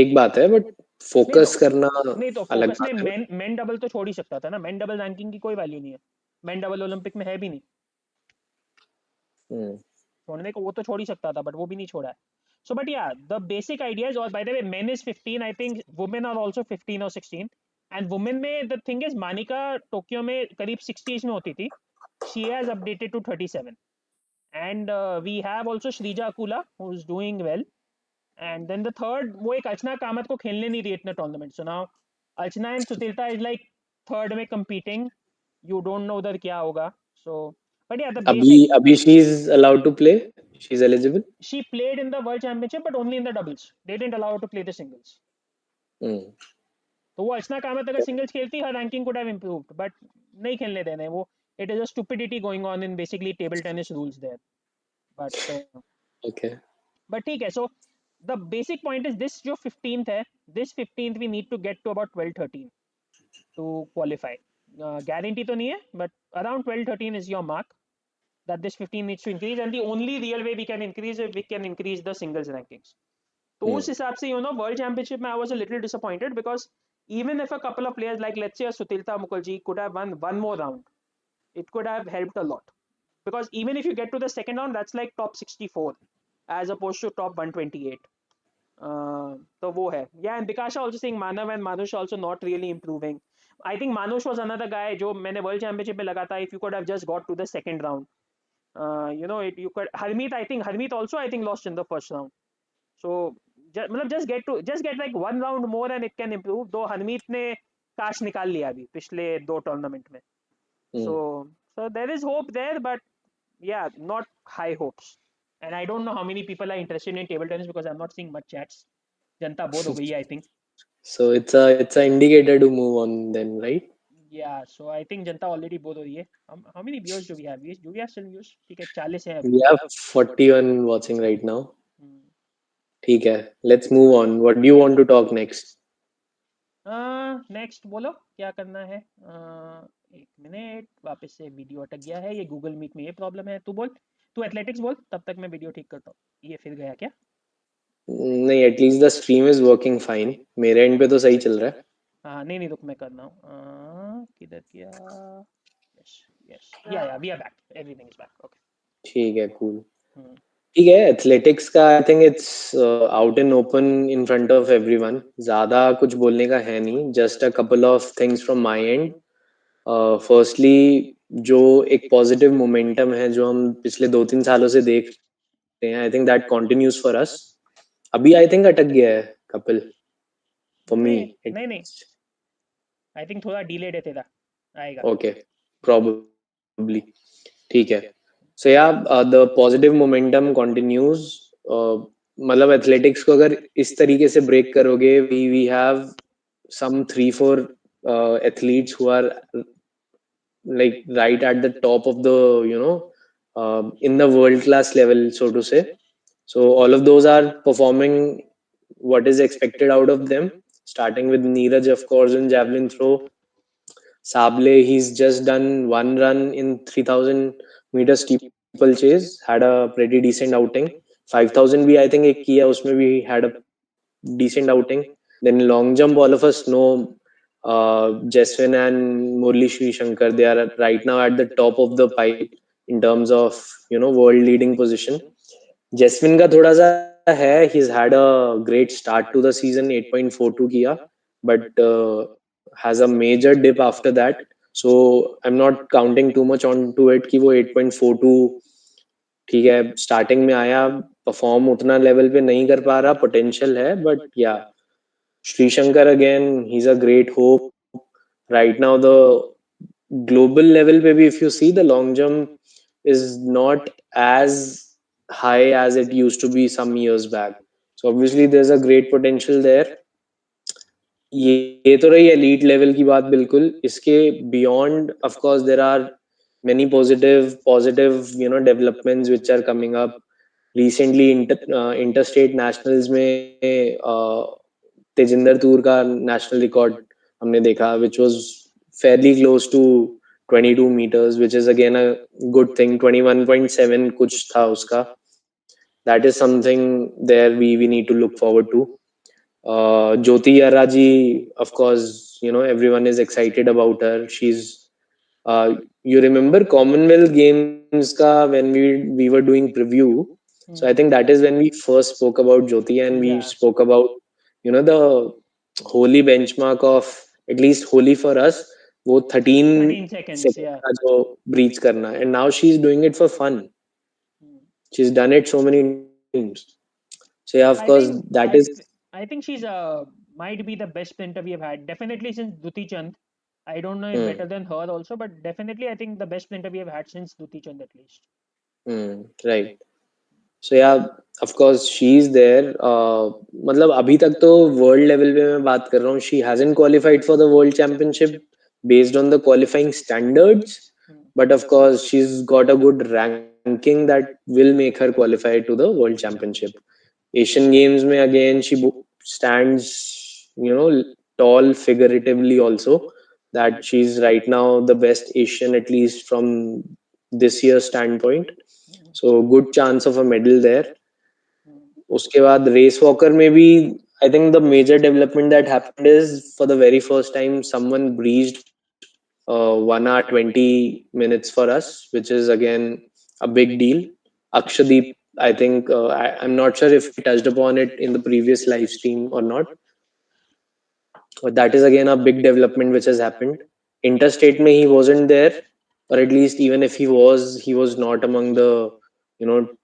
एक बात है, but नहीं तो फोकस करना नहीं तो अलग फोकस में बात है. मेन डबल तो छोड़ ही सकता था ना. मेन डबल रैंकिंग की कोई वैल्यू नहीं है. मेन डबल ओलंपिक में है भी नहीं. Hmm. छोड़ने को वो तो छोड़ ही सकता था, बट वो भी नहीं छोड़ा है. So, but yeah, the basic ideas, or by the way, men is 15. I think women are also 15 or 16. And women में the thing is, Manika Tokyo में करीब 60 में होती थी. She has updated to 37. And we have also Shrija Akula, who's doing well. And then the third, वो एक अर्चना कामत को खेलने नहीं रही इतने tournament. So now Archana and Sutilta is like third में competing. You don't know उधर क्या होगा. So, but yeah, the basic. अभी she's allowed to play. She's eligible. She played in the World Championship, but only in the doubles. They didn't allow her to play the singles. Hmm. तो वो अर्चना कामत अगर singles खेलती, her ranking could have improved, but नहीं खेलने देने वो. It is a stupidity going on in basically table tennis rules there. But Okay. but ठीक है. So the basic point is this जो 15th है, this 15th we need to get to about 12-13 to qualify. Guarantee तो नहीं है, but around 12-13 is your mark that this 15 needs to increase, and the only real way we can increase it, we can increase the singles rankings. तो Hmm. उस हिसाब से world championship में I was a little disappointed, because even if a couple of players like let's say Sutilta Mukherjee could have won one more round, it could have helped a lot. Because even if you get to the second round, that's like top 64 as opposed to top 128. तो वो है. Yeah, and Bikasha also saying Manav and Manush also not really improving. I think Manush was another guy जो मैंने world championship में लगा था. If you could have just got to the second round, you could. Harmeet, I think Harmeet also I think lost in the first round. So मतलब just get like one round more and it can improve. Though Harmeet ने काश निकाल लिया अभी पिछले 2 tournament में. So Hmm. so there is hope there, but yeah, not high hopes. And I don't know how many people are interested in table tennis because I'm not seeing much chats. Janata bore हो गई है, I think. So it's a indicator to move on then, right? Yeah, so I think Janata already bore हो रही है. How many viewers do we have? Do we have still views? ठीक है, 40 है अभी. We have 41 watching right now. Hmm. ठीक है. Let's move on. What do you want to talk next? Next बोलो क्या करना है. एक मिनट, वापस से वीडियो अटक गया है. ये गूगल मीट में ये प्रॉब्लम है. तू बोल, तू एथलेटिक्स बोल, तब तक मैं वीडियो ठीक करता हूँ. ये फिर गया क्या? नहीं, at least the stream is working fine. मेरे एंड पे तो सही चल रहा है. हाँ नहीं नहीं, रुक मैं करना हूँ. किधर गया? Yes yes, yeah we are back, everything is back. Okay. ठीक है, कूल. ठीक है, एथलेटिक्स का I think it's out in open in front of everyone. ज्यादा कुछ बोलने का है नहीं. Just a couple of things from my end. Firstly, जो एक पॉजिटिव मोमेंटम है जो हम पिछले 2-3 सालों से देख रहे हैं, I think that continues for us. अभी आई थिंक अटक गया है कपिल, फॉर मी. नहीं नहीं नहीं, आई थिंक थोड़ा डिलेड है तेरा, आएगा. Okay, probably. ठीक है. सो या द पॉजिटिव मोमेंटम कंटिन्यूज. मतलब एथलेटिक्स को अगर इस तरीके से ब्रेक करोगे, we have some 3-4 athletes who are like right at the top of the, in the world class level, so to say. So all of those are performing what is expected out of them, starting with Neeraj, of course, in javelin throw. Sable, he's just done one run in 3000 meter steeplechase, had a pretty decent outing. 5000 भी I think एक किया, उसमें भी had a decent outing. Then long jump, all of us know Jaswin and Murli Sri Shankar, they are right now at the top of the pile in terms of world leading position. Jaswin का थोड़ा सा है, he's had a great start to the season, 8.42 किया, but has a major dip after that. So I'm not counting too much onto it कि वो 8.42, ठीक है, starting में आया, परफॉर्म उतना लेवल पे नहीं कर पा रहा, पोटेंशियल है, but yeah Sreeshankar again, he is a great hope right now. The global level पे भी if you see, the long jump is not as high as it used to be some years back. So obviously there's a great potential there. ये तो रही elite level की बात. बिल्कुल इसके beyond, of course, there are many positive developments which are coming up. Recently interstate nationals में तेजिंदर तूर का national record हमने देखा, which was fairly close to 22 meters, which is again a good thing. 21.7 कुछ था उसका. That is something there we need to look forward to. Jyoti Araji, of course, everyone is excited about her. She's you remember Commonwealth Games ka when we were doing preview. So I think that is when we first spoke about Jyoti, and we Yeah, spoke about the holy benchmark of, at least holy for us, वो 13 13 seconds, seconds yeah. का जो breach करना, and now she's doing it for fun. Hmm. She's done it so many times. So yeah, of course, I that think is. I think she's might be the best sprinter we have had. Definitely since Duti Chand. I don't know if Hmm, better than her also, but definitely I think the best sprinter we have had since Duti Chand at least. right. So yeah, of course she's there. मतलब अभी तक तो world level पे मैं बात कर रहा हूँ, she hasn't qualified for the world championship based on the qualifying standards, Hmm. but of course she's got a good ranking that will make her qualify to the world championship. Asian Games में again she stands, tall figuratively also, that she's right now the best Asian, at least from this year's standpoint. Hmm. So good chance of a medal there. Hmm. उसके बाद race walker में भी I think the major development that happened is for the very first time someone breached 1 hour 20 minutes for us, which is again a big deal. Akshadip, I think, I'm not sure if we touched upon it in the previous live stream or not, but that is again a big development which has happened. Interstate mein he wasn't there, or at least even if he was not among the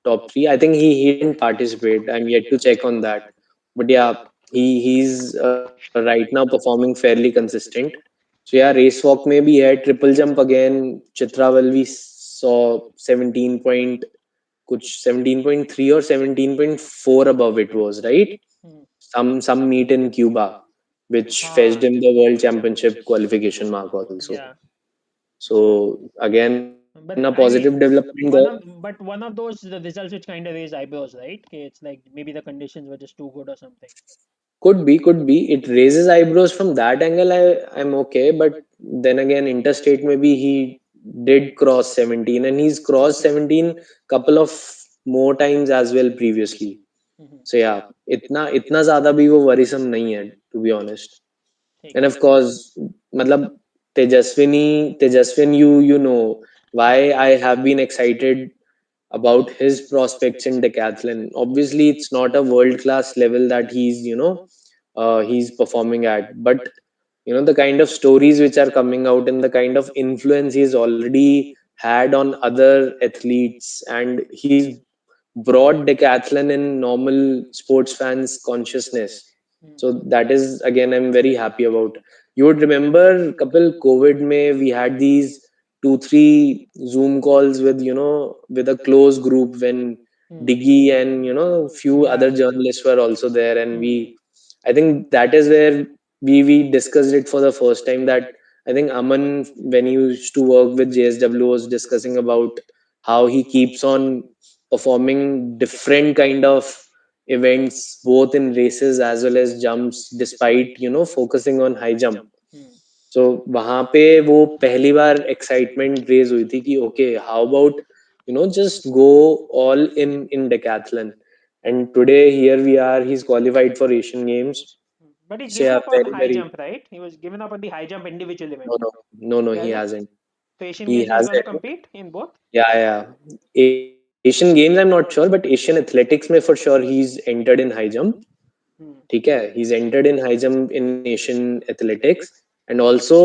top three. I think he didn't participate. I'm yet to check on that. But yeah, he's right now performing fairly consistent. So yeah, race walk maybe है, triple jump again. Chitraval we saw 17 point कुछ 17.3 or 17.4 above it was, right? Hmm. Some meet in Cuba, which fetched हाँ, him the World Championship qualification mark also. yeah. So again, a positive But I development mean, there. one of those the results which kind of raise eyebrows, right? Okay, it's like maybe the conditions were just too good or something. Could be. It raises eyebrows from that angle. I'm okay, but then again, interstate maybe he did cross 17, and he's crossed 17 couple of more times as well previously. Hmm, So yeah, इतना ज़्यादा भी वो worrisome नहीं है, to be honest. ठीक And है. of course, मतलब Tejaswin, you know why I have been excited about his prospects in decathlon. Obviously, it's not a world class level that he's performing at, but the kind of stories which are coming out and the kind of influence he's already had on other athletes, and he's brought decathlon in normal sports fans consciousness. Hmm, So that is again I'm very happy about. You would remember couple COVID may we had these 2 3 Zoom calls with with a close group when hmm, Diggy and few other yeah. journalists were also there, and hmm, I think that is where we discussed it for the first time. That I think Aman, when he used to work with JSW, was discussing about how he keeps on performing different kind of events both in races as well as jumps, despite focusing on high jump. Hmm, So वहां पे वो पहली बार excitement raise हुई थी कि okay, how about just go all in decathlon. And today here we are, he's qualified for Asian Games. but he's So given yeah, up on very high very jump, right? He was given up on the high jump individual no event. no no He he hasn't. hasn't. So Asian He Games he's gonna hasn't. compete in both. Yeah. Asian Games I'm not sure, but Asian Athletics में for sure he's entered in high jump. Hmm. ठीक है, he's entered in high jump in Asian athletics. And also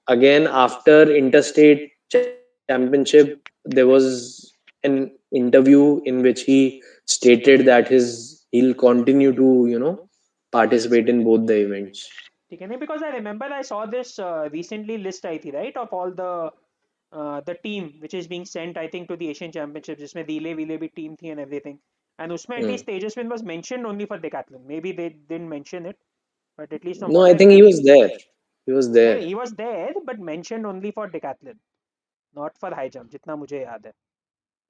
again after interstate championship there was an interview in which he stated that his he'll continue to participate in both the events. ठीक है नहीं because I remember I saw this recently list आई थी right of all the team which is being sent I think to the Asian Championships जिसमें relay विले भी team थी and everything and उसमें at Hmm. least Tejaswin was mentioned only for decathlon maybe they didn't mention it but at least from No, what I I think he remember was there. He was नहीं there. he was there but mentioned only for decathlon not for high jump जितना मुझे याद है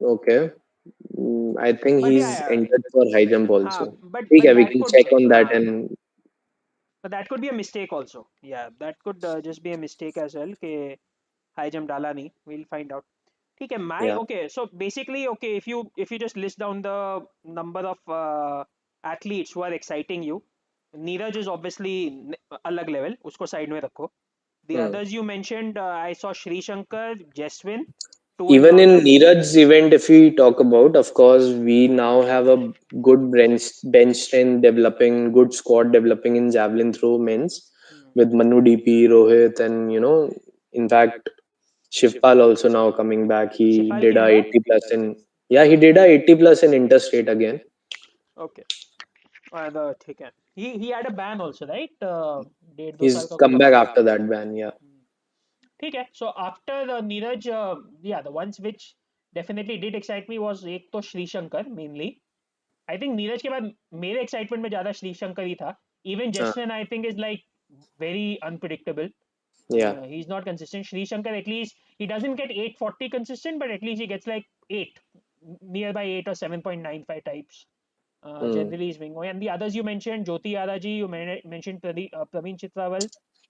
Okay. I think but he's entered for high jump हाँ also. ठीक but है, we that can could check on that. हाँ And but that could be a mistake also yeah that could just be a mistake as well कि high jump डाला नहीं we'll find out ठीक है my yeah. okay so basically okay if you just list down the number of athletes who are exciting you Neeraj is obviously अलग level उसको side में रखो the Hmm. others you mentioned I saw Shri Shankar Jaswin two in Even in rounders Neeraj's event, if we talk about, of course, we now have a good bench strength developing, good squad developing in javelin throw men's hmm. with Manu DP, Rohit, and in fact, Shivpal also now coming back. He Shipal did a came back 80 plus in, yeah, he did a 80 plus in interstate again. okay ठीक है he had a ban also right डेढ़ दो साल He's का कुछ come back ban after that ban, yeah. ठीक है so after Neeraj yeah the ones which definitely did excite me was एक तो Shri Shankar mainly I think Neeraj के बाद मेरे एक्साइटमेंट में ज्यादा श्री शंकर ही था even Uh, Jaswin I think is like very unpredictable yeah. he's not consistent Sri Shankar at least he doesn't get 840 consistent but at least he gets like 8 nearby 8 or 7.95 types Hmm. generally is being going and the others you mentioned Jyoti Araji you mentioned Praveen Chitrawal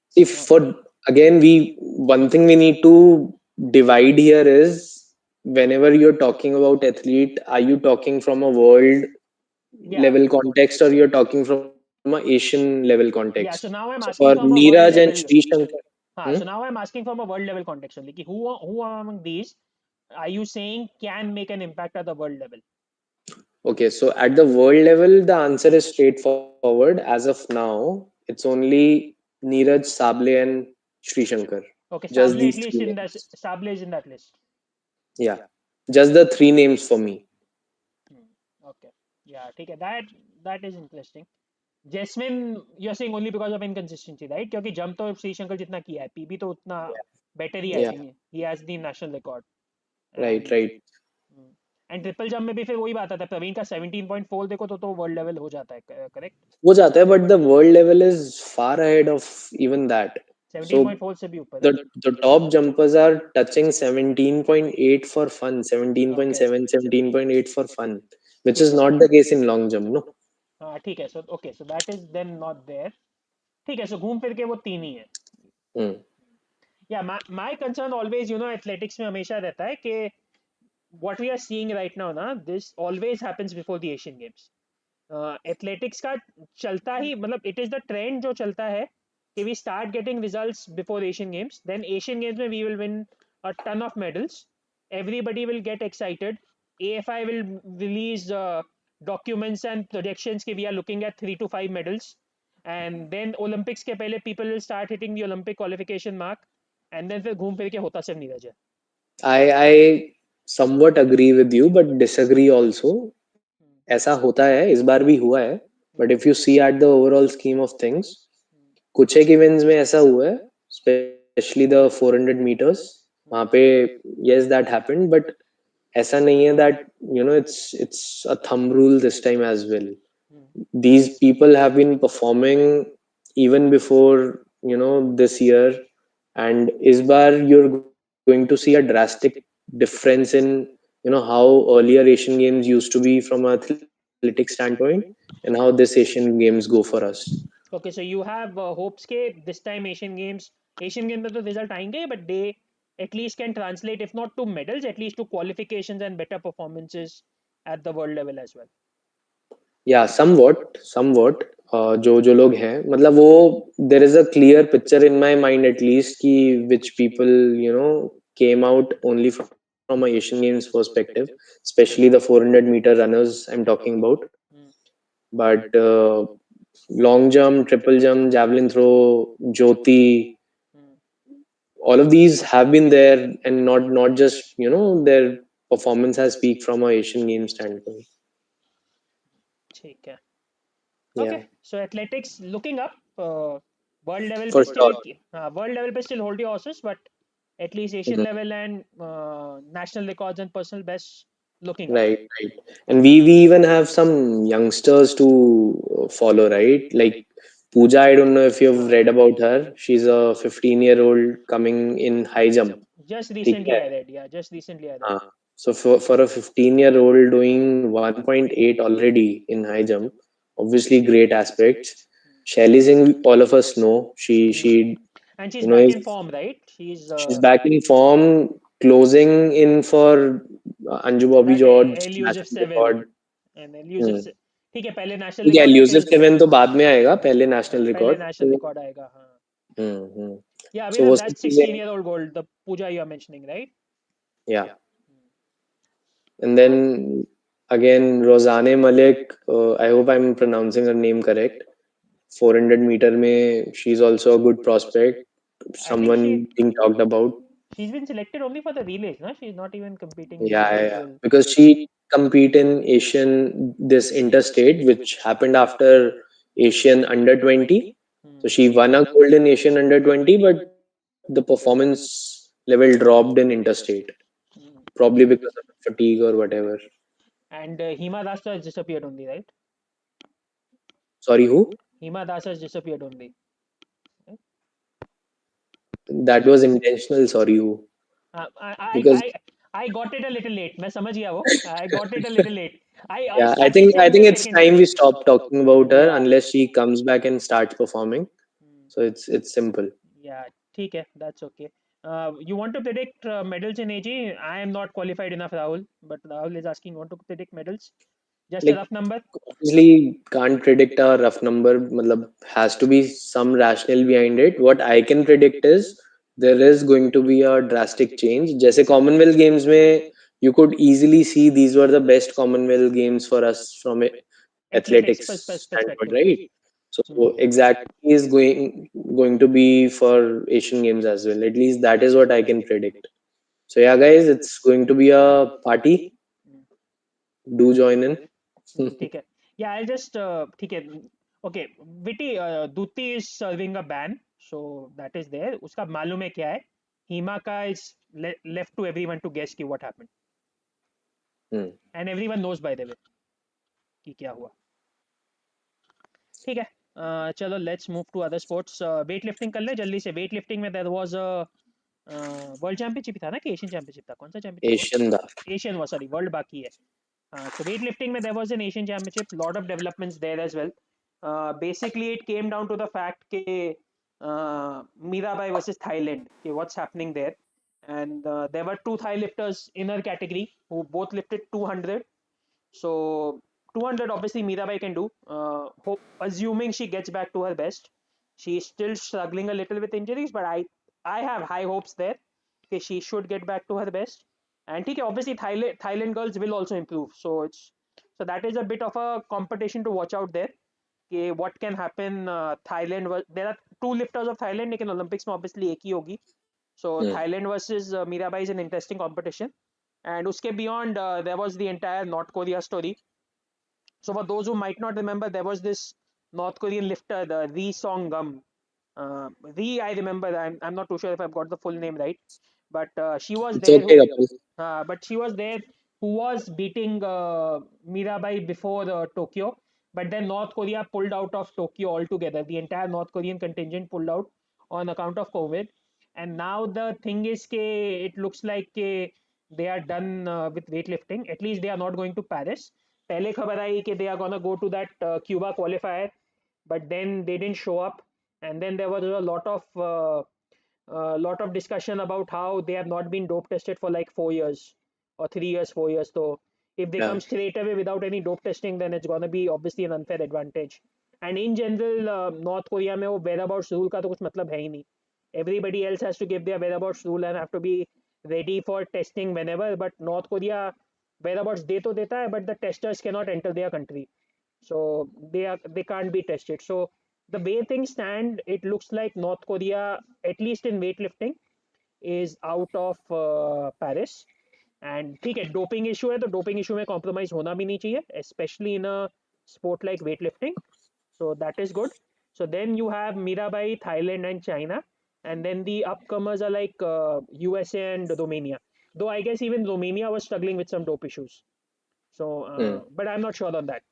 See, uh, for again, we one thing we need to divide here is whenever you're talking about athlete, are you talking from a world yeah level context or you're talking from a Asian level context? yeah so So now for I'm asking from a Neeraj world and Sri level Shankar, so now I'm asking from a world level context only who among these are you saying can make an impact at the world level okay, so at the world level, the answer is straightforward. As of now, it's only Neeraj, Sable, and Sri Shankar. okay Just Sable these at three least in that names. Sable is in that list Yeah. Just the three names for me. Hmm. Okay. Yeah, ठीक है. That is interesting. Jasmine, you're saying only because of inconsistency, right? क्योंकि jump तो श्री शंकर जितना किया है, PB तो उतना better ही है, I Yeah, think. He has the national record. right, And right. And triple jump में भी फिर वही बात आता है, प्रवीण का 17.4 देखो तो वर्ल्ड लेवल हो जाता है, करेक्ट? हो जाता है, but the world level is far ahead of even that. So 17.4 से भी ऊपर the है. the top jumpers are touching 17.8 for fun, okay. 17.7, 17.8 for fun, which ठीक is है. not the case in long jump, no? हाँ ठीक है. So okay, so that is then not there. ठीक है, सो घूम फिर के वो तीन ही है. Hmm. या माय कंसर्न ऑलवेज एथलेटिक्स में हमेशा रहता है कि what we are seeing right now ना, this always happens before the Asian Games. Athletics का चलता ही, मतलब इट इज द ट्रेंड जो चलता है कि we start getting results before Asian games, then Asian games में we will win a ton of medals, everybody will get excited, AFI will release documents and projections कि we are looking at 3 to 5 medals, and then Olympics के पहले people will start hitting the Olympic qualification mark, and then फिर घूम फिर के होता सिर्फ नीरज है. I somewhat agree with you, but disagree also. ऐसा होता है, इस बार भी हुआ है. But if you see at the overall scheme of things, कुछ एक इवेंट्स में ऐसा हुआ है, स्पेशली द 400 meters. वहाँ पे yes that happened, but ऐसा नहीं है that it's a thumb rule this time as well. These people have been performing even before this year, and is bar you're going to see a drastic difference in how earlier Asian Games used to be from an athletic standpoint, and how this Asian Games go for us. Okay, so you have hopes के this time Asian Games में तो result आएंगे, but they at least can translate, if not to medals, at least to qualifications and better performances at the world level as well. Yeah, somewhat. जो जो लोग हैं, मतलब वो there is a clear picture in my mind at least कि which people came out only from a Asian Games perspective, especially the 400-meter runners I'm talking about. Hmm. But long jump, triple jump, javelin throw, Jyoti, Hmm. all of these have been there, and not just their performance has peaked from a Asian Games standpoint. ठीक है. Okay, Yeah, so athletics looking up, world level for पे still, sure. world level पे still hold your horses, but at least Asian Mhm. level and national records and personal best looking up. Right, right. And we even have some youngsters to follow, right? Like Pooja, I don't know if you've read about her. She's a 15-year-old coming in high jump. Just ठीक recently है? I read, yeah, just recently I read. हाँ. So for a 15-year-old doing 1.8 already in high jump, obviously great aspects. Shelly Singh, all of us know, she And she's you know back is in form, right? She's she's back in form, closing in for Anju Bobby that George elusive national seven, record. and Hmm. ठीक है, पहले national ठीक है, record है फिर elusive 7 तो बाद में आएगा, पहले हाँ, नेशनल पहले रिकॉर्ड नेशनल तो. रिकॉर्ड आएगा, हाँ. हम्म. Yeah, So वो Abhinav, सब that's चीजें. 16 year old gold, the Pooja you are mentioning, right? Yeah. And then again, Rosanne Malik, I hope I'm pronouncing her name correct. 400-meter mein, she's also a good prospect. I think Someone being talked about. she's been selected only for the relays, no? She's not even competing in Yeah. individual. Because she did compete in Asian, this interstate, which happened after Asian under 20. Hmm. So she won a gold in Asian under 20, but the performance level dropped in interstate, Hmm. probably because of fatigue or whatever. And Hima Das has disappeared only, right? Sorry, who? Hima Das has disappeared only. Right? That was intentional. Sorry, who? I, Because I got it a little late. मैं समझ गया वो. I got it a little late. I yeah, I stuck think I from think the it's second. time we stop talking about her Yeah. unless she comes back and starts performing. Hmm. So it's simple. Yeah, ठीक है, that's okay. You want to predict medals in AG? I am not qualified enough, Rahul, but Rahul is asking, want to predict medals? Just a Like rough number? obviously can't predict a rough number. Matlab, has to be some rationale behind it. What I can predict is there is going to be a drastic change. जैसे Commonwealth Games में you could easily see these were the best Commonwealth Games for us from a Athletics athletics standpoint, perspective. right? So Hmm. exactly is going to be for Asian Games as well. At least that is what I can predict. So yeah, guys, it's going to be a party. Do join in. ठीक है. Yeah, I'll just ठीक है. Okay, Viti, Duti is serving a ban, so that is there. उसका मालूम है क्या है? Himaka is left to everyone to guess कि what happened, Hmm. and everyone knows by the way कि क्या हुआ. ठीक है. चलो let's move to other sports. Weight lifting कर ले जल्दी से. वेट लिफ्टिंग में there was a world championship था ना कि एशियन चैंपियनशिप था? कौन सा चैंपियनशिप हुआ? Asian da. एशियन हुआ, सॉरी, वर्ल्ड बाकी है. So weight lifting में there was an Asian championship, lot of developments there as well. Basically it came down to the fact कि Mirabai versus Thailand, कि what's happening there, and there were two Thai lifters in her category who both lifted 200. So 200 obviously Mirabai can do. Assuming she gets back to her best. She's still struggling a little with injuries, but I have high hopes there. Okay, she should get back to her best. And ठीक है, obviously Thailand girls will also improve. So that is a bit of a competition to watch out there. Okay, what can happen? Thailand, there are two lifters of Thailand, लेकिन Olympics में obviously एक ही होगी. So Hmm. Thailand versus Mirabai is an interesting competition. And uske beyond, there was the entire North Korea story. So for those who might not remember, there was this North Korean lifter, the Ri Song Gum. I remember. I'm not too sure if I've got the full name right, but she was It's there. okay, Kapil. But she was there who was beating Mirabai before Tokyo. But then North Korea pulled out of Tokyo altogether. The entire North Korean contingent pulled out on account of COVID. And now the thing is, it looks like they are done with weightlifting. At least they are not going to Paris. पहले खबर आई कि they are gonna go to that Cuba qualifier, but then they didn't show up, and then there was a lot of discussion about how they have not been dope tested for like 4 years or 3 years, 4 years. So if they come Yeah. straight away without any dope testing, then it's gonna be obviously an unfair advantage. And in general, North Korea में वो whereabouts rule का तो कुछ मतलब है ही नहीं. Everybody else has to give their whereabouts rule and have to be ready for testing whenever. But North Korea whereabouts दे तो देता है, but the testers cannot enter their country, so they can't be tested. So the way things stand, it looks like North Korea, at least in weightlifting, is out of Paris. And ठीक है, doping issue है तो doping issue में compromise होना भी नहीं चाहिए, specially in a sport like weightlifting. So that is good. So then you have Mirabai, Thailand, and China, and then the upcomers are like USA and Romania. Though I guess even Romania was struggling with some dope issues. So, Hmm. but I'm not sure on that.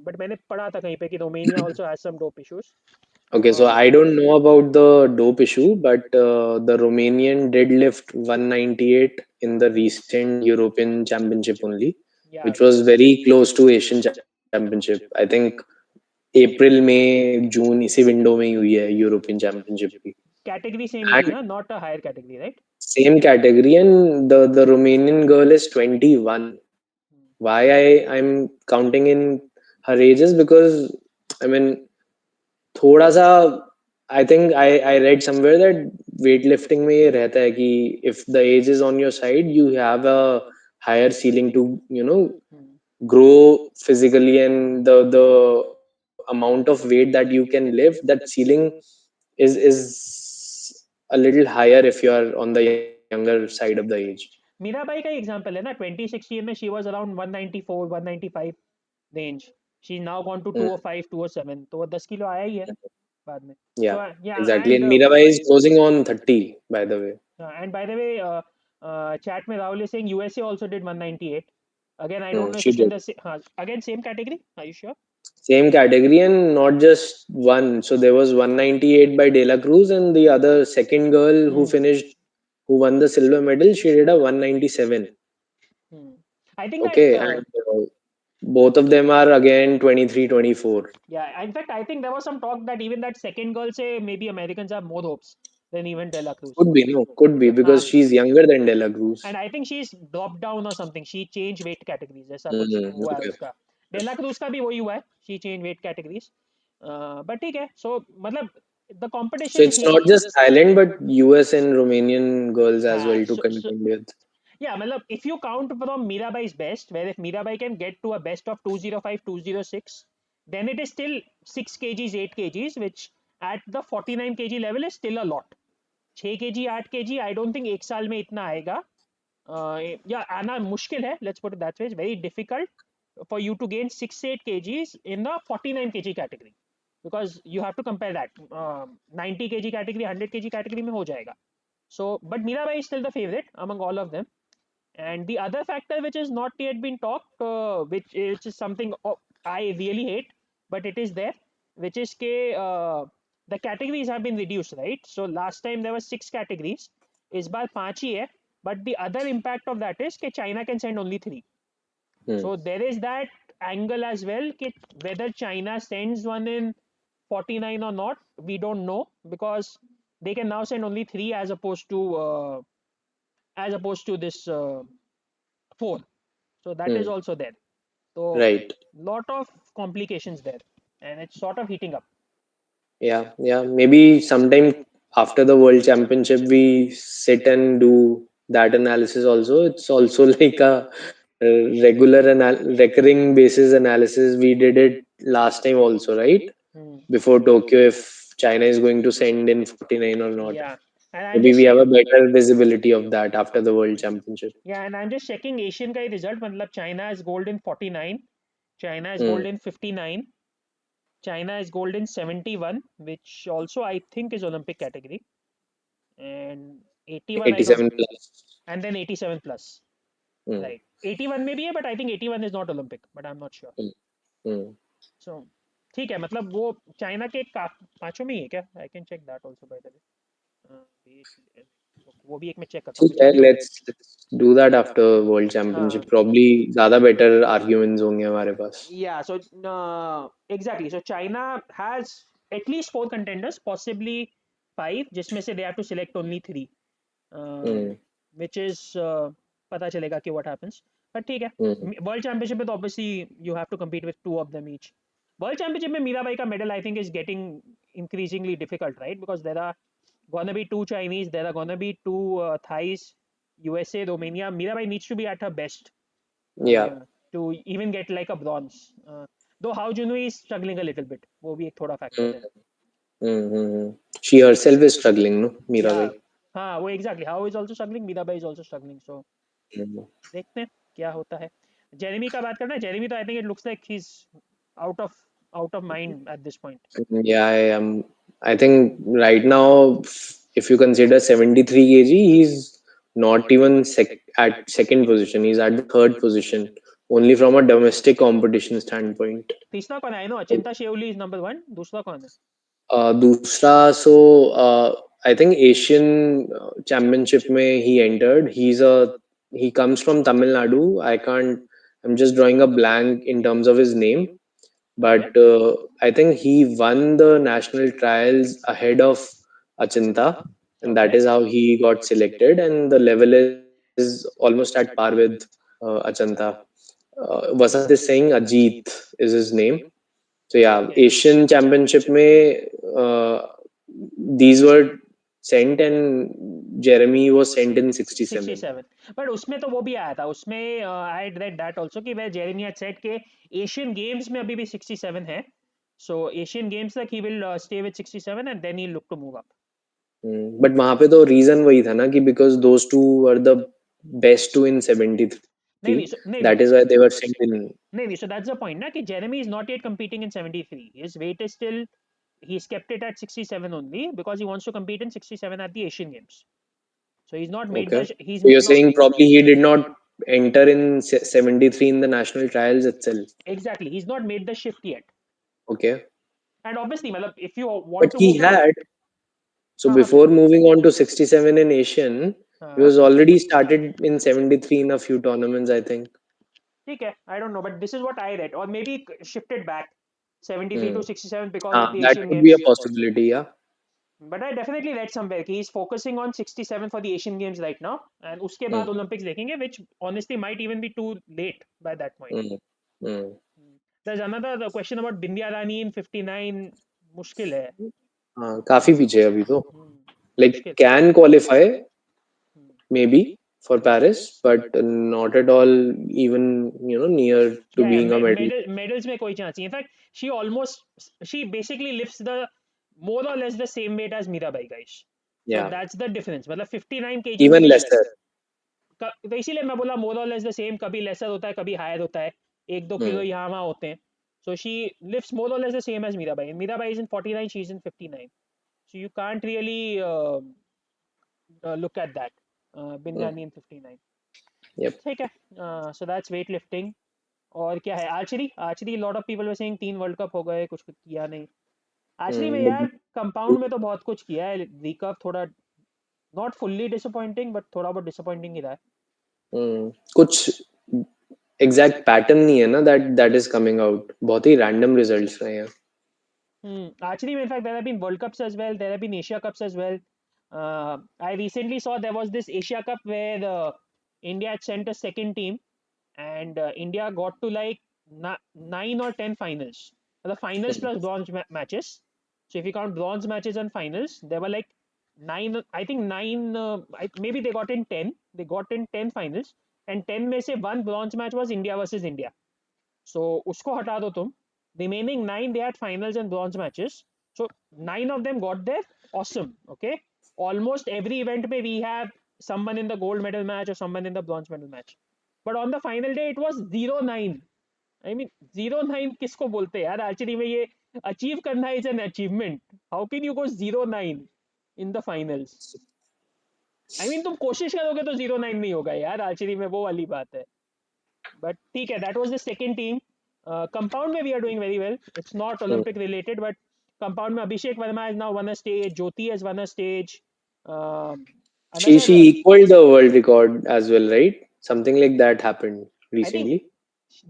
But मैंने पढ़ा था कहीं पे कि Romania also has some dope issues. Okay, so I don't know about the dope issue, but the Romanian did lift 198 in the recent European Championship only, Yeah, which was very close to Asian Championship. I think April, May, June इसी window में ही हुई है European championship की. category same ही थी ना, not a higher category, right? Same category, and the Romanian girl is 21. Why I'm counting in her ages? Because I mean, थोड़ा सा I think I read somewhere that weightlifting में ये रहता है कि if the age is on your side, you have a higher ceiling to grow physically, and the amount of weight that you can lift, that ceiling is a little higher if you are on the younger side of the age. Mirabai का example है ना, 2016 में she was around 194 195 range. She's now gone to Hmm. 205 207, तो वो 10 kilo आया ही है बाद में. Yeah, So yeah, exactly. And Mirabai is closing on 30, by the way. and by the way, chat में Rahul is saying USA also did 198. Again, I don't know if She it's in did. the again same category. Are you sure? Same category, and not just one. So there was 198 by De La Cruz, and the other second girl who finished, who won the silver medal, she did a 197. I think that Okay, and both of them are again 23, 24. yeah. In fact, I think there was some talk that even that second girl say maybe Americans have more hopes than even De La Cruz. Could be, no, could be, because she's younger than De La Cruz. And I think she's dropped down or something. She changed weight categories. ऐसा कुछ हुआ है Okay. उसका. De La Cruz का भी वही हुआ है. She changed weight categories. But ठीक है. So मतलब the So competition it's not just Thailand, but US and Romanian girls as well to so contend with. yeah, मतलब if you count from Mirabai's best, where if Mirabai can get to a best of 205 206, then it is still 6 kgs 8 kgs, which at the 49 kg level is still a lot. 6 kg 8 kg I don't think एक साल में इतना आएगा. Yeah, आना मुश्किल है, let's put it that way. It's very difficult for you to gain 6-8 kgs in the 49 kg category, because you have to compare that 90 kg category 100 kg category में हो जाएगा. So but Mirabai is still the favorite among all of them. And the other factor which is not yet been talked, which is something I really hate, but it is there, which is the categories have been reduced, right? So last time there were 6 categories, इस बार 5 ही है, but the other impact of that is that China can send only 3. So there is that angle as well, whether China sends one in 49 or not, we don't know, because they can now send only 3 as opposed to this 4. So that is also there. So Right. lot of complications there, and it's sort of heating up. Yeah, yeah. Maybe sometime after the World Championship, we sit and do that analysis also. It's also like a recurring basis analysis. We did it last time also, right? Hmm. Before Tokyo, if China is going to send in 49 or not. Yeah, and I'm Maybe just we have a better visibility of that after the World Championship. checking Asian का result. मतलब China is gold in 49, China is Hmm. gold in 59, China is gold in 71, which also I think is Olympic category, and 81 I don't, 87 plus. and then 87 plus. Hmm. Right, 81 maybe है, but I think 81 is not Olympic, but I'm not sure. Hmm. Hmm. So ठीक है, मतलब वो China के पांचों में ही है क्या? I can check that also by the way. वो भी एक मैं चेक करता हूँ ठीक कुछ है, आपको. let's do that after World हाँ. Championship. Probably ज़्यादा better arguments होंगे हमारे पास. Yeah, so exactly. So China has at least 4 contenders, possibly 5, जिसमें से they have to select only 3, Hmm. which is पता चलेगा कि what happens. But ठीक है, Hmm. वर्ल्ड चैंपियनशिप में तो obviously you have to compete with 2 of them each. World championship में मीराबाई का medal I think is getting increasingly difficult, right? Because there are gonna be 2 Chinese, there are gonna be 2 Thais, USA, Romania. Mirabai needs to be at her best Yeah. to even get like a bronze. Though Hao Junhui is struggling a little bit. वो भी एक थोड़ा factor Hmm. है. Hmm. Hmm. She herself is struggling, no? Yeah, Mirabai. हाँ वो exactly. Hao is also struggling, Mirabai is also struggling. So Hmm. देखते हैं क्या होता है. जेरेमी का बात करना है. जेरेमी तो I think it looks like he's out of mind at this point. Yeah, I am. I think right now, if you consider 73 kg, he's not even at second position. He's at the third position, only from a domestic competition standpoint. तीसरा कौन है? I know Achinta Shevli is number 1. दूसरा कौन है? दूसरा, so I think Asian Championship में he entered. He comes from Tamil Nadu. I'm just drawing a blank in terms of his name, Okay. but I think he won the national trials ahead of Achinta, and that Okay. is how he got selected. And the level is almost at par with Achanta. Vasant is saying Ajit is his name. So yeah, Okay. Asian Championship में these were sent, and Jeremy was sent in 67. 67. But उसमें तो वो भी आया था. उसमें I read that also कि वह जेरेमी हैड सेड के एशियन गेम्स में अभी भी 67 है. सो एशियन गेम्स तक ही will stay with 67 and then he look to move up. But वहाँ पे तो रीजन वही था ना कि because those two were the best two in 73, नहीं नहीं that नहीं is why they were sent in. नहीं नहीं. सो दैट्स द पॉइंट ना कि Jeremy is not yet competing in 73. His weight is still, he's kept it at 67 only because he wants to compete in 67 at the Asian Games. So he's not made Okay. he's So you're not saying probably he did not enter in 73 in the national trials itself. exactly, he's not made the shift yet. Okay. And obviously मतलब, if you But want to he move had, so हाँ हाँ before moving on to 67 in Asian, he हाँ was already started in 73 in a few tournaments, I think. ठीक है. I don't know, but this is what I read, or maybe shifted back 73 Hmm. to 67 because of the That Asian could be Games. a possibility, yeah. But I definitely read somewhere कि he's focusing on 67 for the Asian Games right now, and उसके Hmm. बाद Olympics देखेंगे, which honestly might even be too late by that point. Hmm. Hmm. There's another question about Bindya Rani in 59. मुश्किल है. हाँ, काफी पीछे है अभी तो. Like मुश्किल. can qualify Hmm. maybe for Paris, but not at all even near to Yeah, being a medal. medals में कोई chance नहीं. In fact, she basically lifts the more or less the same weight as Mirabai, guys. So Yeah, that's the difference. मतलब 59 kgs even में lesser. तो इसीलिए मैं बोला मोर और लेस द सेम, कभी लेसर होता है कभी हायर होता है, 1-2 किलो Hmm. यहाँ वहाँ होते हैं. So she lifts more or less the same as Mirabai. Mirabai is in 49, she's in 59. So you can't really look at that. Hmm. Binjani in 59. Yep. ठीक है. So that's weightlifting. और क्या है, archery. Archery lot of people were saying 3 world cup हो गए, कुछ किया नहीं. आर्चरी में Hmm. यार कंपाउंड में तो बहुत कुछ किया है. रिकव थोड़ा नॉट फुल्ली डिसअपॉइंटिंग बट थोड़ा बहुत डिसअपॉइंटिंग ही रहा है. कुछ एग्जैक्ट पैटर्न नहीं है ना दैट इज कमिंग आउट. बहुत ही रैंडम रिजल्ट्स रहे हैं. Archery, in fact, there have been World Cups as well. There have been Asia Cups as well. I recently saw there was this Asia Cup where India had sent a second team, and India got to like 9 or 10 finals. The finals Hmm. plus bronze matches. So if you count bronze matches and finals, there were like nine. I think nine. Maybe they got in 10. They got in 10 finals, and 10 में से one bronze match was India versus India. So उसको हटा दो तुम. Remaining 9 they had finals and bronze matches. So 9 of them got there. Awesome. Okay. Almost every event may we have someone in the gold medal match or someone in the bronze medal match. But on the final day it was 0-9. I mean 0-9 किसको बोलते हैं यार archery में. ये achieve करना is an achievement. How can you go 0-9 in the finals? I mean तुम कोशिश करोगे तो 0-9 नहीं होगा यार आर्चरी में, वो वाली बात है. But ठीक है, that was the second team. Compound में we are doing very well. It's not Hmm. Olympic related, but compound में Abhishek Verma has now won a stage. Jyoti has won a stage. Um She another, equaled the world record as well, right? Something like that happened I think, recently.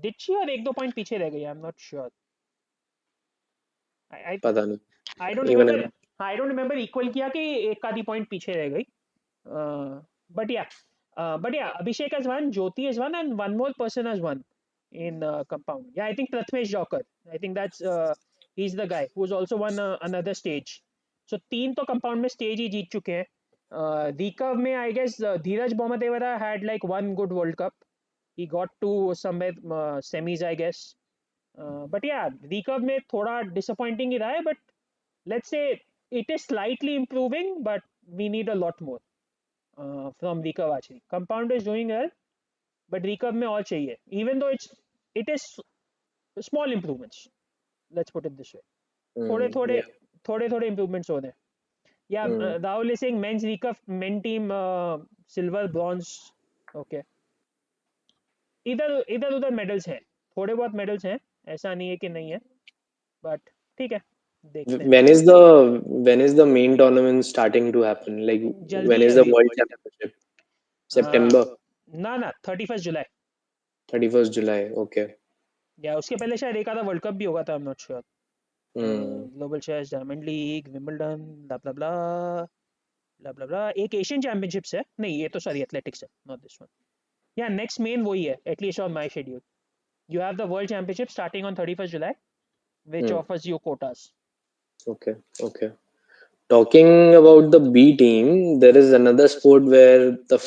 did she or 1-2 point पीछे रह गई? I'm not sure. I पता नहीं. I don't Even remember. I'm. I don't remember equal किया कि एक आधी point पीछे रह गई. But yeah, Abhishek has won, Jyoti has won, and one more person has won in compound. Yeah, I think Prathmesh Joker. I think that's he's the guy who's also won another stage. So तीन तो compound में stage ही जीत चुके हैं. Recurve में I guess Dheeraj Bommadevara had like one good World Cup. He got to somewhere semis I guess. But yeah, recurve में थोड़ा disappointing ही रहा है. But let's say it is slightly improving, but we need a lot more from recurve actually. Compound is doing well, but recurve में और चाहिए. Even though it is small improvements. Let's put it this way. थोड़े थोड़े Yeah. थोड़े थोड़े improvements हो रहे हैं. Yeah, Hmm. Rahul is saying men's recurve, men team silver, bronze. Okay. इधर इधर उधर मेडल्स हैं, थोड़े बहुत मेडल्स हैं, ऐसा नहीं है कि नहीं है. बट ठीक है, देखते हैं. When is the main tournament starting to happen? Like जल्दी when है is the अभी. World Championship? September, ना ना 31 जुलाई. 31st July. Okay. या उसके पहले शायद एक आधा वर्ल्ड कप भी होगा था. I am not sure. Hmm. Global Chess, Diamond League, Wimbledon, blah blah blah blah blah blah. एक एशियन चैंपियनशिप्स है. नहीं, ये तो सॉरी एथलेटिक्स है, not this one. Yeah next main वही है, at least on my schedule. You have the world championship starting on 31 July, which Hmm. Offers you quotas. Okay. Okay. Talking about the B team, there is another sport where the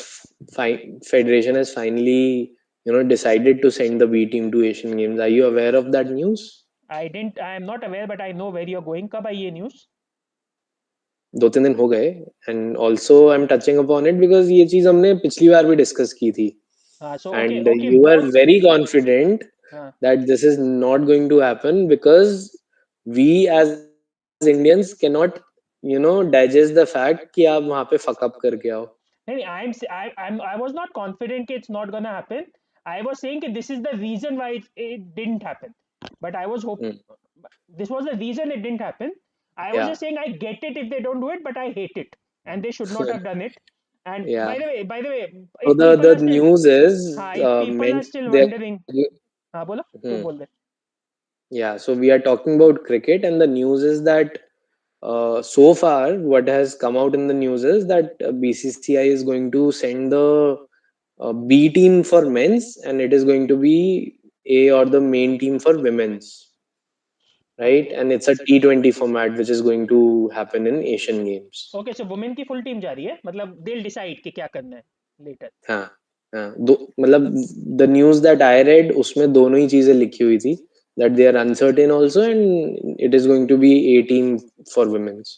federation has finally, decided to send the B team to Asian Games. Are you aware of that news? I am not aware but I know where you are going. कब आई ये news? 2-3 दिन हो गए. And also I am touching upon it because ये चीज हमने पिछली बार भी डिस्कस की थी. हाँ, so okay And okay you are both. very confident हाँ. that this is not going to happen because we as Indians cannot, digest the fact कि आप वहां पे fuck up करके आओ. नहीं, I was not confident कि it's not gonna happen. I was saying कि this is the reason why it didn't happen. But I was hope Hmm. this was the reason it didn't happen. I was Yeah. just saying I get it if they don't do it, but I hate it, and they should not have done it. And Yeah. by the way, So if the people are still, news is हाँ, if people are men's still they. wondering, हाँ बोलो, तू Hmm. बोल दे. Yeah. So we are talking about cricket, and the news is that so far what has come out in the news is that BCCI is going to send the B team for men's, and it is going to be A or the main team for women's, right? Okay. And it's a T20 format which is going to happen in Asian Games. Okay, so women की full team जा रही है, मतलब they'll decide कि क्या करना है later. हाँ हाँ. मतलब the news that I read उसमें दोनों ही चीजें लिखी हुई थी that they are uncertain also and it is going to be A team for women's.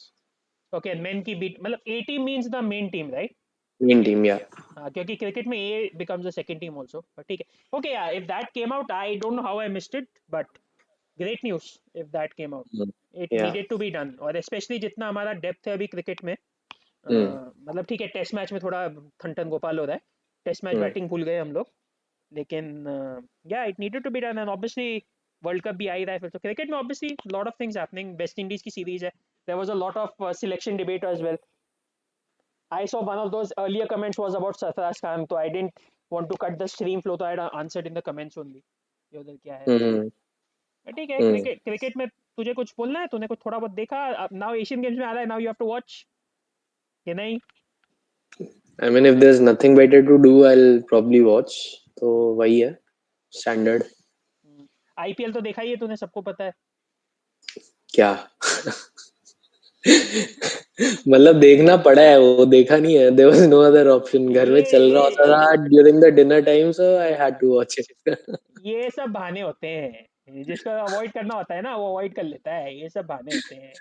Okay, men की beat मतलब A team means the main team, right? main team, yeah. क्योंकि cricket में ए becomes a second team also, but ठीक है. Okay, yeah, if that came out, I don't know how I missed it, but great news if that came out. Mm. It Yeah. needed to be done, और especially जितना हमारा depth है अभी cricket में, Mm. मतलब ठीक है test match में थोड़ा ठन गोपाल हो रहा है, टेस्ट मैच Mm. बैटिंग भूल गए हम लोग, लेकिन yeah it needed to be done, and obviously world cup भी आ ही रहा है फिर, तो क्रिकेट में obviously lot of things happening, West Indies की सीरीज है, there was a lot of selection debate as well. I saw one of those earlier comments was about Sarfaraz Khan, so I didn't want to cut the stream flow, so I had answered in the comments only. ये उधर क्या है वो. Mm. ठीक है, Mm. Cricket में तुझे कुछ बोलना है, तूने कुछ थोड़ा बहुत देखा, अब नाउ एशियन गेम्स में आ रहा है, now you have to watch कि नहीं. I mean, if there's nothing better to do, I'll probably watch. तो वही है standard. आईपीएल तो देखा ही है तूने, सबको पता है क्या मतलब देखना पड़ा है, वो देखा नहीं है. There was no other option. घर में चल रहा होता था during the dinner time, so I had to watch it. ये सब बहाने होते हैं, जिसको अवॉइड करना होता है ना वो अवॉइड कर लेता है, ये सब बहाने होते हैं.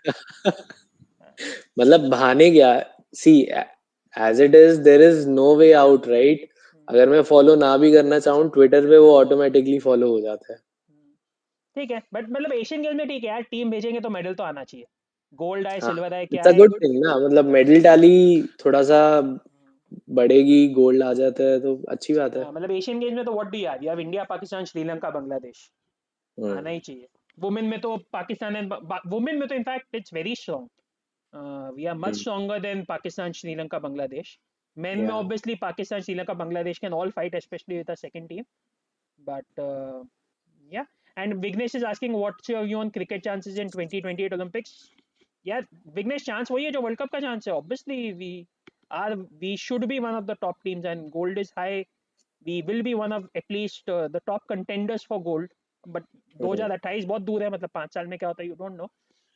मतलब बहाने क्या. See, as it is, there is no way out, right? अगर मैं फॉलो ना भी करना चाहूँ ट्विटर पे, वो ऑटोमेटिकली फॉलो हो जाता है. ठीक है, बट मतलब एशियन गेम्स में ठीक है यार, टीम भेजेंगे तो मेडल तो आना चाहिए, गोल्ड आए हाँ, सिल्वर आए क्या इट्स अ है. गुड थिंग ना. मतलब मेडल टैली थोड़ा सा बढ़ेगी, गोल्ड आ जाता है तो अच्छी बात है. मतलब एशियन गेम्स में तो what do you have, you have India Pakistan Sri Lanka Bangladesh, आना ही चाहिए. वुमेन में तो पाकिस्तान एंड वुमेन में तो in fact it's very strong, we are much stronger than Pakistan Sri Lanka Bangladesh. Men में yeah obviously Pakistan Sri Lanka Bangladesh can all fight, specially with the second team, but yeah. And Vignesh is asking what's your view on cricket chances in 2028 Olympics. Yeah, Vignesh, chance वही है जो world cup का chance है. Obviously we should be one of the top teams, and gold is high. We will be one of at least the top contenders for gold, but 2028 बहुत दूर है, मतलब 5 साल में क्या होता है you don't know.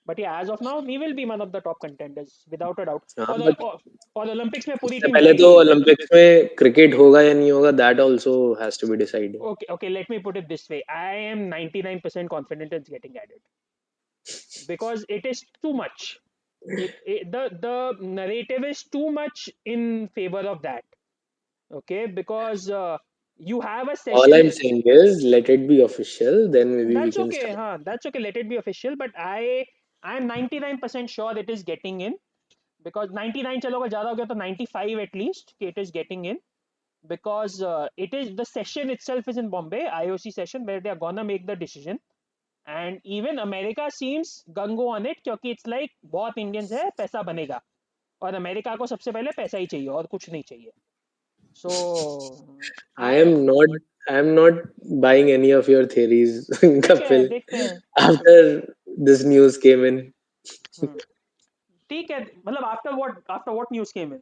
But yeah, as of now we will be one of the top contenders without a doubt. हाँ, बट और ओलंपिक्स में पूरी उससे टीम पहले तो जाएगी. ओलंपिक्स में क्रिकेट होगा या नहीं होगा, that also has to be decided. Okay, let me put it this way. I am 99% confident it's getting added because it is too much. The narrative is too much in favor of that. Okay, because you have a All session. I'm saying is let it be official, then maybe we That's can okay, start. huh? That's okay. Let it be official. But I'm 99% sure it is getting in, because 99 चलो अगर ज़्यादा हो गया तो 95 at least कि it is getting in, because it is the session itself is in Bombay, IOC session, where they are gonna make the decision. And even America seems gung ho on it, क्योंकि it's like बहुत Indians है, पैसा बनेगा, और America को सबसे पहले पैसा ही चाहिए और कुछ नहीं चाहिए. So I I am not I am not buying any of your theories, ठीक है, Kapil. देखते हैं. After this news came in, ठीक है, मतलब after what news came in.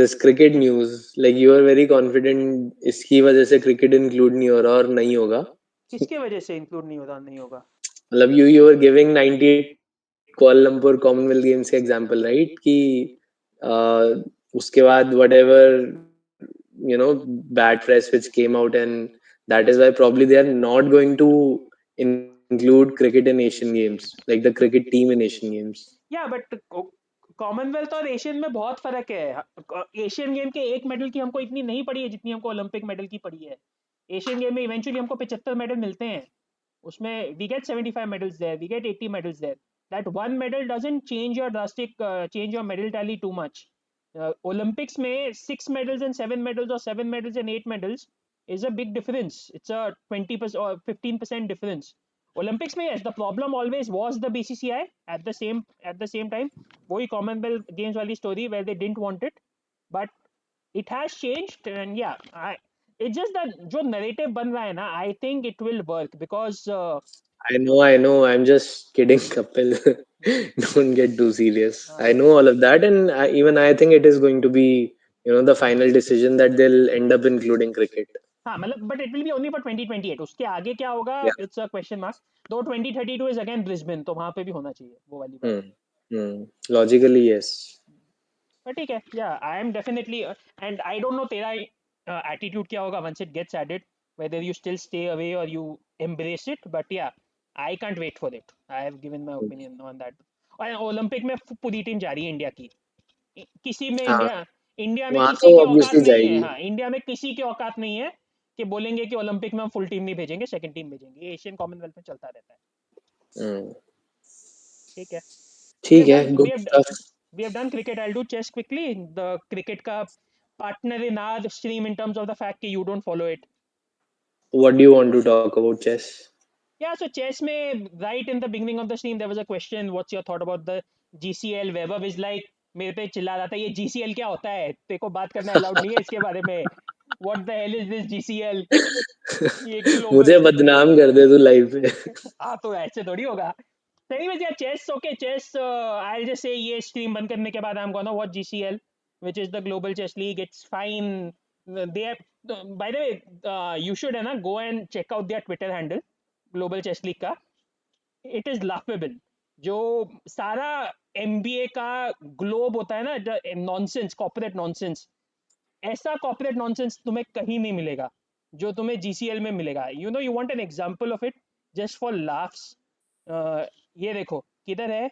this cricket news, like you are very confident इसकी वजह से cricket include नहीं हो रहा और नहीं होगा. किसके वजह से इंक्लूड नहीं होगा. मतलब you were giving 98 Kuala Lumpur Commonwealth Games का example, right? कि उसके बाद whatever bad press which came out, and that is why probably they are not going to include cricket in Asian Games, like the cricket team in Asian Games. या but Commonwealth और Asian में बहुत फर्क है. Asian game के एक medal की हमको इतनी नहीं पड़ी है जितनी हमको ओलंपिक मेडल की पड़ी है. एशियन गेम में इवेंचुअली हमको 75 मेडल मिलते हैं, उसमें we get 75 medals there, we get 80 medals there. That one medal doesn't change your medal tally too much. Olympics में 6 मेडल्स एंड 7 मेडल्स और 7 medals and 8 medals is a big difference. It's a 20% or 15% difference. Olympics में yes, the problem always was the BCCI at the same time. वही Commonwealth Games वाली story where they didn't want it, but it has changed, and yeah, it's just that जो narrative बन रहा है ना, I think it will work because I know. I'm just kidding, Kapil. Don't get too serious. I know all of that, and even I think it is going to be, the final decision that they'll end up including cricket. हाँ मतलब but it will be only for 2028. उसके आगे क्या होगा, Yeah. It's a question mark. दो 2032 is again Brisbane, तो वहां पे भी होना चाहिए वो वाली बात. Hmm. Hmm. Logically, yes. पर ठीक है, yeah I am definitely, and I don't know तेरा एटीट्यूड क्या होगा once it gets added, whether you still stay away or you embrace it, but yeah, I can't wait for it. I have given my opinion on that. और Olympic में पूरी team जा रही है India की. किसी में हाँ. इंडिया इंडिया में वहां किसी तो की औकात ऑब्वियसली नहीं है, जाएगी। हाँ इंडिया में किसी की औकात नहीं है कि बोलेंगे कि ओलंपिक में हम फुल टीम नहीं भेजेंगे, सेकंड टीम भेजेंगे। ये एशियन कॉमनवेल्थ में चलता रहता है। हम्म, ठीक है, we ठीक have है, done we good have stuff. we have done cricket. I'll do chess quickly. The cricket का partner in our stream in terms of the fact that you don't follow it. What do you want to talk about chess? Yeah, so chess में right in the beginning of the stream there was a question, what's your thought about the GCL? Webber is like मेरे पे चिल्ला रहा था ये GCL क्या होता है, तेरे को बात करना अलाउड नहीं है इसके बारे में, what the hell is this GCL? ये ग्लोबल मुझे बदनाम कर दे तू लाइव पे। हाँ तो ऐसे थोड़ी होगा। सही में यार chess, okay chess, I just say ये स्ट्रीम बंद करने के बाद I am gonna watch GCL which is the global chess league, it's fine. They have, by the way you should है ना go and check out their twitter handle global chess league का, it is laughable. जो सारा MBA का globe होता है ना, nonsense, corporate nonsense, ऐसा कॉर्पोरेट नॉनसेंस तुम्हें कहीं नहीं मिलेगा जो तुम्हें जीसीएल में मिलेगा। You know, you want an example of it just for laughs? ये देखो किधर है,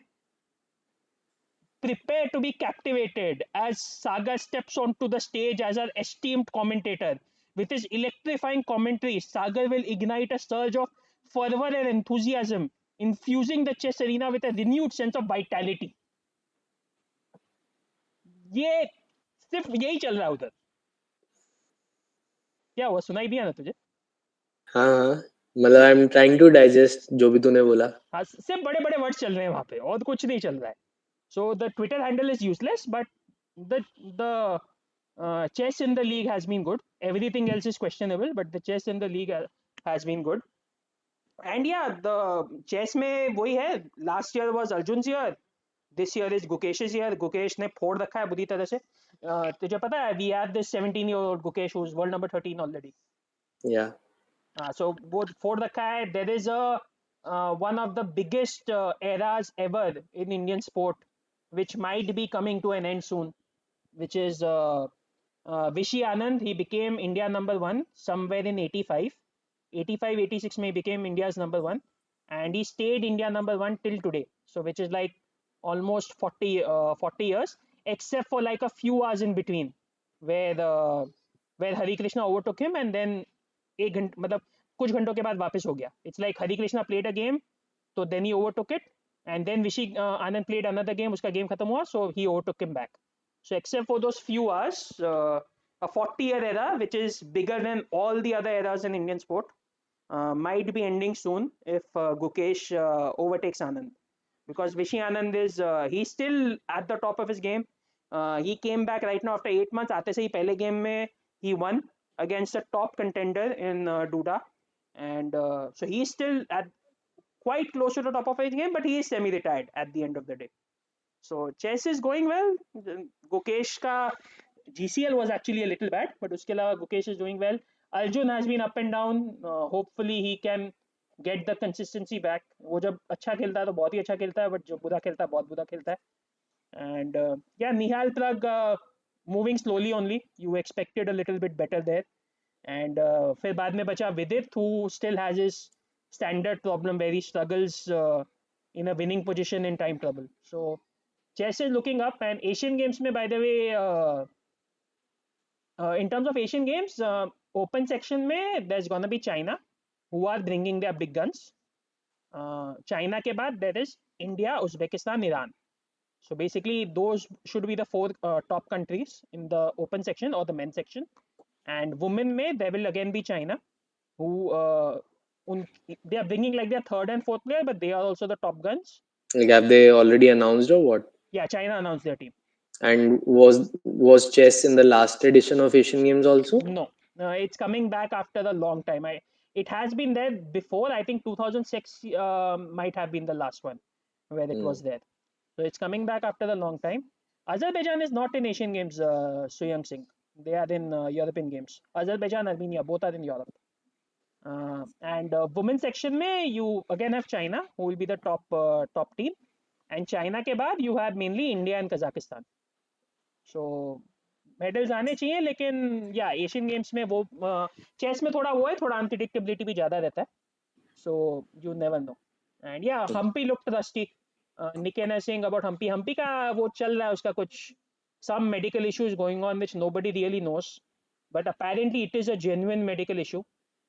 prepare to be captivated as Saga steps onto the stage as our esteemed commentator. With his electrifying commentary, Sagar will ignite a surge of fervor and enthusiasm, infusing the chess arena with a renewed sense of vitality. ये सिर्फ यही चल रहा है उधर। क्या हुआ, सुनाई दिया ना तुझे? हाँ हाँ, मतलब I am trying to digest जो भी तूने बोला। हाँ, सिर्फ बड़े बड़े वर्ड्स चल रहे हैं वहां पे और कुछ नहीं चल रहा है। So the Twitter handle is useless, but the chess in the league has been good. Everything else is questionable, but the chess in the league has been good. And yeah, the chess में वही है, last year was Arjun's year, this year is Gukesh's year. Gukesh ने फोड़ रखा है बुरी तरह से। तुझे पता है we have this 17-year-old Gukesh who's world number 13 already. या So वो फोड़ रखा है। There is a one of the biggest eras ever in Indian sport, which might be coming to an end soon, which is Vishy Anand. He became India number one somewhere in 85. 85, 86 में he became India's number one. And he stayed India number one till today. So which is like almost 40 years, except for like a few hours in between, where where Hari Krishna overtook him and then एक घंटे मतलब कुछ घंटों के बाद वापस हो गया. It's like Hari Krishna played a game, so then he overtook it, and then Vishy Anand played another game, उसका game खत्म हुआ, so he overtook him back. So except for those few hours, a 40-year era, which is bigger than all the other eras in Indian sport, might be ending soon if Gukesh overtakes Anand. Because Vishy Anand is he's still at the top of his game. He came back right now after 8 months. आते से ही पहले game में he won against a top contender in Duda, and so he's still at quite close to the top of his game, but he is semi-retired at the end of the day. So chess is going well. Gukesh ka GCL was actually a little bad, but uske alawa Gukesh is doing well. Arjun has been up and down. Hopefully he can get the consistency back. वो जब अच्छा खेलता है तो बहुत ही अच्छा खेलता है, but जब बुरा खेलता है बहुत बुरा खेलता है. And yeah, Nihal Prag moving slowly only. You expected a little bit better there. And फिर बाद में बचा Vidit, who still has his standard problem where he struggles in a winning position in time trouble. So chess is looking up. And Asian Games में, by the way, in terms of Asian Games, open section में there's gonna be China, who are bringing their big guns. China के बाद there is India, Uzbekistan, Iran. So basically, those should be the four top countries in the open section or the men's section. And women में there will again be China, who they are bringing like their third and fourth player, but they are also the top guns. like have they already announced or what? Yeah, China announced their team. And was chess in the last edition of Asian Games also? No, it's coming back after a long time. It has been there before. I think 2006 might have been the last one where it was there. So it's coming back after a long time. Azerbaijan is not in Asian Games, Suyang Singh. They are in European Games. Azerbaijan, Armenia, both are in Europe. And women's section में you again have China, who will be the top team. And China के बाद you have mainly India and Kazakhstan. So medals आने चाहिए, लेकिन या Asian games में वो chess में थोड़ा वो है, थोड़ा अनप्रिडिक्टेबिलिटी भी ज़्यादा रहता है. So you never know. And yeah Humpy looked rusty. Nick and sing about Humpy का वो चल रहा है उसका कुछ some medical issues going on which nobody really knows, but apparently it is a genuine medical issue.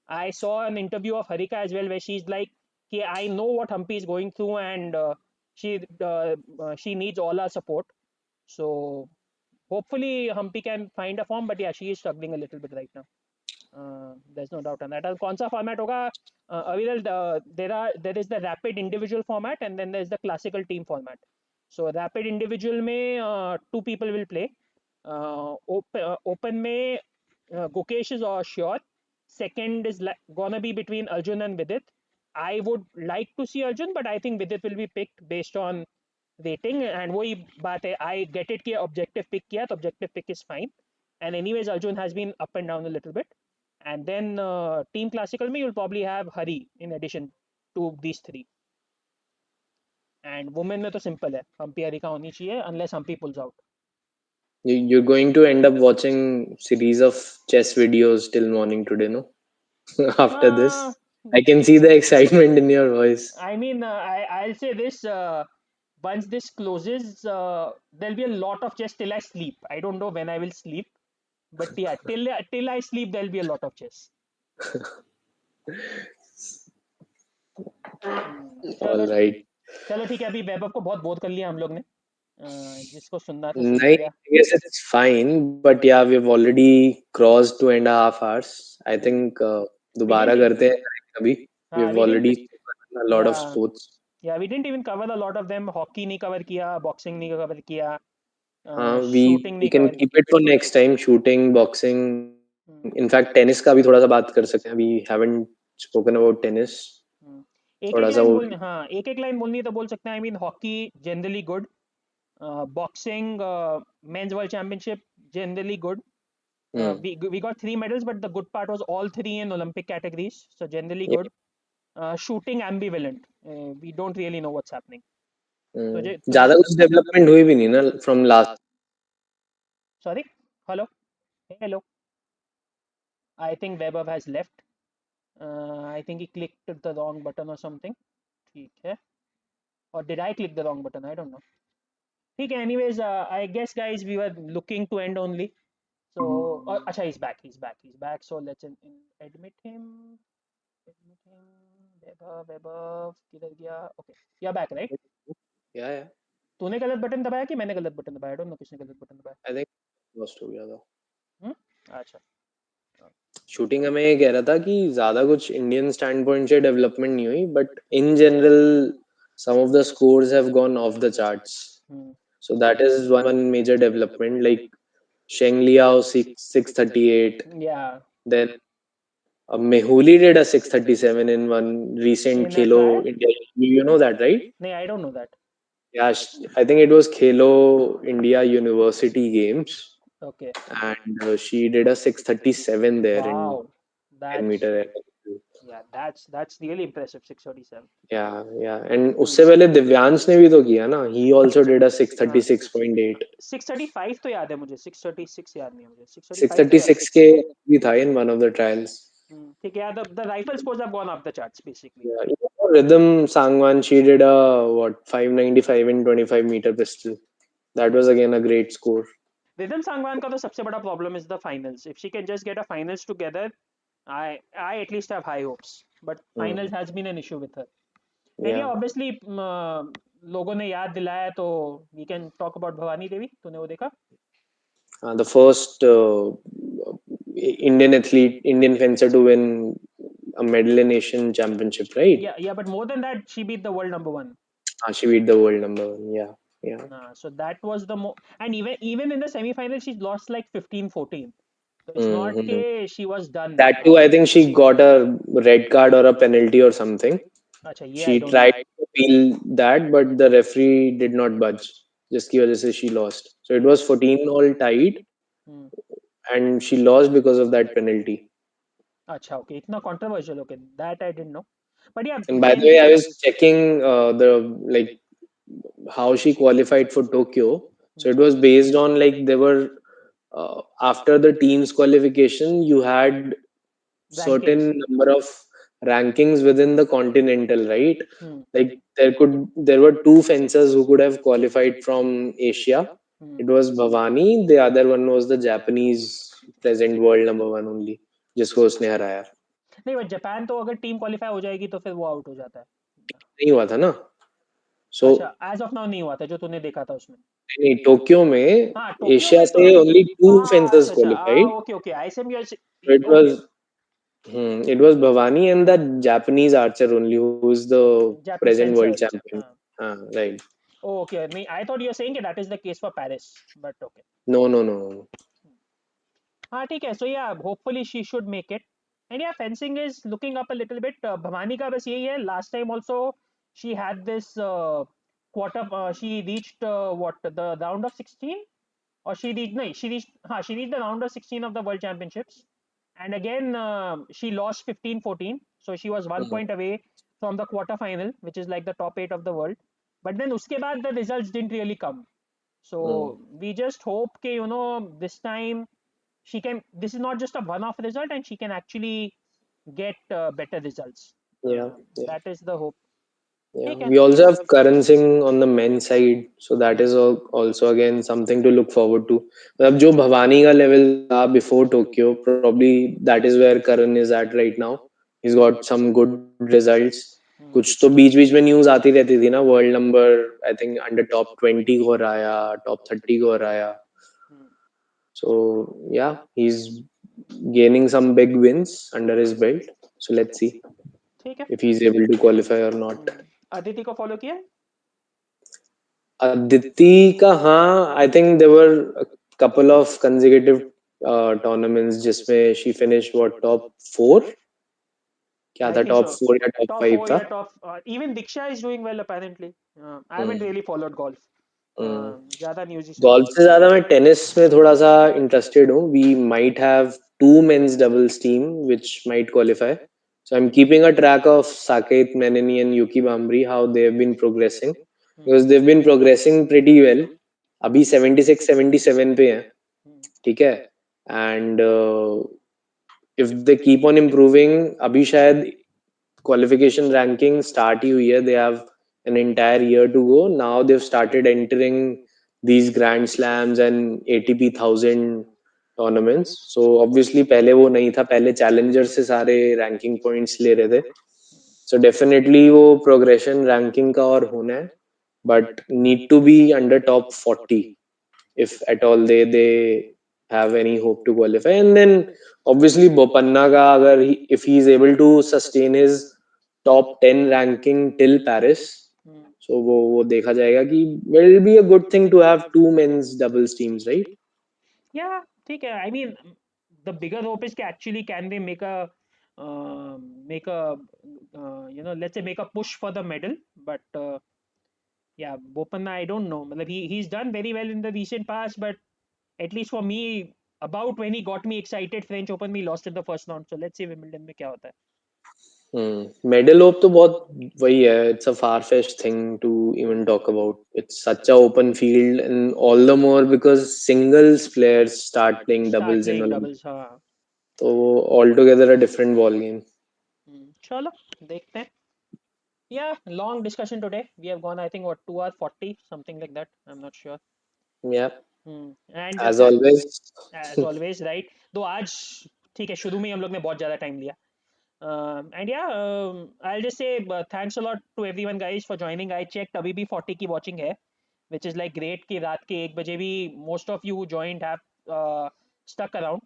I saw an interview of Harika as well where she's like, "Okay, I know what Humpy is going through, and she needs all our support." So hopefully Humpy can find a form, but yeah, she is struggling a little bit right now. There's no doubt on that. कौन सा format होगा? Aviral, there is the rapid individual format and then there's the classical team format. So rapid individual में two people will play. Open में Gukesh is sure. Second is gonna be between Arjun and Vidit. I would like to see Arjun, but I think Vidit will be picked based on rating. And वही बात है, I get it कि objective pick किया तो objective pick is fine. And anyways, Arjun has been up and down a little bit. And then team classical में you'll probably have Hari in addition to these three. And women में तो simple है, Humpy Harika होनी चाहिए unless Humpy pulls out. You're going to end up watching series of chess videos till morning today, no? After Uh, this, I can see the excitement in your voice. I mean, I'll say this. Once this closes, there'll be a lot of chess till I sleep. I don't know when I will sleep, but yeah, till I sleep, there'll be a lot of chess. All चलो right. चलो ठीक है, अभी वैभव को बहुत bore कर लिया हम लोग ने. जिसको सुनना था सुन नहीं, लिया. I guess it's fine, but yeah, we've already crossed 2.5 hours. I think We दोबारा didn't. करते हैं कभी. हाँ, We've we didn't. already spoken a lot of Yeah, sports. yeah, we didn't even cover a lot of them. Hockey नहीं cover किया, boxing नहीं cover किया, हाँ, shooting we नहीं can cover keep it for next time. Shooting, boxing. किया. In fact, tennis का भी थोड़ा सा बात कर सकते हैं. We haven't spoken about tennis. एक एक थोड़ा सा लाइन वो. बोलनी, हाँ एक एक लाइन बोलनी है तो बोल सकते हैं. I mean hockey generally good, boxing men's world championship generally good. We got 3 medals, but the good part was all three in Olympic categories, so generally Yeah. good. Shooting ambivalent, we don't really know what's happening. तुझे ज़्यादा कुछ development हुई भी नहीं ना from last. sorry, hello, hello, I think Vaibhav has left. I think he clicked the wrong button or something. ठीक है, or did I click the wrong button? I don't know. ठीक है, anyways, I guess guys we were looking to end only. So acha, he's back, he's back. So let's admit him. Vaibhav किधर गया? Okay, you're back, right? Yeah. तूने गलत button दबाया कि मैंने गलत बटन दबाया? I don't know किसने गलत बटन दबाया. I think lost हो गया था. अच्छा. शूटिंग में ये कह रहा था कि ज्यादा कुछ इंडियन स्टैंड पॉइंट से डेवलपमेंट नहीं हुई, but in general some of the scores have gone off the charts. So that is one major development. Like Sheng Liao 638. Yeah. Then Mehuli did a 637 in one recent In a Khelo trial? India. You know that, right? No, I don't know that. Yeah, I think it was Khelo India University Games. Okay. And she did a 637 there in Wow, 10 that's meter. yeah, that's really impressive. 637. Yeah. And उससे पहले दिव्यांश ने भी तो किया ना. He also did a 636.8. 635 तो याद है मुझे, 636 याद नहीं है मुझे. 635 तो याद 636 के भी था in one of the trials. ठीक है, the rifle scores have gone off the charts basically. Yeah, Rhythm Sangwan, she did a 595 in 25 meter pistol. That was again a great score. Rhythm Sangwan का तो सबसे बड़ा problem is the finals. If she can just get a finals together, I at least have high hopes. But finals has been an issue with her. And yeah, Yeah. obviously लोगों ने याद दिलाया तो we can talk about Bhavani Devi. तूने वो देखा? The first Indian athlete, Indian fencer to win a medal in Asian championship, right? Yeah, but more than that, she beat the world number one. She beat the world number one. Yeah. So that was the and even in the semi-final she lost like 15-14. So it's not that she was done. That too, I think she got a red card or a penalty or something. Acha, yeah, She tried to appeal that, but the referee did not budge. जिसकी वजह से she lost. So it was 14 all tied, and she lost because of that penalty. Acha, okay, इतना controversial, okay, that I didn't know. But yeah. And by the way, I was checking how she qualified for Tokyo. So it was based on like there were after the team's qualification, you had certain number of rankings within the continental, right? Like there were two fencers who could have qualified from Asia, hmm, It was Bhavani. The other one was the Japanese present world number one only, जिसको उसने हराया. नहीं but Japan तो अगर team qualify हो जाएगी तो फिर वो आउट हो जाता है. नहीं हुआ था ना. So अच्छा एज ऑफ नाउ नहीं हुआ था जो तूने देखा था उसमें. नहीं, टोक्यो में हाँ टोक्यो एशिया में तो से only two हाँ fencers अच्छा अच्छा qualified. Okay okay ISM So it okay was Bhavani and the Japanese archer only who is the Japanese present world sensor. champion. हाँ Right. ओके नहीं I thought you are saying that is the case for Paris but okay. No, no, no. हाँ ठीक है. So yeah hopefully she should make it. And yeah fencing is looking up a little bit. Bhavani का बस यही है last time also she had this quarter she reached what the round of 16 or she reached no she reached the round of 16 of the world championships and again she lost 15-14 so she was one Hmm. point away from the quarter final which is like the top 8 of the world but then uske baad the results didn't really come so Hmm. we just hope ke this time she can this is not just a one off result and she can actually get better results. Yeah, yeah. That is the hope. Yeah, ठीक है. we also have Karan Singh on the men's side, so that is also again something to look forward to. मतलब जो भवानी का level था before Tokyo, probably that is where Karan is at right now. He's got some good results. कुछ तो बीच बीच में news आती रहती थी ना, world number I think under top 20 को हराया, टॉप 30 को हराया. So yeah, he's gaining some big wins under his belt. So let's see ठीक है. if he's able to qualify or not. Aditi को फॉलो किया. Aditi का हाँ, I think there were a couple of consecutive tournaments जिसमें she finished what top 4. क्या I था, think top so. 4 या top Top 5 four, था. yeah, top. Even Diksha is doing well apparently. I haven't hmm. really followed golf. हम्म. ज़्यादा news ही सुना. Golf से ज्यादा मैं टेनिस में थोड़ा सा इंटरेस्टेड हूँ. We might have two men's doubles team which might qualify. So I'm keeping a track of Saket Menini and Yuki Bambri, how they've been progressing because they've been progressing pretty well. अभी 76-77 पे हैं. ठीक है. And if they keep on improving, अभी शायद qualification ranking start ही हुई है. They have an entire year to go. Now they've started entering these grand slams and ATP 1000 tournaments. So obviously पहले वो नहीं था. पहले challenger से सारे ranking points ले रहे थे. So definitely वो progression ranking का और होना है. But need to be under top 40 if at all they have any hope to qualify. And then obviously Bopanna ka agar if he is able to sustain his top 10 ranking till Paris, so वो देखा जाएगा कि will be a good thing to have two men's doubles teams, right? Yeah, ठीक है. I mean, the bigger hope is कि actually can they make a let's say make a push for the medal. But yeah, Bopanna I don't know. मतलब he's done very well in the recent past, but at least for me, about when he got me excited, French Open में lost in the first round. So let's see Wimbledon में क्या होता है. Medal hope तो बहुत वही है. It's a far-fetched thing to even talk about. It's such a open field, and all the more because singles players start playing Start doubles in playing Olympics. doubles. हाँ. तो altogether a different ball game. चलो देखते हैं. Yeah, long discussion today. We have gone, I think, what 2 hours 40, something like that. I'm not sure. Yeah, And as always. as always, right? तो आज ठीक है शुरू में ही हम लोग ने बहुत ज़्यादा टाइम लिया. And yeah, I'll just say thanks a lot to everyone guys for joining. I checked अभी भी 40 की watching है, which is like great कि रात के 1 बजे भी most of you who joined have stuck around.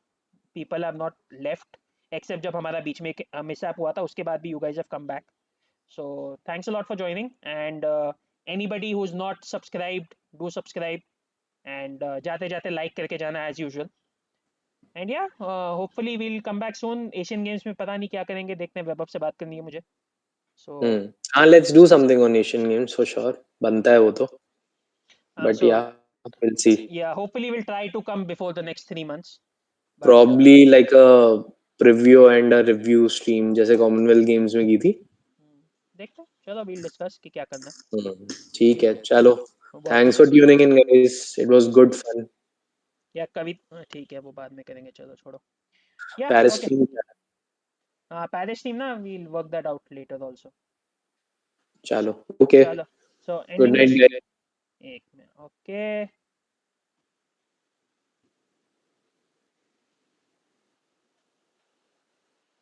People have not left except जब हमारा बीच में मिसअप हुआ था उसके बाद भी you guys have come back. So thanks a lot for joining, and anybody who's not subscribed, do subscribe, and जाते जाते like करके जाना as usual. And yeah, hopefully we'll come back soon. Asian Games में पता नहीं क्या करेंगे, देखते हैं. वैभव से बात करनी है मुझे. So हाँ, let's do something on Asian Games for sure. बनता है वो तो. But so yeah, we'll see. yeah, hopefully we'll try to come before the next 3 months. But Probably like a preview and a review stream जैसे Commonwealth Games में की थी. देखते हैं. चलो we'll discuss कि क्या करना है. ठीक है, चलो. बहुत Thanks for tuning in, guys. It was good fun. या कभी ठीक है वो बाद में करेंगे. चलो छोड़ो. Yeah, Paris okay. team. Paris team ना we'll work that out later also. चलो, okay. चलो. So Good ending night, this. guys. एक मिनट. Okay.